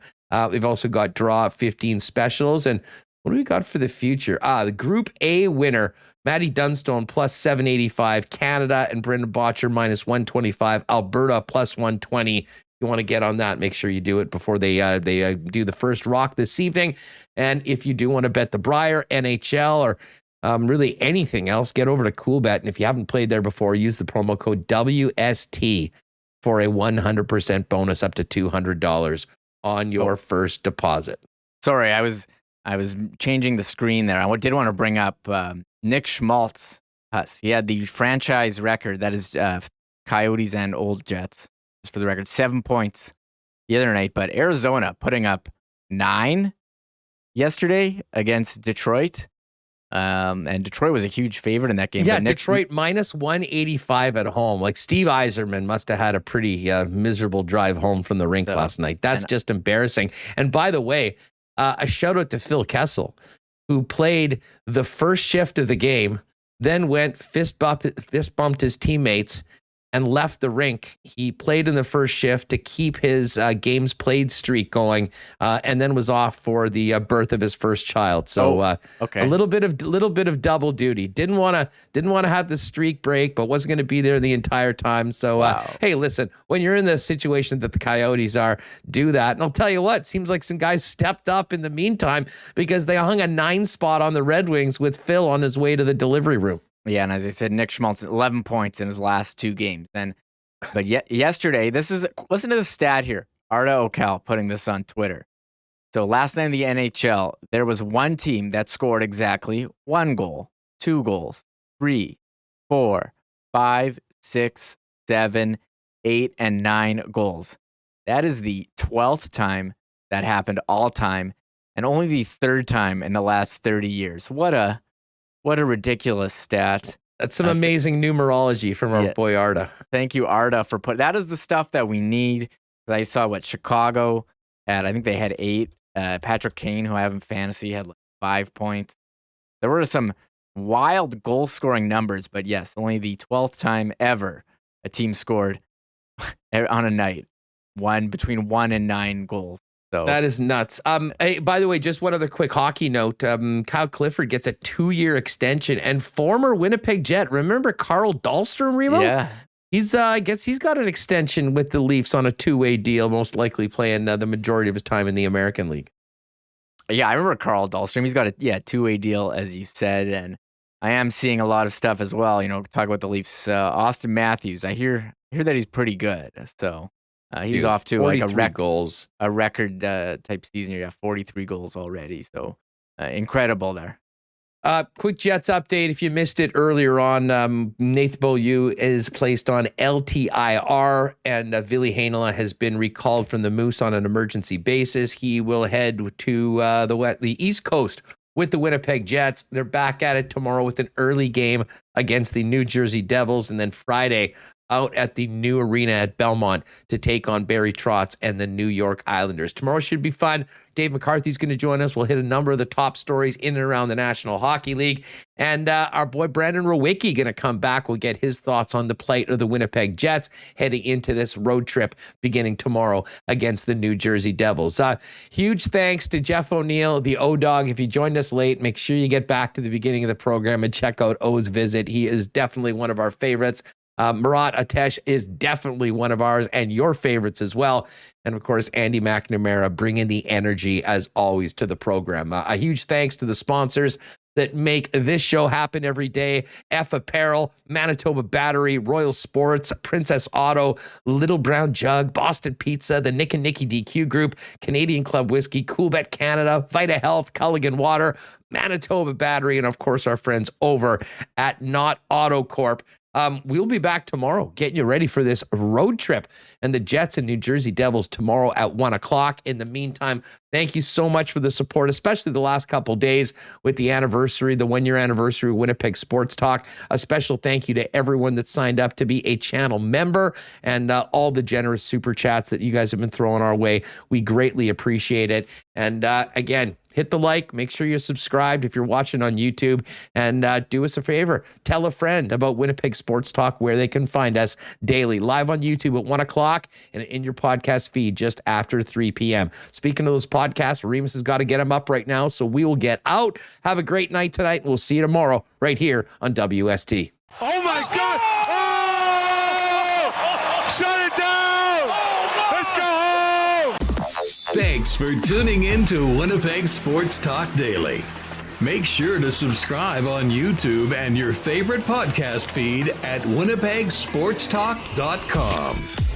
We've also got draw 15 specials. And what do we got for the future? The Group A winner, Matty Dunstone, +785. Canada and Brendan Botcher, -125. Alberta, +120. You want to get on that, make sure you do it before they do the first rock this evening. And if you do want to bet the Briar, NHL, or really anything else, get over to Coolbet. And if you haven't played there before, use the promo code WST. for a 100% bonus up to $200 on your first deposit. Sorry, I was changing the screen there. I did want to bring up Nick Schmaltz. He had the franchise record, that is Coyotes and Old Jets, just for the record, 7 points the other night. But Arizona putting up 9 yesterday against Detroit. And Detroit was a huge favorite in that game. Yeah, Detroit minus 185 at home. Like Steve Yzerman must have had a pretty miserable drive home from the rink last night. That's just embarrassing. And by the way, a shout out to Phil Kessel, who played the first shift of the game, then went fist bumped his teammates and left the rink. He played in the first shift to keep his games played streak going, and then was off for the birth of his first child. So a little bit of double duty. Didn't want to have the streak break, but wasn't going to be there the entire time. So hey, listen, when you're in the situation that the Coyotes are, do that. And I'll tell you what, seems like some guys stepped up in the meantime, because they hung a 9 spot on the Red Wings with Phil on his way to the delivery room. Yeah, and as I said, Nick Schmaltz 11 points in his last 2 games. But yesterday, listen to the stat here. Arda Ocal putting this on Twitter. So last night in the NHL, there was one team that scored exactly 1 goal, 2 goals, 3, 4, 5, 6, 7, 8, and 9 goals. That is the 12th time that happened all time, and only the 3rd time in the last 30 years. What a ridiculous stat. That's some amazing numerology from our boy Arda. Thank you, Arda, for that is the stuff that we need. I saw what Chicago had. I think they had 8. Patrick Kane, who I have in fantasy, had 5 points. There were some wild goal scoring numbers, but yes, only the 12th time ever a team scored on a night between 1 and 9 goals. So that is nuts. Hey, by the way, just one other quick hockey note. Kyle Clifford gets a 2-year extension, and former Winnipeg Jet, remember Carl Dahlstrom, Remo? Yeah. I guess he's got an extension with the Leafs on a 2-way deal, most likely playing the majority of his time in the American League. Yeah, I remember Carl Dahlstrom. He's got a 2-way deal, as you said, and I am seeing a lot of stuff as well. Talk about the Leafs. Austin Matthews, I hear that he's pretty good. So he's off to like a record type season. You have 43 goals already. So incredible there. Quick Jets update. If you missed it earlier on, Nathan Beaulieu is placed on LTIR, and Ville Heinola has been recalled from the Moose on an emergency basis. He will head to the East Coast with the Winnipeg Jets. They're back at it tomorrow with an early game against the New Jersey Devils, and then Friday out at the new arena at Belmont to take on Barry Trotz and the New York Islanders. Tomorrow should be fun. Dave McCarthy's going to join us. We'll hit a number of the top stories in and around the National Hockey League. And our boy Brandon Rowicki going to come back. We'll get his thoughts on the plight of the Winnipeg Jets heading into this road trip beginning tomorrow against the New Jersey Devils. Huge thanks to Jeff O'Neill, the O-Dog. If you joined us late, make sure you get back to the beginning of the program and check out O's visit. He is definitely one of our favorites. Murat Atesh is definitely one of ours and your favorites as well. And of course, Andy McNamara bringing the energy as always to the program. A huge thanks to the sponsors that make this show happen every day. F Apparel, Manitoba Battery, Royal Sports, Princess Auto, Little Brown Jug, Boston Pizza, the Nick and Nicky DQ Group, Canadian Club Whiskey, Coolbet Canada, Vita Health, Culligan Water, Manitoba Battery, and of course our friends over at Not Auto Corp. We'll be back tomorrow getting you ready for this road trip and the Jets and New Jersey Devils tomorrow at 1:00. In the meantime, thank you so much for the support, especially the last couple days with the anniversary, the 1-year anniversary of Winnipeg Sports Talk. A special thank you to everyone that signed up to be a channel member and all the generous super chats that you guys have been throwing our way. We greatly appreciate it. And again, hit the like, make sure you're subscribed if you're watching on YouTube, and do us a favor. Tell a friend about Winnipeg Sports Talk, where they can find us daily, live on YouTube at 1:00 and in your podcast feed just after 3 p.m. Speaking of those podcasts, Remis has got to get them up right now, so we will get out. Have a great night tonight, and we'll see you tomorrow right here on WST. Oh, my God! Oh! Shut it down! Let's go home! Thanks for tuning in to Winnipeg Sports Talk Daily. Make sure to subscribe on YouTube and your favorite podcast feed at winnipegsportstalk.com.